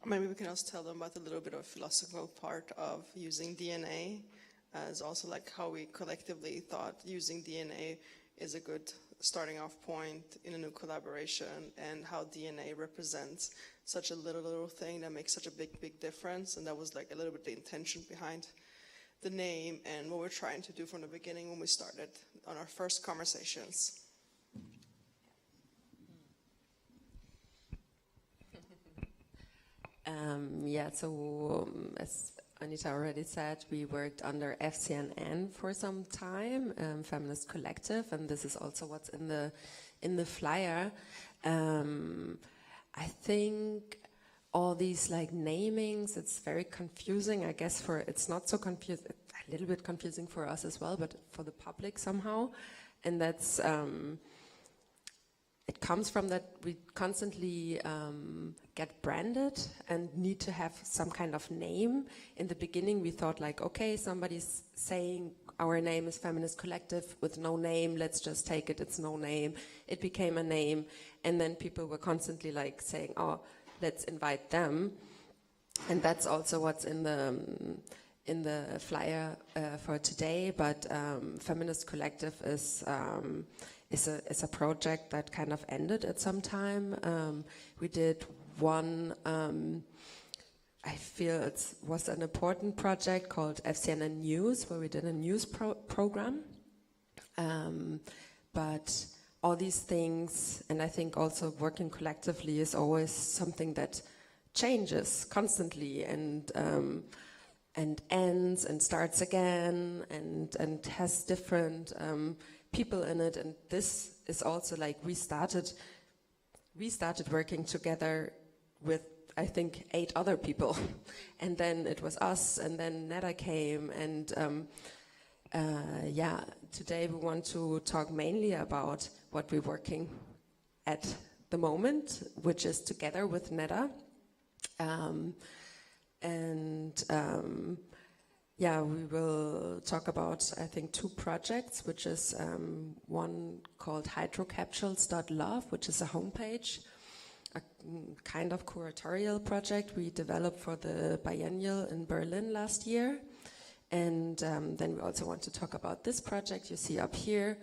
Maybe we can also tell them about a little bit of philosophical part of using DNA, as also like how we collectively thought using DNA is a good starting off point in a new collaboration, and how DNA represents such a little thing that makes such a big difference. And that was like a little bit the intention behind the name and what we're trying to do from the beginning when we started on our first conversations. Yeah, so as Anita already said, we worked under FCNN for some time, Feminist Collective, and this is also what's in the flyer. I think all these like namings, it's very confusing. I guess it's not so confusing, a little bit confusing for us as well, but for the public somehow, and that's. It comes from that we constantly get branded and need to have some kind of name. In the beginning we thought like, okay, somebody's saying our name is Feminist Collective with no name, let's just take it, it's no name. It became a name, and then people were constantly like saying, oh, let's invite them. And that's also what's in the flyer for today, but Feminist Collective is a project that kind of ended at some time. We did one, I feel it was an important project called FCNN News, where we did a news program. But all these things, and I think also working collectively is always something that changes constantly and ends and starts again and has different people in it. And this is also like we started working together with, I think, 8 other people, and then it was us, and then Neda came, and today we want to talk mainly about what we're working at the moment, which is together with Neda. We will talk about, I think, 2 projects, which is one called hydrocapsules.love, which is a homepage, a kind of curatorial project we developed for the biennial in Berlin last year. And then we also want to talk about this project you see up here,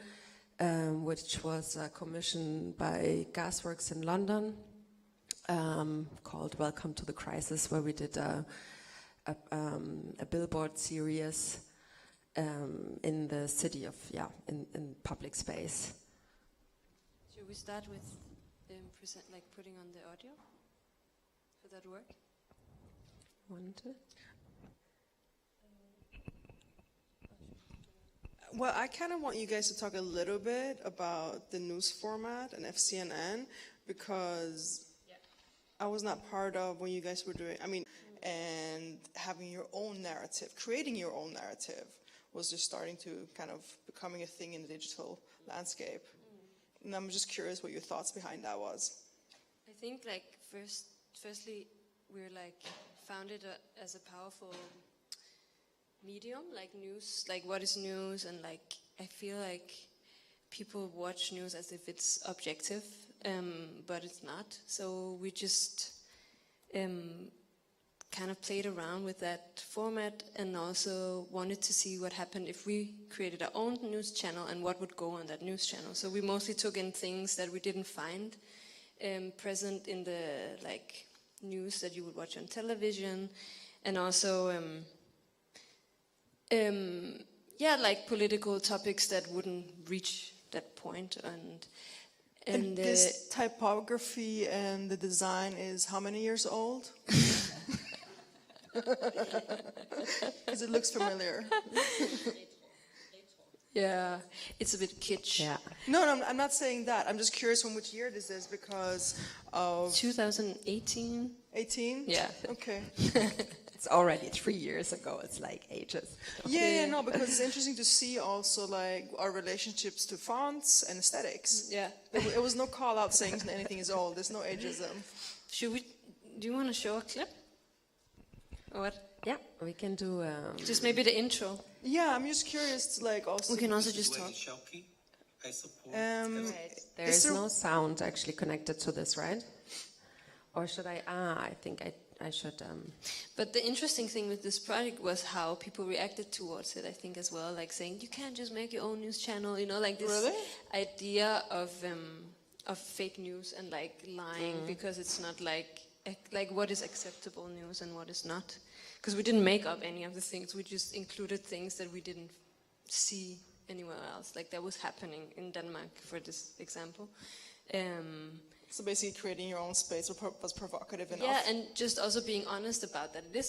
which was commissioned by Gasworks in London, called Welcome to the Crisis, where we did a billboard series in the city of, in public space. Should we start with putting on the audio? Would that work? 1, 2. Well, I kind of want you guys to talk a little bit about the news format and FCNN, because I was not part of when you guys were doing, and having your own narrative, creating your own narrative was just starting to kind of becoming a thing in the digital landscape. And I'm just curious what your thoughts behind that was. I think firstly, we're found it as a powerful medium, like news, like what is news, and I feel like people watch news as if it's objective, but it's not. So we just kind of played around with that format, and also wanted to see what happened if we created our own news channel and what would go on that news channel. So we mostly took in things that we didn't find present in the news that you would watch on television, and also political topics that wouldn't reach that point. And this typography and the design is how many years old? Because it looks familiar. Yeah, it's a bit kitsch. Yeah. No, I'm not saying that. I'm just curious from which year this is, because of 2018. 18? Yeah. Okay. It's already 3 years ago. It's ages. Yeah, because it's interesting to see also our relationships to fonts and aesthetics. Yeah. It was no call out saying anything is old. There's no ageism. Do you want to show a clip? Or what? Yeah, we can do... just maybe the intro. Yeah, I'm just curious also... We can also just talk. There is no sound actually connected to this, right? Or should I... I think I should... But the interesting thing with this project was how people reacted towards it, I think, as well. Saying, you can't just make your own news channel, this idea of fake news and lying, because it's not what is acceptable news and what is not. Because we didn't make up any of the things, we just included things that we didn't see anywhere else, that was happening in Denmark, for this example. So basically creating your own space was provocative enough. Yeah, and just also being honest about that it is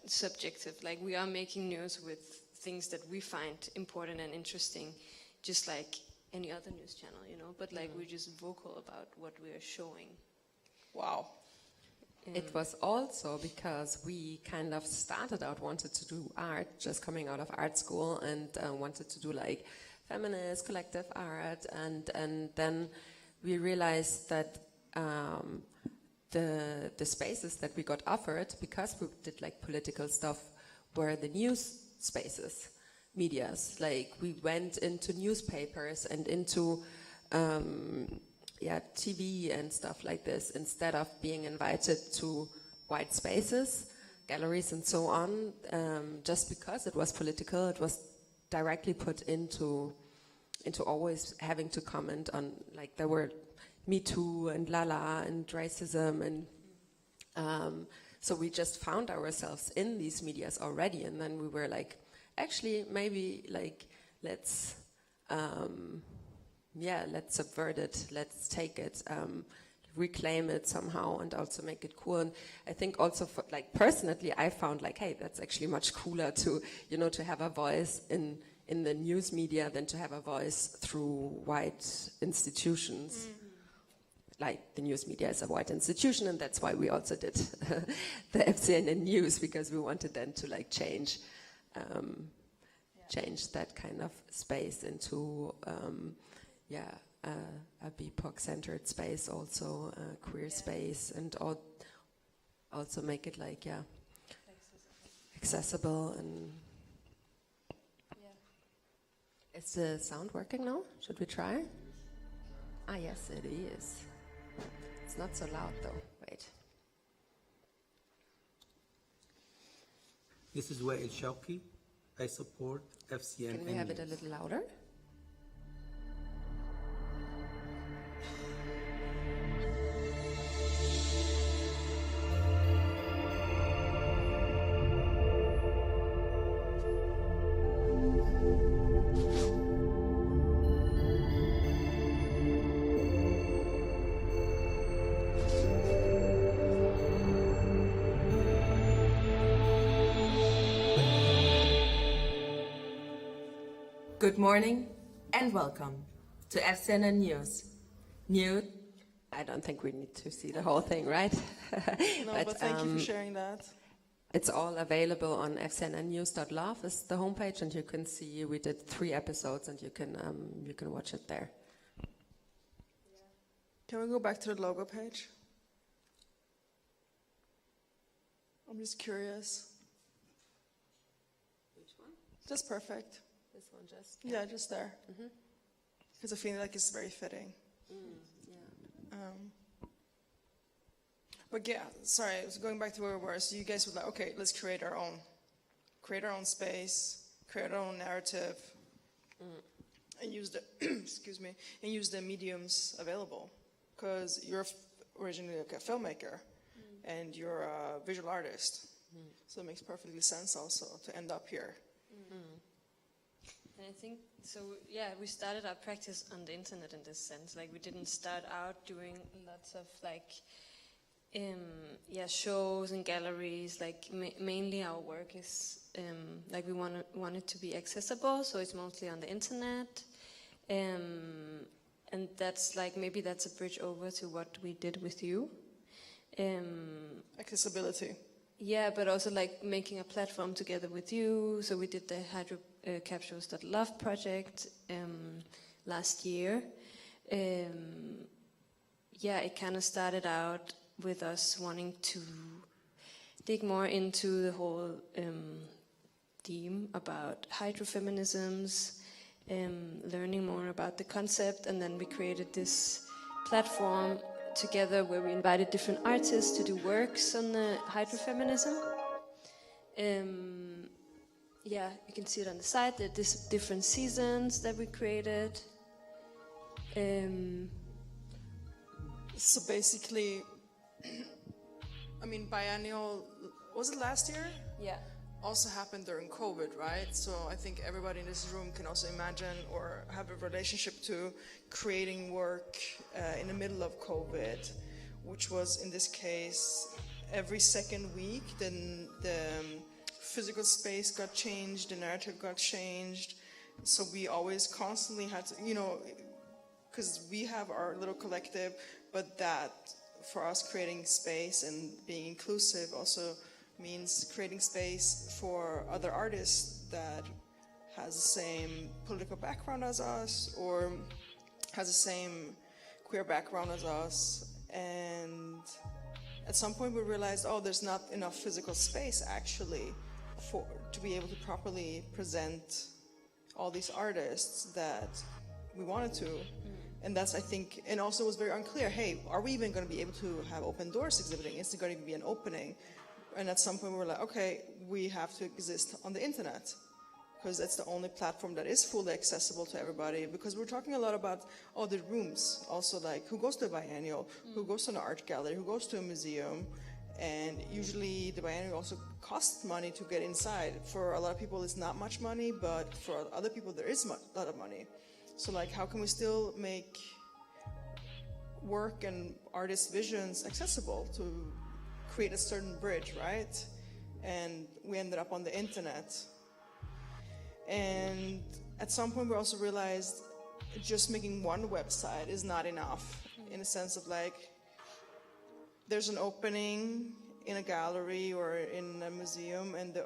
subjective. We are making news with things that we find important and interesting, just like any other news channel, but we're just vocal about what we are showing. Wow. It was also because we kind of started out, wanted to do art, just coming out of art school, and wanted to do feminist collective art, and then we realized that the spaces that we got offered, because we did political stuff, were the news spaces, medias. We went into newspapers and into TV and stuff like this, instead of being invited to white spaces, galleries and so on. Just because it was political, it was directly put into always having to comment on, there were Me Too and Lala and racism, and so we just found ourselves in these medias already, and then we were actually maybe let's subvert it, let's take it, reclaim it somehow, and also make it cool. And I think also for, personally, I found hey, that's actually much cooler to to have a voice in the news media than to have a voice through white institutions. The news media is a white institution, and that's why we also did the FCNN news, because we wanted then to change changed that kind of space into a BIPOC-centered space, also a queer space, and also make it like accessible. And is the sound working now? Should we try? Ah, yes, it is. It's not so loud though. Wait. This is Wael Shawki. I support FCNN. Can we have it a little louder? Good morning and welcome to FCNN News. I don't think we need to see the whole thing, right? No, but thank you for sharing that. It's all available on fcnnnews.love is the homepage, and you can see we did 3 episodes, and you can watch it there. Can we go back to the logo page? I'm just curious. Which one? Just perfect. This one just? Yeah, just there. Because I feel like it's very fitting. But yeah, sorry, so going back to where we were, so you guys were like, okay, let's create our own space, create our own narrative, and use the, excuse me, and use the mediums available. Because you're originally like a filmmaker, and you're a visual artist. So it makes perfectly sense also to end up here. And I think, so yeah, we started our practice on the internet in this sense. Like, we didn't start out doing lots of like, shows and galleries. Like, mainly our work is, like, we want it to be accessible, so it's mostly on the internet. And that's like, maybe that's a bridge over to what we did with you. Accessibility. Yeah, but also like making a platform together with you. So we did the Captures.love project last year. It kind of started out with us wanting to dig more into the whole theme about hydrofeminisms, learning more about the concept, and then we created this platform together where we invited different artists to do works on the hydrofeminism. You can see it on the side. There are different seasons that we created. So basically, I mean, biennial, was it last year? Yeah. Also happened during COVID, right? So I think everybody in this room can also imagine or have a relationship to creating work in the middle of COVID, which was, in this case, every second week, then the physical space got changed, the narrative got changed. So we always constantly had to, because we have our little collective, but that, for us, creating space and being inclusive also means creating space for other artists that has the same political background as us or has the same queer background as us. And at some point we realized, there's not enough physical space actually to be able to properly present all these artists that we wanted to. And that's, I think, and also it was very unclear, hey, are we even going to be able to have open doors exhibiting? Is there going to be an opening? And at some point we were like, okay, we have to exist on the internet because that's the only platform that is fully accessible to everybody. Because we're talking a lot about the rooms, also like who goes to a biennial, who goes to an art gallery, who goes to a museum. And usually the biennial also costs money to get inside. For a lot of people it's not much money, but for other people there is a lot of money. So like, how can we still make work and artist visions accessible to create a certain bridge, right? And we ended up on the internet. And at some point we also realized just making one website is not enough, in a sense of like, there's an opening in a gallery or in a museum and the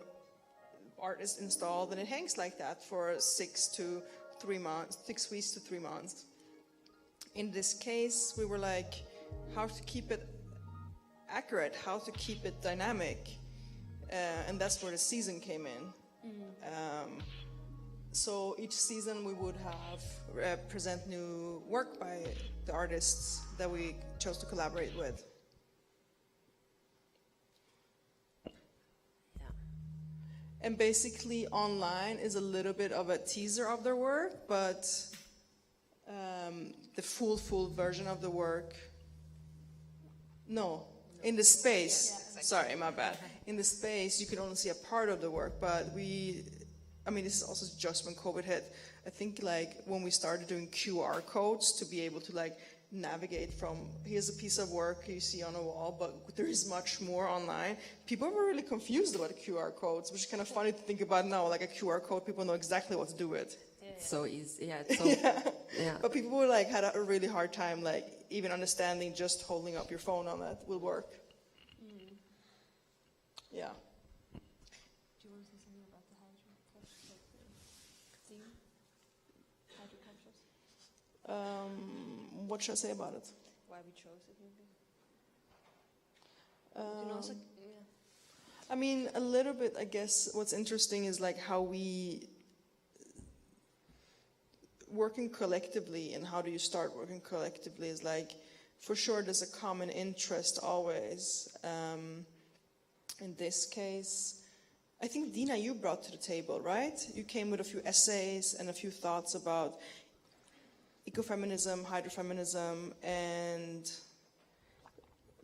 art is installed, and it hangs like that for 6 weeks to 3 months. In this case, we were like, how to keep it accurate, how to keep it dynamic, and that's where the season came in. So each season we would have present new work by the artists that we chose to collaborate with. And basically online is a little bit of a teaser of their work, but the full version of the work, no, in the space, sorry, my bad. In the space, you can only see a part of the work, but this is also just when COVID hit. I think like when we started doing QR codes to be able to like navigate from, here's a piece of work you see on a wall, but there is much more online. People were really confused about the QR codes, which is kind of funny to think about now, like a QR code, people know exactly what to do with. So easy, yeah. It's so, yeah. But people were like, had a really hard time, like even understanding just holding up your phone on that will work. Yeah. Do you want to say something about the hydro? What should I say about it? Why we chose it, maybe? I mean, a little bit, I guess, what's interesting is like how we working collectively, and how do you start working collectively is like, for sure there's a common interest always. In this case, I think Dina, you brought to the table, right? You came with a few essays and a few thoughts about ecofeminism, hydrofeminism, and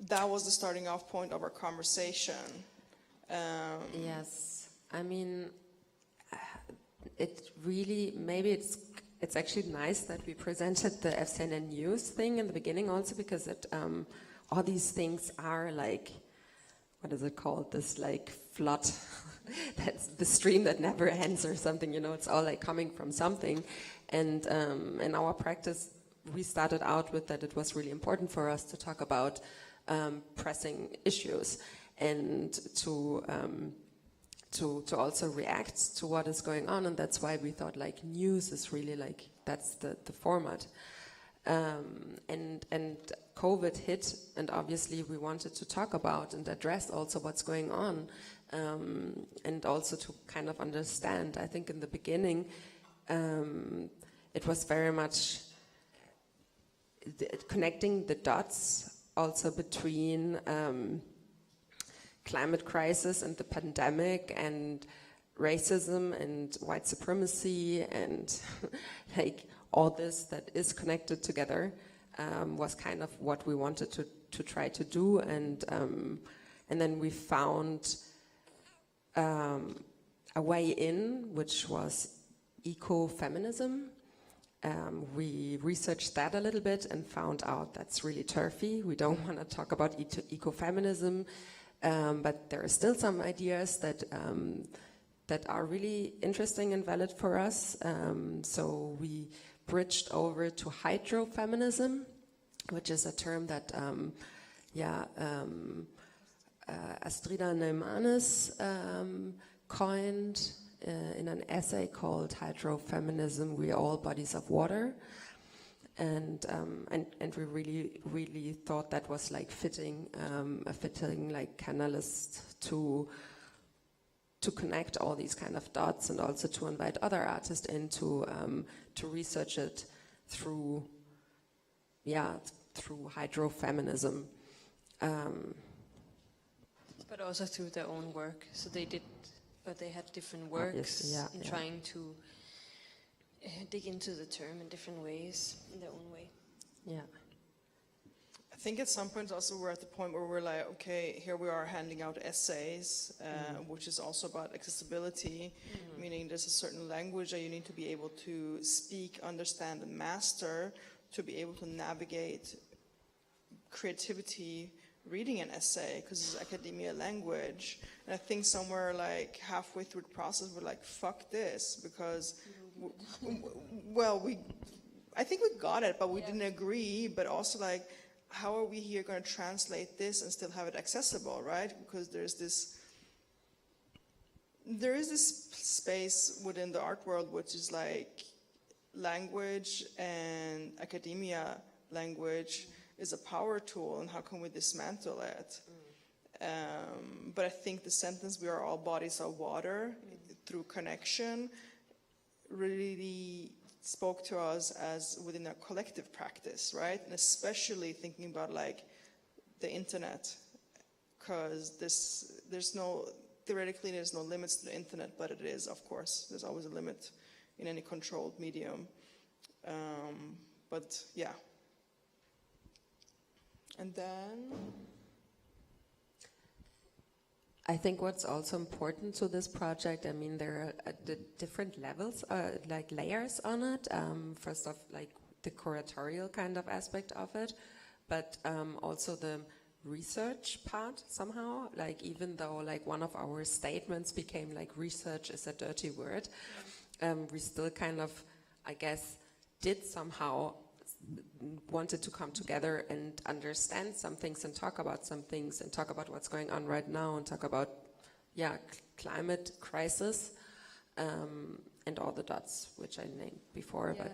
that was the starting off point of our conversation. Yes, I mean, it really, maybe it's actually nice that we presented the FCNN news thing in the beginning also, because all these things are like, what is it called? This like flood, that's the stream that never ends or something, it's all like coming from something. And in our practice, we started out with that it was really important for us to talk about pressing issues and to also react to what is going on. And that's why we thought like news is really like, that's the format. And COVID hit, and obviously we wanted to talk about and address also what's going on, and also to kind of understand. I think in the beginning, it was very much connecting the dots also between climate crisis and the pandemic and racism and white supremacy and like all this that is connected together, was kind of what we wanted to try to do. And then we found a way in, which was ecofeminism. We researched that a little bit and found out that's really turfy. We don't want to talk about ecofeminism, but there are still some ideas that are really interesting and valid for us. So we bridged over to hydrofeminism, which is a term that Astrida Neimanis coined in an essay called Hydrofeminism, We Are All Bodies of Water. And we really thought that was like fitting, a fitting like canalist to connect all these kind of dots, and also to invite other artists in to research it through hydrofeminism. But also through their own work. So they had different works trying to dig into the term in different ways, in their own way. Yeah. I think at some point also we're at the point where we're like, okay, here we are handing out essays, which is also about accessibility, meaning there's a certain language that you need to be able to speak, understand, and master to be able to navigate creativity reading an essay, because it's academia language. And I think somewhere like halfway through the process we're like, fuck this, because I think we got it, but we didn't agree. But also like, how are we here going to translate this and still have it accessible, right? Because there's this there is this space within the art world which is like language and academia. Language is a power tool, and how can we dismantle it? But I think the sentence, "we are all bodies of water," through connection, really spoke to us as within a collective practice, right? And especially thinking about like the internet, because theoretically there's no limits to the internet, but it is, of course, there's always a limit in any controlled medium. But yeah. And then I think what's also important to this project, I mean, there are the different levels, like layers on it. First off, like the curatorial kind of aspect of it, but also the research part somehow. Like even though like one of our statements became like research is a dirty word, we still kind of, I guess, did somehow wanted to come together and understand some things and talk about some things and talk about what's going on right now and talk about, climate crisis and all the dots which I named before. Yeah.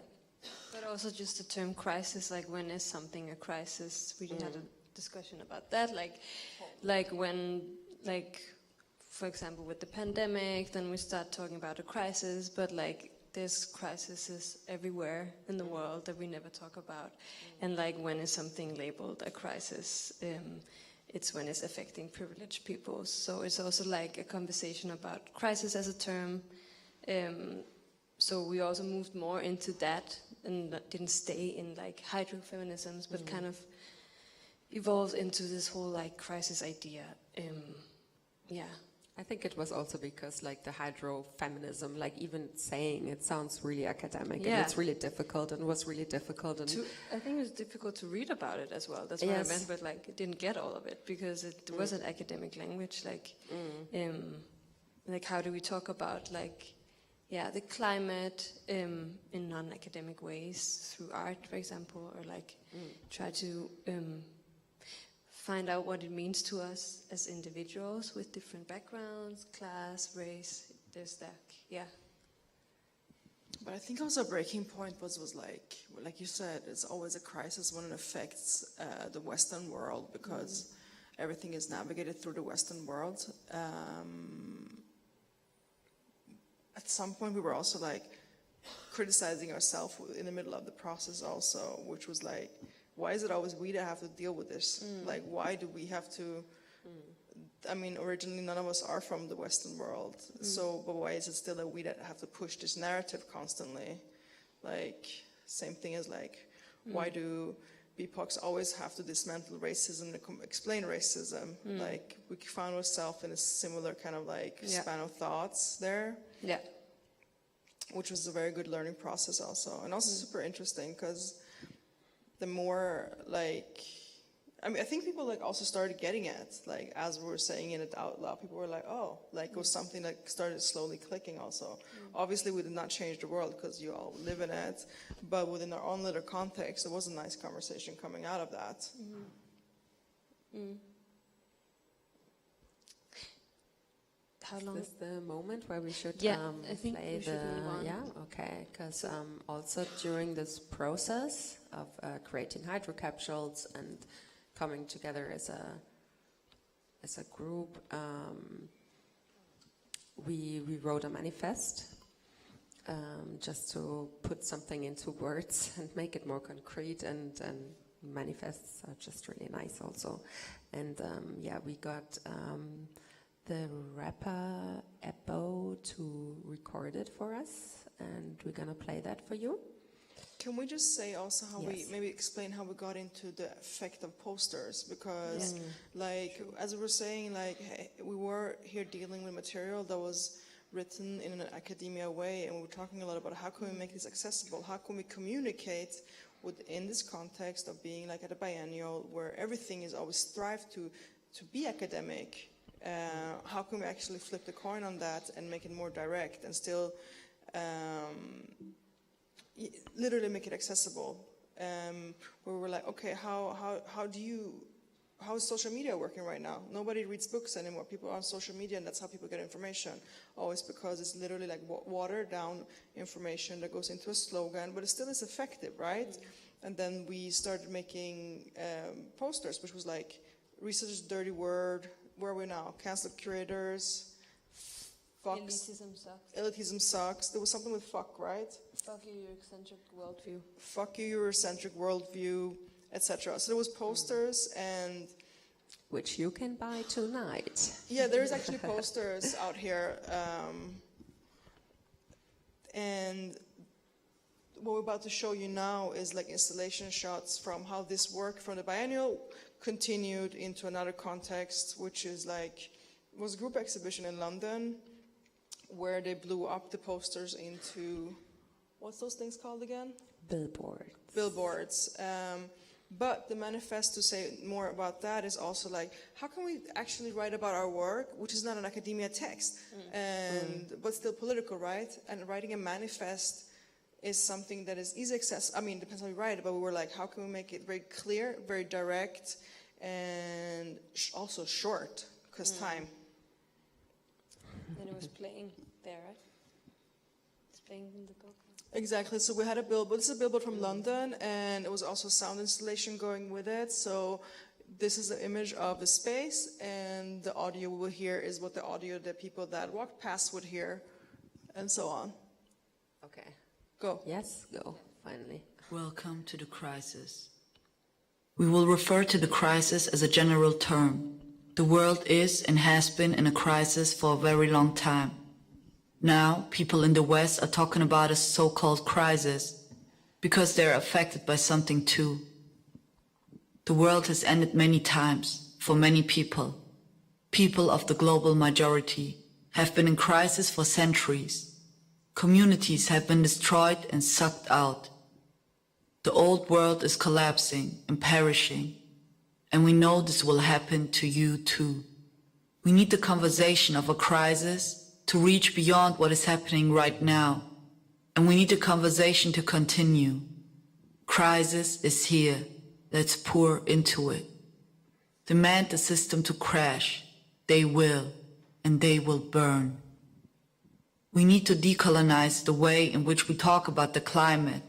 But also just the term crisis, like when is something a crisis? We didn't have a discussion about that. Like when, like, for example, with the pandemic, then we start talking about a crisis, but like there's crises everywhere in the world that we never talk about. And like when is something labeled a crisis? It's when it's affecting privileged people. So it's also like a conversation about crisis as a term. So we also moved more into that and didn't stay in like hydrofeminisms, but kind of evolved into this whole like crisis idea. I think it was also because like the hydrofeminism, like even saying it sounds really academic and it's really difficult and was really difficult. And I think it was difficult to read about it as well. That's what I meant, but like it didn't get all of it because it was an academic language. Like how do we talk about like, the climate in non-academic ways through art, for example, or like try to find out what it means to us as individuals with different backgrounds, class, race, there's that, But I think also a breaking point was like you said, it's always a crisis when it affects the Western world because everything is navigated through the Western world. At some point we were also like criticizing ourselves in the middle of the process also, which was like, why is it always we that have to deal with this? Like, why do we have to? I mean, originally none of us are from the Western world, so but why is it still that we that have to push this narrative constantly? Like, same thing as like, why do BIPOCs always have to dismantle racism to explain racism? Like, we found ourselves in a similar kind of like span of thoughts there. Yeah. Which was a very good learning process also, and also super interesting because the more like, I mean, I think people like also started getting it, like as we were saying it out loud, people were like, oh, like it was something that started slowly clicking also. Obviously we did not change the world because you all live in it, but within our own little context, there was a nice conversation coming out of that. How long is the moment where we should I think play we should move on. Okay, because also during this process of creating hydrocapsules and coming together as a group, we wrote a manifest just to put something into words and make it more concrete, and manifests are just really nice also. And we got the rapper Ebo to record it for us, and we're gonna play that for you. Can we just say also how we maybe explain how we got into the effect of posters? Because like, as we were saying, like we were here dealing with material that was written in an academia way, and we were talking a lot about how can we make this accessible? How can we communicate within this context of being like at a biennial where everything is always strived to be academic? How can we actually flip the coin on that and make it more direct and still literally make it accessible? Where we're like, okay, how do you how is social media working right now? Nobody reads books anymore. People are on social media, and that's how people get information. Always because it's literally like watered down information that goes into a slogan, but it still is effective, right? Mm-hmm. And then we started making posters, which was like, research is a dirty word. Where are we now? Cancel curators. Elitism sucks. Elitism sucks. There was something with fuck, right? Fuck you, Eurocentric worldview. Fuck you, Eurocentric worldview, etc. So there was posters and... Which you can buy tonight. Yeah, there's actually posters out here. And what we're about to show you now is like installation shots from how this work from the biennial continued into another context, which is like, it was a group exhibition in London where they blew up the posters into, what's those things called again? Billboards. Billboards. But the manifest, to say more about that, is also like, how can we actually write about our work, which is not an academia text, but still political, right? And writing a manifest is something that is easy access. I mean, it depends how you write it, but we were like, how can we make it very clear, very direct, and also short, because time. And it was playing there, right? It's playing in the book. Exactly. So we had a billboard. This is a billboard from London, and it was also sound installation going with it. So this is the image of the space, and the audio we will hear is what the audio that people that walked past would hear, and so on. Okay. Go. Yes, go, finally. Welcome to the crisis. We will refer to the crisis as a general term. The world is and has been in a crisis for a very long time. Now, people in the West are talking about a so-called crisis because they're affected by something too. The world has ended many times for many people. People of the global majority have been in crisis for centuries. Communities have been destroyed and sucked out. The old world is collapsing and perishing, and we know this will happen to you too. We need the conversation of a crisis to reach beyond what is happening right now, and we need the conversation to continue. Crisis is here. Let's pour into it. Demand the system to crash. They will, and they will burn. We need to decolonize the way in which we talk about the climate.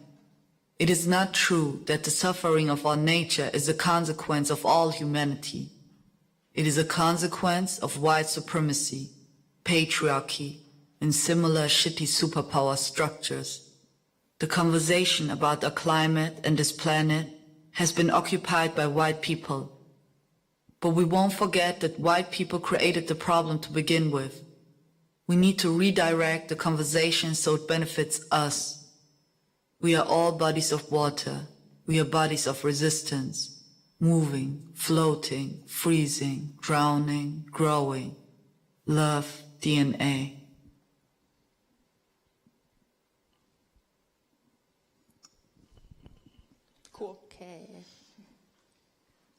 It is not true that the suffering of our nature is a consequence of all humanity. It is a consequence of white supremacy, patriarchy, and similar shitty superpower structures. The conversation about our climate and this planet has been occupied by white people. But we won't forget that white people created the problem to begin with. We need to redirect the conversation so it benefits us. We are all bodies of water. We are bodies of resistance, moving, floating, freezing, drowning, growing. Love, DNA. Cool. Okay.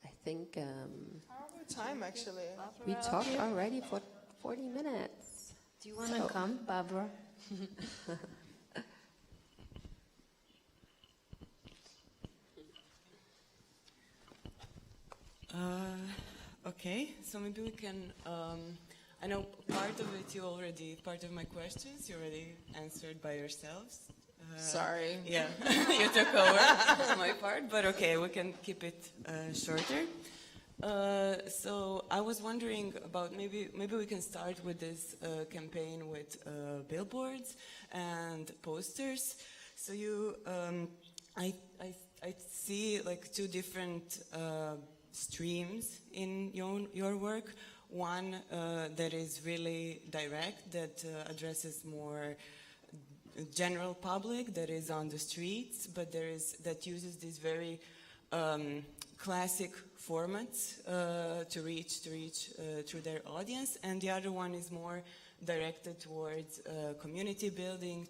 I think how are we time actually? we talked already for 40 minutes. Do you want to come, Barbara? Okay, so maybe we can, I know part of it part of my questions you already answered by yourselves. Sorry. Yeah, you took over my part, but okay, we can keep it shorter. So I was wondering about maybe we can start with this campaign with billboards and posters. So you, I see like two different streams in your work. One that is really direct, that addresses more general public, that is on the streets, but that uses these very classic formats to reach through their audience, and the other one is more directed towards community building,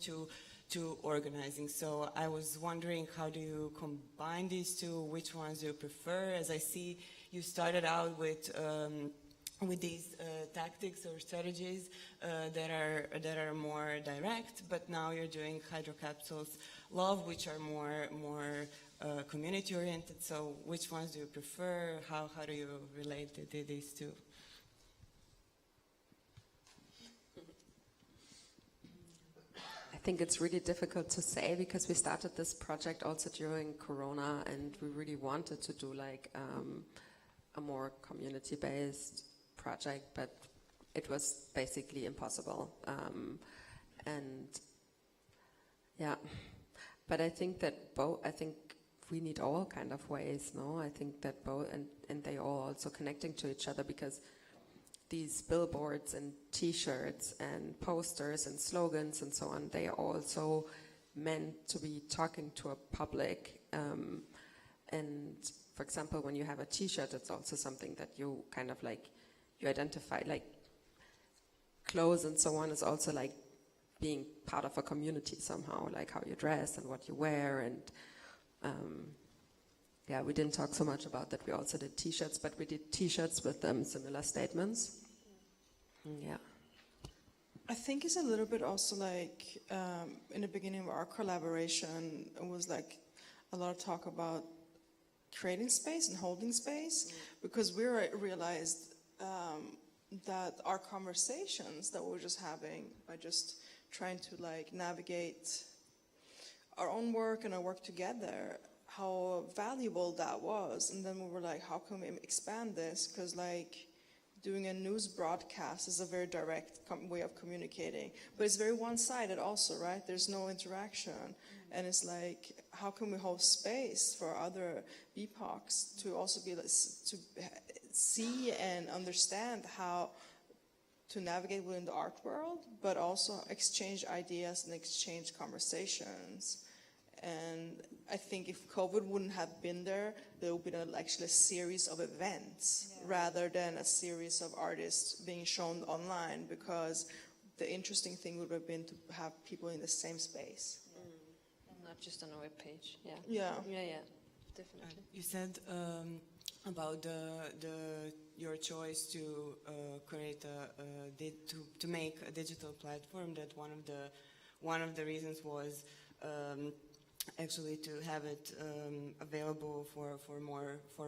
to organizing. So I was wondering, how do you combine these two? Which ones do you prefer? As I see, you started out with tactics or strategies that are more direct, but now you're doing hydrocapsules love, which are more community oriented. So which ones do you prefer? How do you relate these two? I think it's really difficult to say because we started this project also during Corona, and we really wanted to do like a more community-based project, but it was basically impossible. And yeah, but I think that I think we need all kind of ways, no? I think that both, and they all also connecting to each other, because these billboards and t-shirts and posters and slogans and so on, they are also meant to be talking to a public. And for example, when you have a t-shirt, it's also something that you kind of like, you identify, like clothes and so on is also like being part of a community somehow, like how you dress and what you wear. And yeah, we didn't talk so much about that. We also did t-shirts, but we did t-shirts with similar statements. Yeah. I think it's a little bit also like in the beginning of our collaboration, it was like a lot of talk about creating space and holding space, because we realized that our conversations that we were just having by just trying to like navigate our own work and our work together, how valuable that was. And then we were like, how can we expand this? Because like doing a news broadcast is a very direct way of communicating, but it's very one-sided also, right? There's no interaction. And it's like, how can we hold space for other BIPOCs to also be to see and understand how to navigate within the art world, but also exchange ideas and exchange conversations. And I think if COVID wouldn't have been there, there would be actually a series of events rather than a series of artists being shown online, because the interesting thing would have been to have people in the same space. Not just on a web page. Yeah. Yeah. Yeah, yeah, definitely. You said about your choice to create to make a digital platform, that one of the reasons was actually to have it available for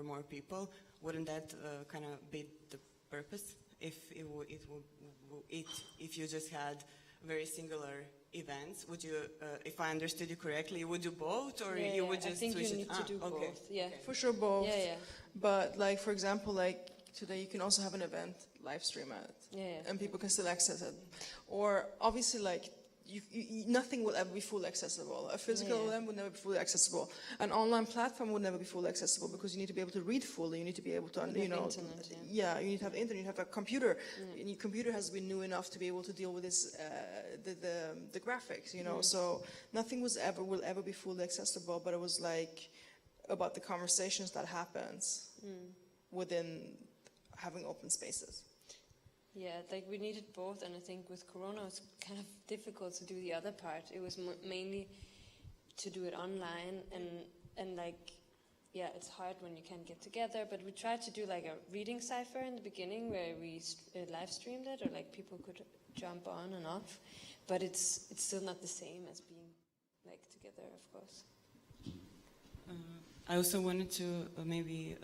more people. Wouldn't that kind of be the purpose if if you just had very singular events? Would you, if I understood you correctly, would you both, or you would just switch it? I think you need to do both. Yeah, for sure both. Yeah, yeah. But like for example, like today you can also have an event live stream it, and people can still access it. Or obviously like nothing will ever be fully accessible. A physical event would never be fully accessible. An online platform would never be fully accessible, because you need to be able to read fully. You need to be able to, you know, internet, you need to have internet. You have a computer. And your computer has been new enough to be able to deal with this, the graphics. You know, so nothing will ever be fully accessible. But it was like about the conversations that happens within having open spaces. Yeah, like we needed both, and I think with Corona it was kind of difficult to do the other part. It was mainly to do it online, and like, yeah, it's hard when you can't get together, but we tried to do like a reading cipher in the beginning where we live streamed it, or like people could jump on and off, but it's still not the same as being like together, of course. I also wanted to maybe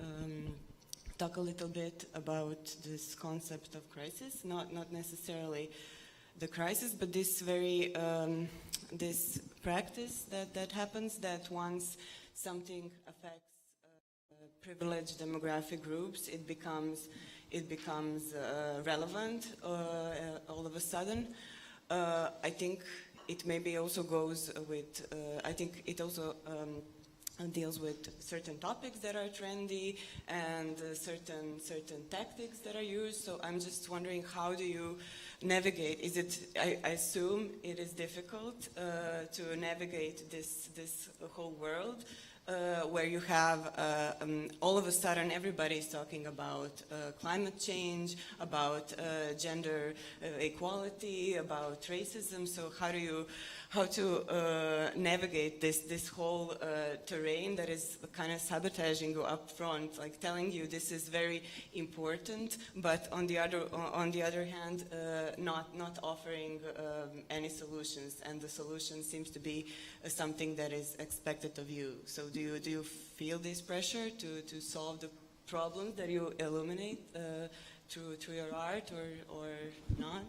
talk a little bit about this concept of crisis, not necessarily the crisis, but this very this practice that happens, that once something affects privileged demographic groups, it becomes relevant all of a sudden. I think it maybe also goes with. I think it also. Deals with certain topics that are trendy and certain tactics that are used. So I'm just wondering, how do you navigate? Is it? I assume it is difficult to navigate this whole world where you have all of a sudden everybody is talking about climate change, about gender equality, about racism. So how do navigate this whole terrain that is kind of sabotaging you up front, like telling you this is very important, but on the other hand, not offering any solutions, and the solution seems to be something that is expected of you. So do you feel this pressure to solve the problems that you illuminate through your art, or not?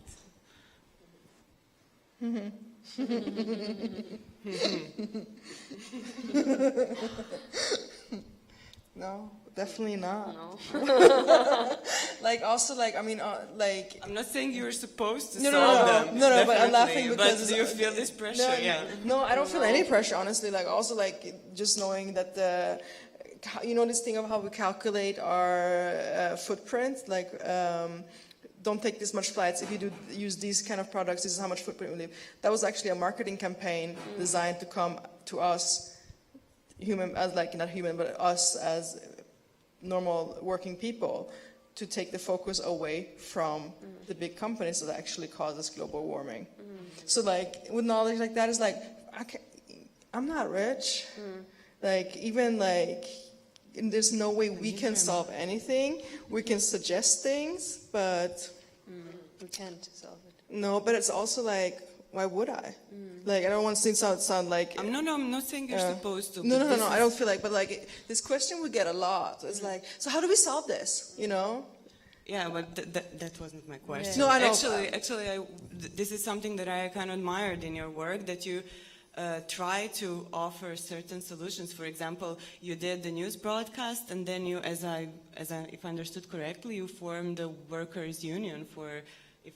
No, definitely not. No. Like also like I mean like I'm not saying you're supposed to no, solve them. No, but I'm laughing because But do you feel this pressure? No, I don't feel any pressure, honestly. Like also like just knowing that this thing of how we calculate our footprint, like don't take this much flights. If you use these kind of products, this is how much footprint we leave. That was actually a marketing campaign designed to come to us, not human, but us as normal working people, to take the focus away from the big companies that actually causes global warming. So like with knowledge like that, is like I'm not rich. Like even like there's no way we can solve anything. We can suggest things, but we can't solve it. No, but it's also like, why would I? Like I don't want to sound like I'm not saying you're supposed to. No, I don't feel like, but like this question we get a lot. It's like, so how do we solve this? You know? Yeah, but that wasn't my question. No, I know. Actually, this is something that I kind of admired in your work, that you try to offer certain solutions. For example, you did the news broadcast, and then you, if I understood correctly, you formed a workers' union for. Is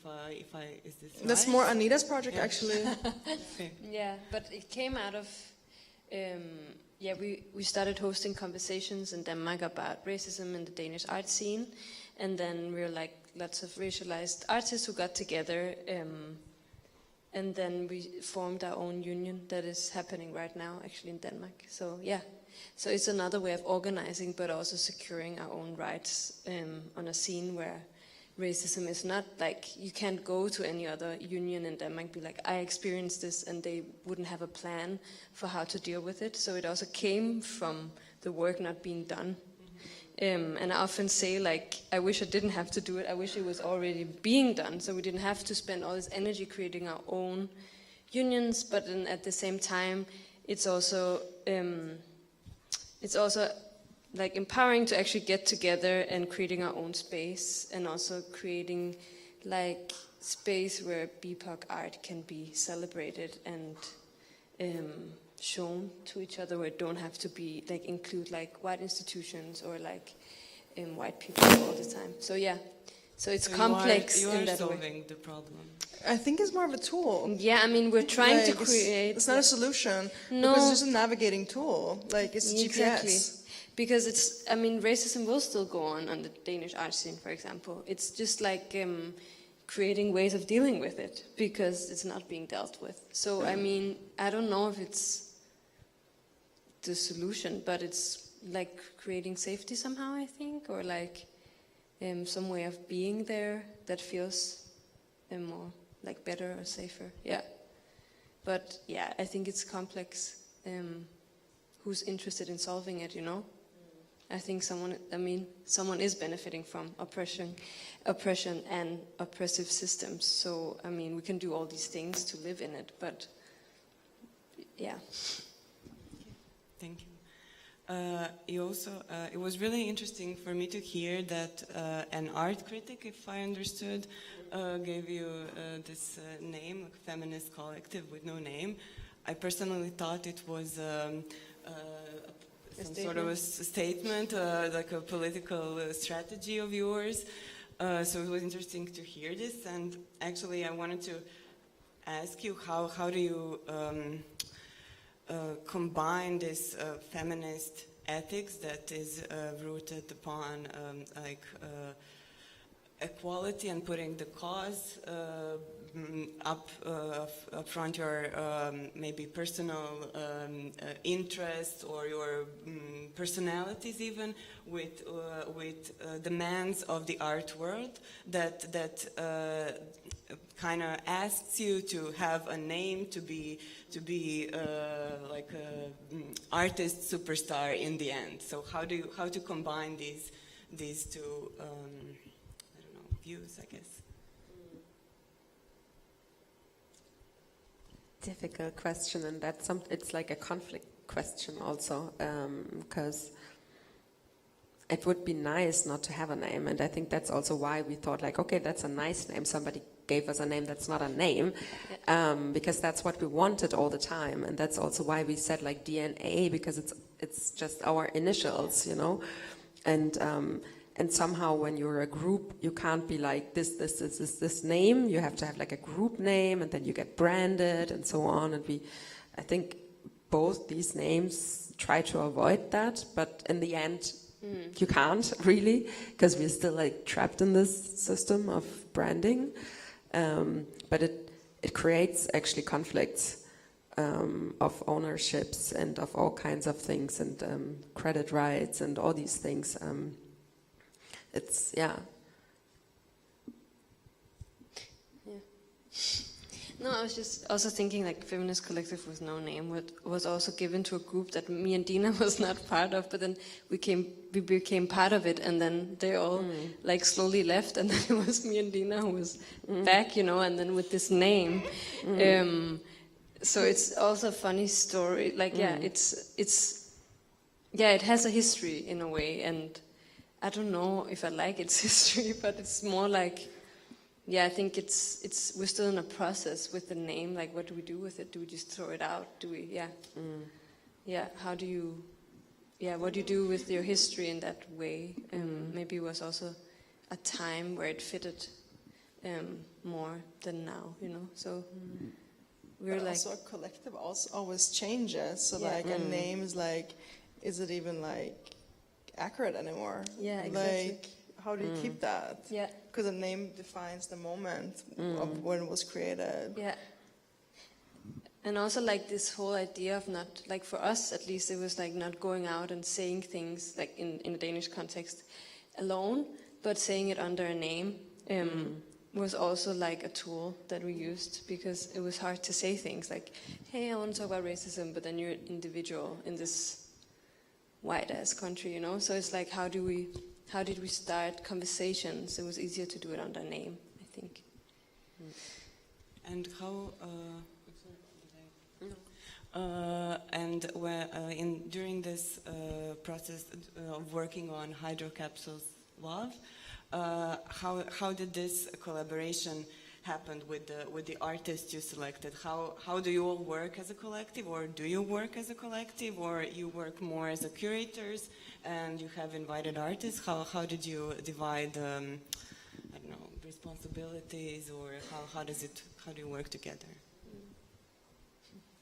this right? That's more Anita's project, actually. Okay. Yeah, but it came out of. We started hosting conversations in Denmark about racism in the Danish art scene, and then we were like lots of racialized artists who got together, and then we formed our own union that is happening right now, actually in Denmark. So so it's another way of organizing, but also securing our own rights on a scene where racism is not like, you can't go to any other union in Denmark and be like, I experienced this, and they wouldn't have a plan for how to deal with it. So it also came from the work not being done. And I often say, like, I wish I didn't have to do it. I wish it was already being done, so we didn't have to spend all this energy creating our own unions. But then at the same time, it's also like empowering to actually get together and creating our own space, and also creating like space where BIPOC art can be celebrated and shown to each other, where it don't have to be like include like white institutions or like white people all the time. So so it's complex you in are that solving way. the problem. I think it's more of a tool. Yeah, I mean, we're trying to Like, create. It's not a solution. No. Because it's just a navigating tool. Like it's Exactly. GPS. Because racism will still go on the Danish art scene, for example. It's just like creating ways of dealing with it, because it's not being dealt with. So, I mean, I don't know if it's the solution, but it's like creating safety somehow, I think, or like some way of being there that feels more like better or safer. Yeah. But yeah, I think it's complex. Who's interested in solving it, you know? I think someone is benefiting from oppression and oppressive systems. So, I mean, we can do all these things to live in it, but yeah. Thank you. You also, it was really interesting for me to hear that an art critic, if I understood, gave you this name, like feminist collective with no name. I personally thought it was some sort of a statement, like a political strategy of yours. So it was interesting to hear this. And actually, I wanted to ask you, how do you combine this feminist ethics that is rooted upon equality and putting the cause up front your maybe personal interests or your personalities, even with demands of the art world that kind of asks you to have a name to be like a artist superstar in the end. So how to combine these two I don't know, views, I guess. Difficult question, and it's like a conflict question also, because it would be nice not to have a name, and I think that's also why we thought like, okay, that's a nice name. Somebody gave us a name that's not a name, because that's what we wanted all the time, and that's also why we said like DNA, because it's just our initials, you know, and somehow when you're a group, you can't be like this name. You have to have like a group name, and then you get branded and so on. And I think both these names try to avoid that, but in the end, you can't really, because we're still like trapped in this system of branding. But it creates actually conflicts of ownerships and of all kinds of things, and credit rights and all these things. It's No, I was just also thinking like Feminist Collective with no name was also given to a group that me and Dina was not part of, but then we became part of it, and then they all like slowly left, and then it was me and Dina who was back, you know, and then with this name. So it's also a funny story. Like it has a history in a way, and I don't know if I like its history, but it's more like, I think we're still in a process with the name. Like, what do we do with it? Do we just throw it out? Do we, how do you, what do you do with your history in that way? Maybe it was also a time where it fitted more than now, you know, so we're but like... also a collective also always changes, so like a name is like, is it even like accurate anymore? Yeah, exactly. Like, how do you keep that? Yeah. Because a name defines the moment of when it was created. Yeah. And also like this whole idea of not, like for us at least, it was like not going out and saying things like in a Danish context alone, but saying it under a name was also like a tool that we used, because it was hard to say things like, hey, I want to talk about racism, but then you're an individual in this white-ass country, you know? So it's like, how did we start conversations? It was easier to do it under a name, I think. And how, during this process of working on Hydrocapsules Love, how did this collaboration happen with the artists you selected? How do you all work as a collective, or do you work as a collective, or you work more as a curators and you have invited artists? How did you divide I don't know, responsibilities, or how do you work together?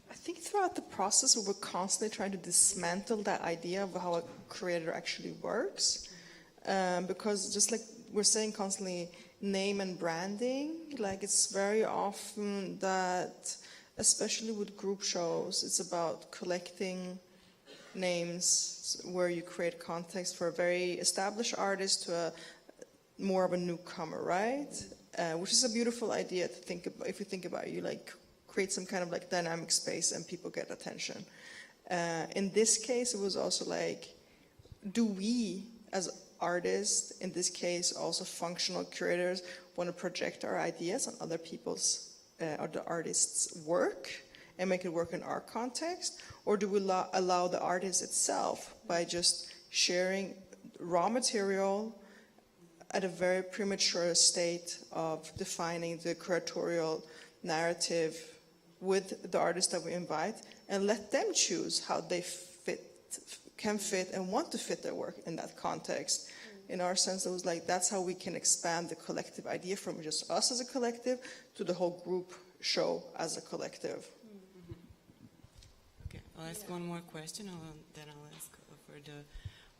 I think throughout the process we were constantly trying to dismantle that idea of how a creator actually works, because just like we're saying constantly, name and branding, like it's very often that, especially with group shows, it's about collecting names where you create context for a very established artist to a more of a newcomer, right? Which is a beautiful idea to think about. If you think about it, you like create some kind of like dynamic space and people get attention. In this case, it was also like, do we as artists, in this case also functional curators, want to project our ideas on other people's or the artist's work and make it work in our context? Or do we allow the artist itself by just sharing raw material at a very premature state of defining the curatorial narrative with the artists that we invite, and let them choose how they can fit and want to fit their work in that context? In our sense, it was like, that's how we can expand the collective idea from just us as a collective to the whole group show as a collective. Okay, I'll ask one more question, then I'll ask for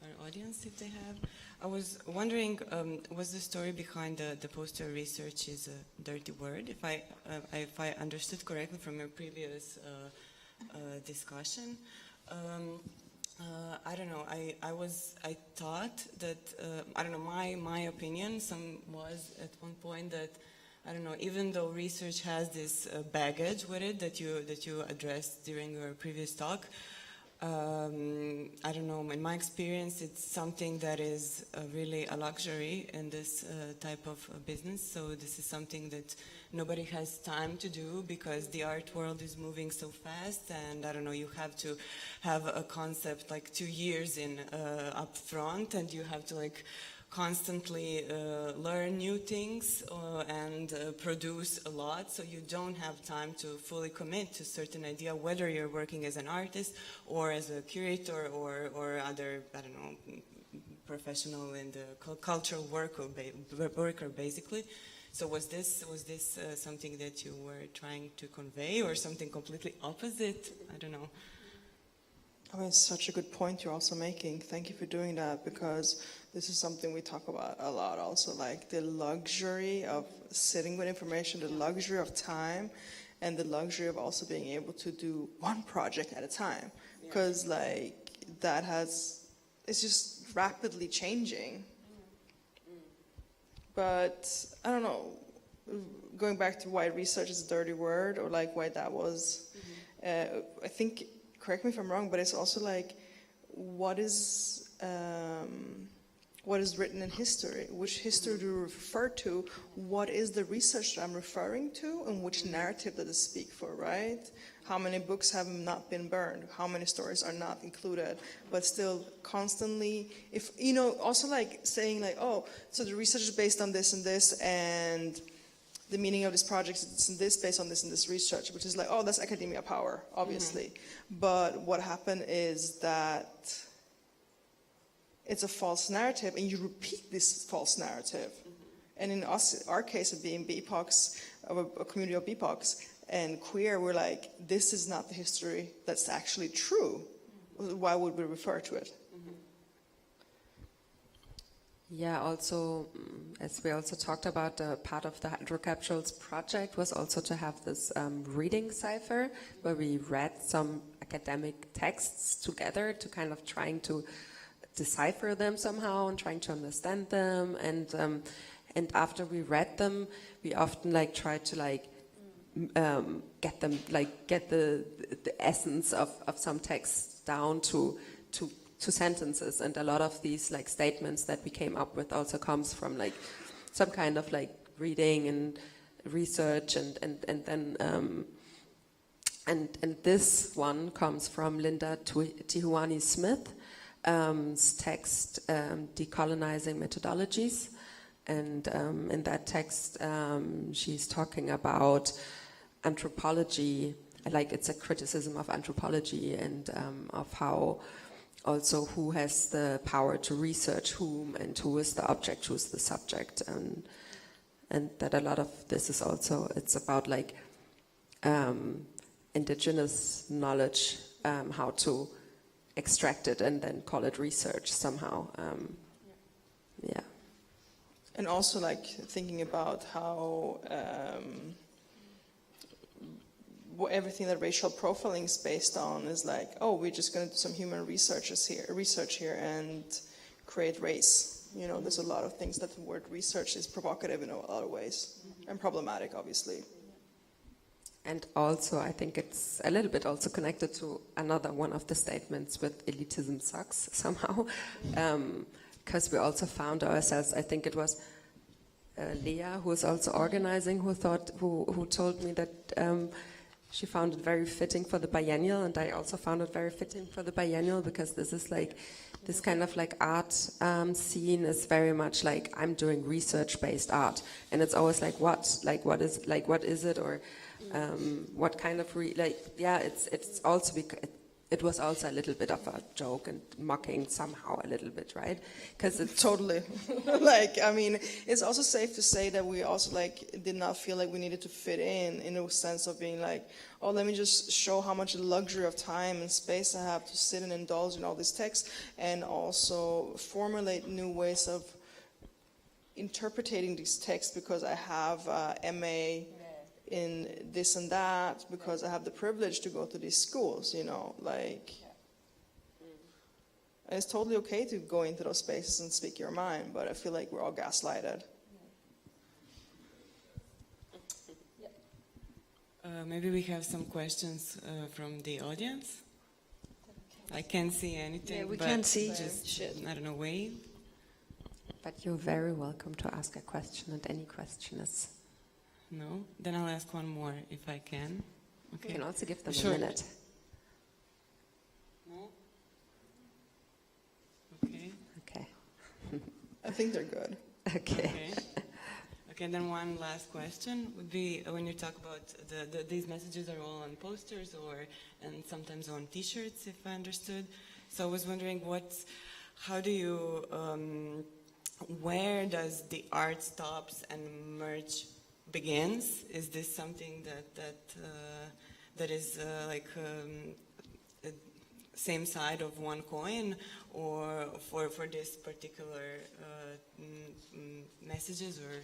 our audience if they have. I was wondering, was the story behind the poster research is a dirty word? If I understood correctly from your previous discussion, I don't know. I thought that I don't know. My opinion was at one point that I don't know, even though research has this baggage with it that you addressed during your previous talk, I don't know, in my experience, it's something that is really a luxury in this type of business. So this is something that nobody has time to do because the art world is moving so fast, and I don't know, you have to have a concept like 2 years in up front, and you have to like constantly learn new things and produce a lot, so you don't have time to fully commit to a certain idea, whether you're working as an artist or as a curator or other, I don't know, professional in the cultural worker basically. So was this something that you were trying to convey, or something completely opposite? I don't know. I mean, it's such a good point you're also making. Thank you for doing that, because this is something we talk about a lot also, like the luxury of sitting with information, the luxury of time, and the luxury of also being able to do one project at a time. Because like it's just rapidly changing. But I don't know, going back to why research is a dirty word, or like why that was, I think, correct me if I'm wrong, but it's also like, what is written in history? Which history do you refer to? What is the research that I'm referring to? And which narrative does it speak for, right? How many books have not been burned? How many stories are not included? But still constantly, if, you know, also like saying like, oh, so the research is based on this and this, and the meaning of this project is this based on this and this research, which is like, oh, that's academia power, obviously. But what happened is that it's a false narrative, and you repeat this false narrative. And in our case of being BIPOCs, of a community of BIPOCs and queer, we're like, this is not the history that's actually true. Why would we refer to it? Yeah, also, as we also talked about, part of the Hydrocapsules project was also to have this reading cipher, where we read some academic texts together to kind of trying to decipher them somehow and trying to understand them. And after we read them, we often like try to like get them, like get the essence of some texts down to sentences, and a lot of these like statements that we came up with also comes from like some kind of like reading and research, and then and this one comes from Linda Tijuani Smith's text, Decolonizing Methodologies, and in that text she's talking about anthropology, like it's a criticism of anthropology and of how also who has the power to research whom, and who is the object, who is the subject, and that a lot of this is also, it's about like indigenous knowledge, how to extract it and then call it research somehow. Yeah. And also like thinking about how everything that racial profiling is based on is like, oh, we're just going to do some human research here and create race. You know, there's a lot of things that the word research is provocative in a lot of ways, and problematic, obviously. And also, I think it's a little bit also connected to another one of the statements with elitism sucks somehow, because we also found ourselves, I think it was Leah, who was also organizing, who told me that she found it very fitting for the biennial, and I also found it very fitting for the biennial, because this is like, this kind of like art scene is very much like, I'm doing research-based art, and it's always like, what is it, or what kind of it's also because it was also a little bit of a joke and mocking somehow a little bit, right? Because it's totally like, I mean, it's also safe to say that we also like did not feel like we needed to fit in a sense of being like, oh, let me just show how much luxury of time and space I have to sit and indulge in all these texts, and also formulate new ways of interpreting these texts, because I have MA in this and that, because I have the privilege to go to these schools, you know, like, and it's totally okay to go into those spaces and speak your mind, but I feel like we're all gaslighted. Maybe we have some questions from the audience. I can't see anything. Yeah, we but can't see. Just, I don't know, wave. But you're very welcome to ask a question, and any question is... No? Then I'll ask one more if I can. Okay. You can also give them Sure. a minute. No? Okay. Okay. I think they're good. Okay. Okay, then one last question would be when you talk about these messages are all on posters and sometimes on T-shirts, if I understood. So I was wondering how do you, where does the art stops and merch begins? Is this something that is like same side of one coin, or for this particular messages or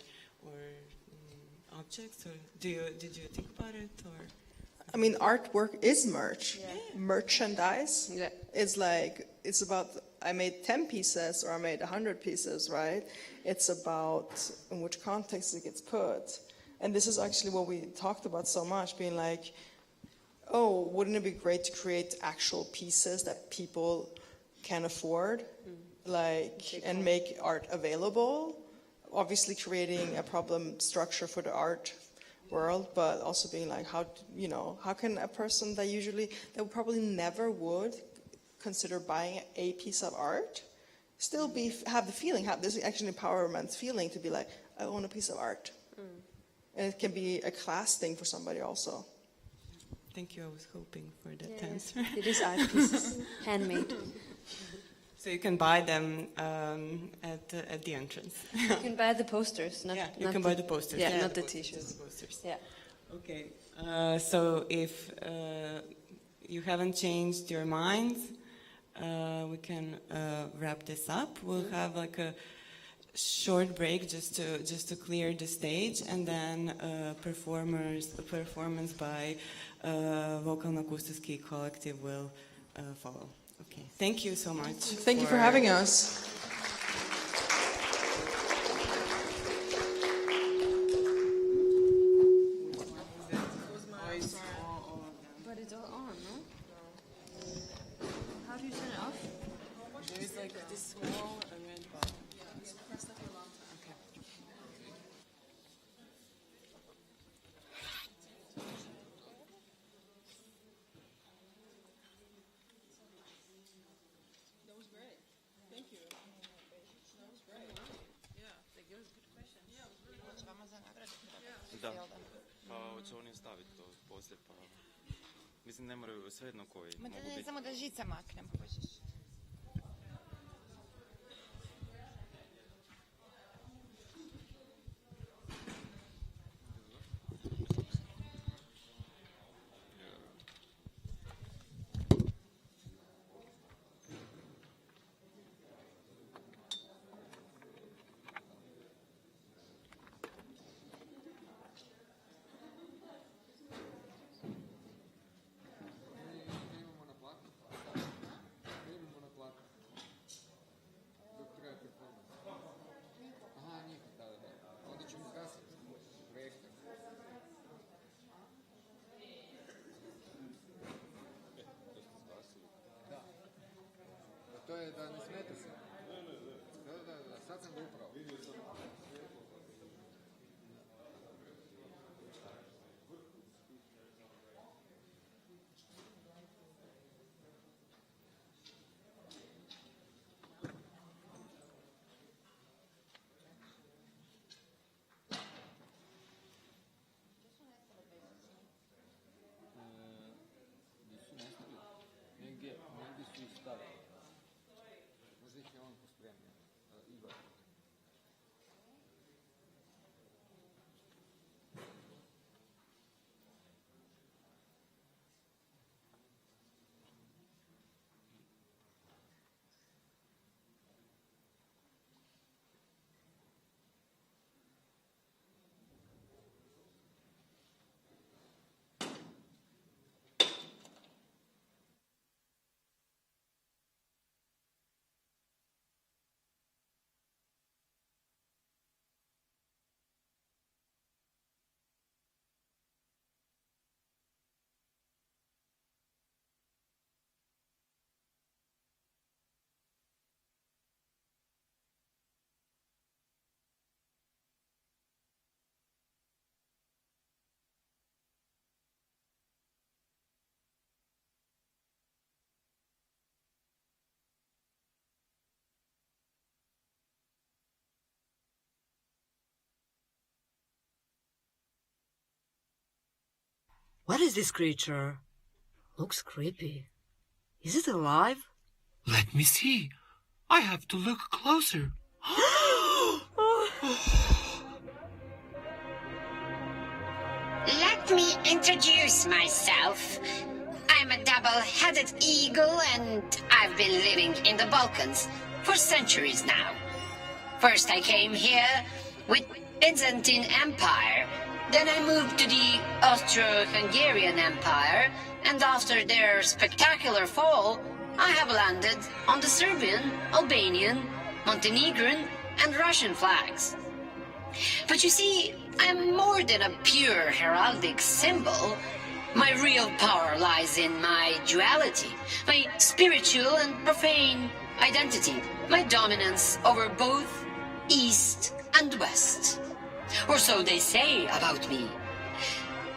objects, or did you think about it, or? I mean, artwork is merch. Yeah. Merchandise. Yeah. It's about, I made 10 pieces or I made 100 pieces, right? It's about in which context it gets put. And this is actually what we talked about so much, being like, oh, wouldn't it be great to create actual pieces that people can afford, and make art available? Obviously creating a problem structure for the art world, but also being like, how can a person that probably never would consider buying a piece of art still have this actually empowerment feeling to be like, I own a piece of art. And it can be a class thing for somebody also. Thank you, I was hoping for that answer. It is art pieces, handmade. So you can buy them at the entrance. You can buy the posters. You can buy the posters. Yeah, not the T-shirts. Yeah. Okay. So if you haven't changed your minds, we can wrap this up. We'll have like a short break just to clear the stage, and then a performance by Vokalno-Akustički Collective will follow. Okay. Thank you so much. Thank you for having us. But it's all on, no? How do you turn it off? There's like this small red button. Da, pa hoće oni staviti to poslije, pa mislim ne moraju svejedno koji mogu biti. Samo da žica maknem, hoćeš. To je da ne smete se. Da, sad sam ga upravo. Negdje su ih stavili. Možda ih je on pospremio. Igor. What is this creature? Looks creepy. Is it alive? Let me see. I have to look closer. Let me introduce myself. I'm a double-headed eagle and I've been living in the Balkans for centuries now. First I came here with Byzantine Empire, then I moved to the Austro-Hungarian Empire, and after their spectacular fall, I have landed on the Serbian, Albanian, Montenegrin and Russian flags. But you see, I'm more than a pure heraldic symbol. My real power lies in my duality, my spiritual and profane identity, my dominance over both East and West. Or so they say about me.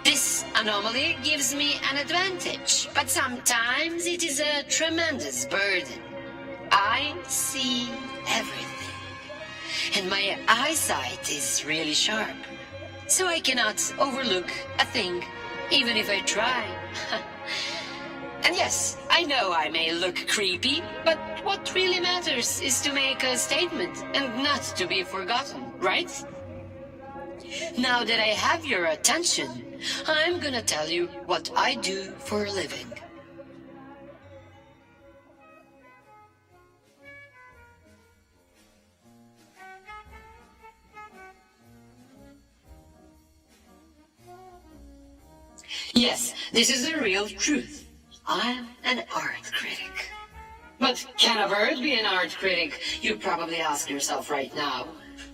This anomaly gives me an advantage, but sometimes it is a tremendous burden. I see everything, and my eyesight is really sharp, so I cannot overlook a thing, even if I try. And yes, I know I may look creepy, but what really matters is to make a statement and not to be forgotten, right? Now that I have your attention, I'm gonna tell you what I do for a living. Yes, this is the real truth. I'm an art critic. But can a bird be an art critic? You probably ask yourself right now.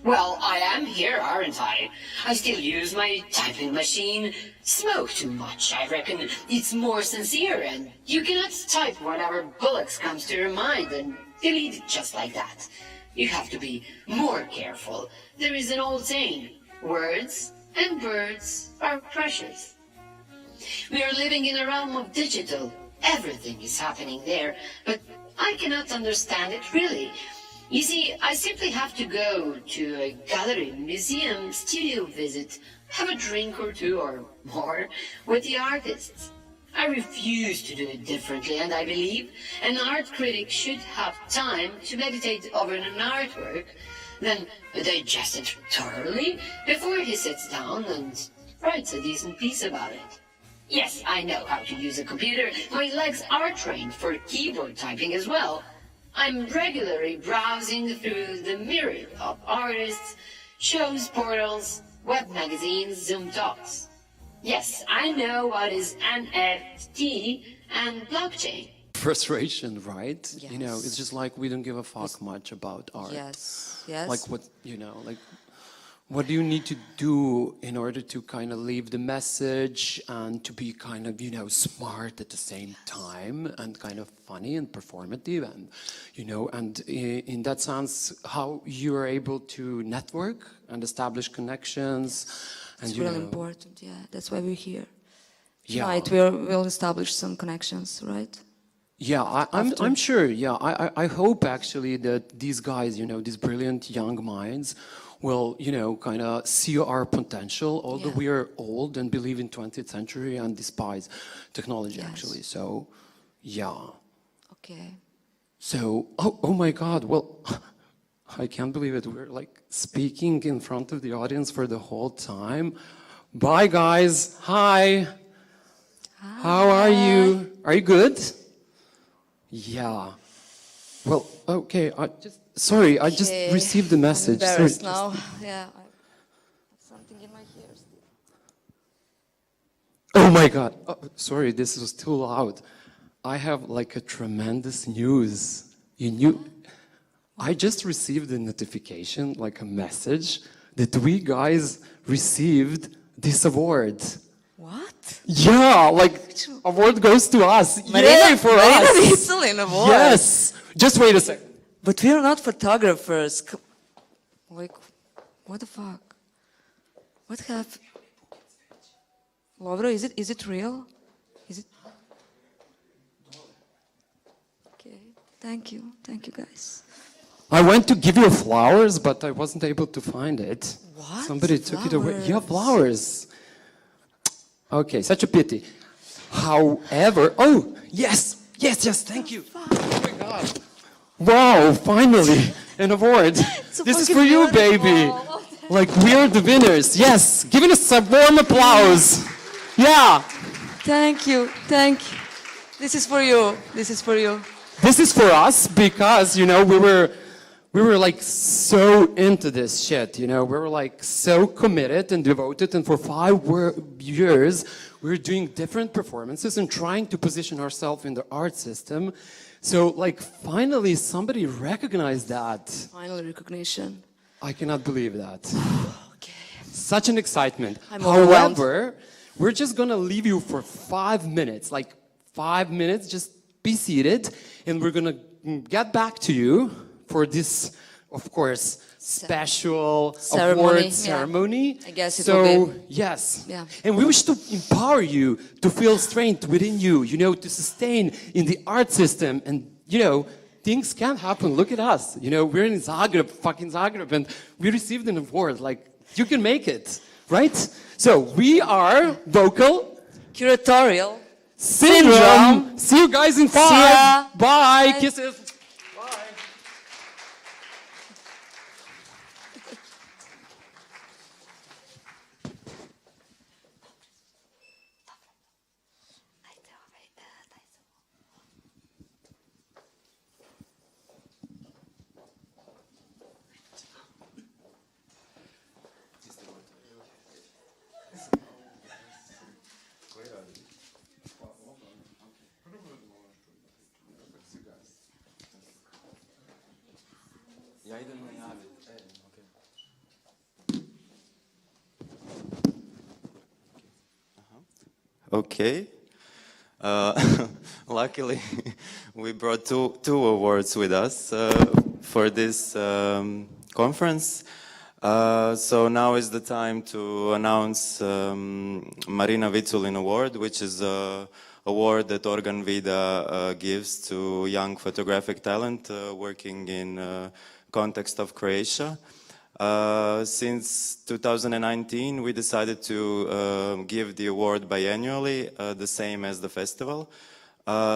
Well, I am here, aren't I? I still use my typing machine. Smoke too much, I reckon. It's more sincere, and you cannot type whatever bullets comes to your mind and delete it just like that. You have to be more careful. There is an old saying, words and birds are precious. We are living in a realm of digital. Everything is happening there, but I cannot understand it really. You see, I simply have to go to a gallery, museum, studio visit, have a drink or two or more with the artists. I refuse to do it differently, and I believe an art critic should have time to meditate over an artwork, then digest it thoroughly before he sits down and writes a decent piece about it. Yes, I know how to use a computer. My legs are trained for keyboard typing as well. I'm regularly browsing through the myriad of artists, shows, portals, web magazines, Zoom talks. Yes, I know what is NFT and blockchain. Frustration, right? Yes. You know, it's just like we don't give a fuck much about art. Yes, yes. Like what, you know, like what do you need to do in order to kind of leave the message and to be kind of, you know, smart at the same time and kind of funny and performative and, you know, and in that sense, how you are able to network and establish connections. And, it's really important, yeah. That's why we're here. Yeah. Right, we'll establish some connections, right? Yeah, I'm sure, yeah. I hope actually that these guys, you know, these brilliant young minds will, you know, kind of see our potential, although we are old and believe in 20th century and despise technology, actually. So, yeah. Okay. So, oh my God, well, I can't believe it. We're like speaking in front of the audience for the whole time. Bye, guys. Hi. Hi. How are you? Are you good? Yeah. Well, okay. I just received the message. I'm embarrassed now. Yeah. I have something in my ears. Oh my God. Oh, sorry, this was too loud. I have like a tremendous news. You knew? I just received a notification, like a message, that we guys received this award. What? Yeah, like award goes to us. Yay for us. Award. Yes. Just wait a second. But we're not photographers. Like, what the fuck? What happened? Lovro, is it real? Is it? Okay. Thank you guys. I went to give you flowers, but I wasn't able to find it. What? Somebody took it away. Yeah, flowers. Okay, such a pity. However, oh, yes, thank you. Oh my God. Wow, finally, an award. This is for you, baby. Like, we are the winners. Yes, giving us a warm applause. Yeah. Thank you. This is for you. This is for us because, you know, we were like so into this shit, you know, we were like so committed and devoted, and for 5 years we were doing different performances and trying to position ourselves in the art system. So like finally somebody recognized that. Final recognition. I cannot believe that. Okay. Such an excitement. However, we're just gonna leave you for 5 minutes, like 5 minutes, just be seated, and we're gonna get back to you for this, of course, special award ceremony. I guess it will be. Yes. Yeah. And we wish to empower you to feel strength within you, you know, to sustain in the art system. And, you know, things can happen. Look at us. You know, we're in Zagreb, fucking Zagreb, and we received an award. Like, you can make it, right? So, we are vocal. Curatorial. Syndrome. See you guys in 5. See ya. Bye. Kisses. Okay. Luckily, we brought two awards with us for this conference. So now is the time to announce Marina Vitsulin Award, which is an award that Organ Vida gives to young photographic talent working in context of Croatia. Since 2019, we decided to give the award biannually, the same as the festival.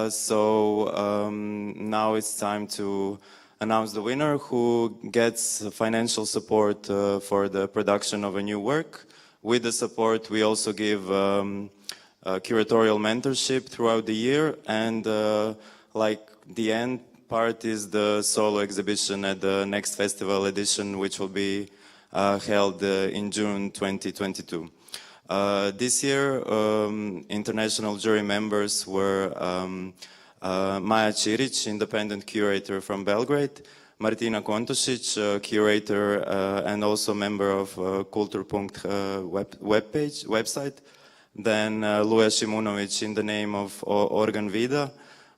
So now it's time to announce the winner, who gets financial support for the production of a new work. With the support, we also give curatorial mentorship throughout the year, and like the end part is the solo exhibition at the next festival edition, which will be held in June 2022. This year, international jury members were Maja Čirić, independent curator from Belgrade, Martina Kontošić, curator and also member of Kulturpunkt website, then Luja Šimunović in the name of Organ Vida,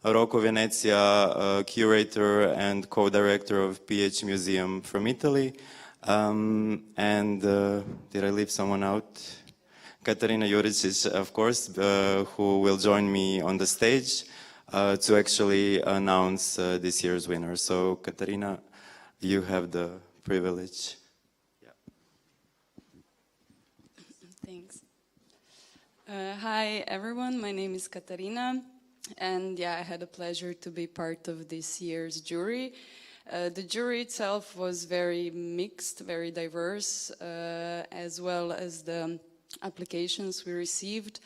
Rocco Venezia, curator and co-director of PH Museum from Italy, and did I leave someone out? Katarina Juricic, of course, who will join me on the stage to actually announce this year's winner. So, Katarina, you have the privilege. Thanks. Hi, everyone. My name is Katarina. And yeah, I had a pleasure to be part of this year's jury. The jury itself was very mixed, very diverse, as well as the applications we received.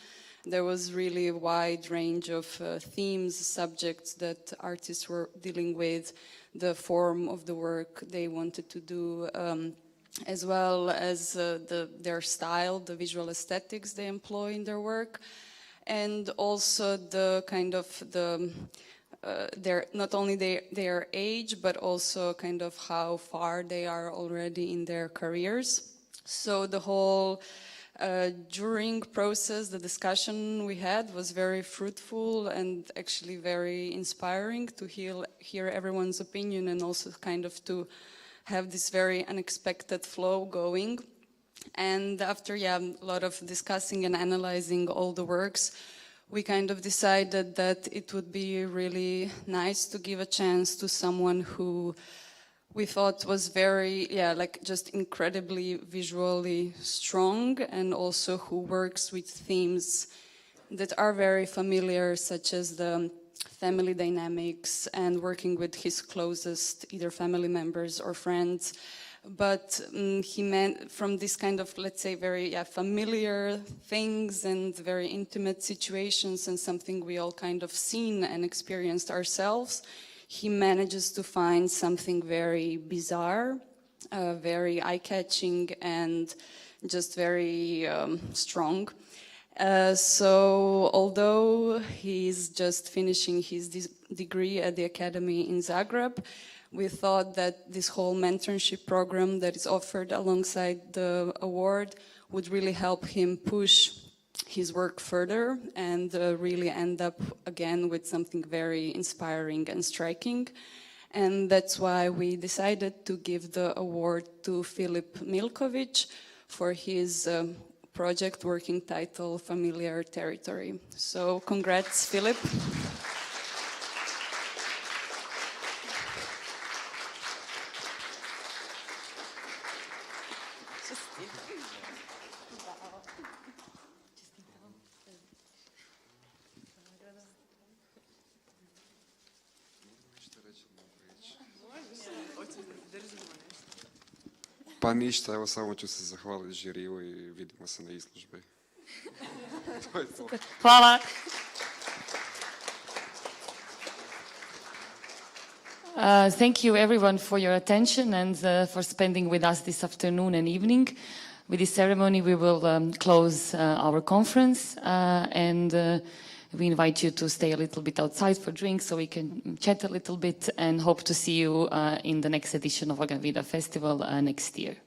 There was really a wide range of themes, subjects that artists were dealing with, the form of the work they wanted to do, as well as their style, the visual aesthetics they employ in their work. And also the kind of not only their age, but also kind of how far they are already in their careers. So the whole jurying process, the discussion we had was very fruitful and actually very inspiring to hear everyone's opinion, and also kind of to have this very unexpected flow going. And after a lot of discussing and analyzing all the works, we kind of decided that it would be really nice to give a chance to someone who we thought was very, like just incredibly visually strong, and also who works with themes that are very familiar, such as the family dynamics and working with his closest either family members or friends. But he meant from this kind of, let's say, very familiar things and very intimate situations and something we all kind of seen and experienced ourselves, he manages to find something very bizarre, very eye-catching, and just very strong. So although he's just finishing his degree at the academy in Zagreb, we thought that this whole mentorship program that is offered alongside the award would really help him push his work further and really end up again with something very inspiring and striking. And that's why we decided to give the award to Filip Milković for his project working title Familiar Territory. So congrats, Filip. Pa ništa, evo samo ću se zahvaliti žiriju i vidimo se na izložbi. To je to. Hvala. Thank you everyone for your attention and for spending with us this afternoon and evening. With this ceremony we will close our conference and we invite you to stay a little bit outside for drinks so we can chat a little bit, and hope to see you in the next edition of Agavida Festival next year.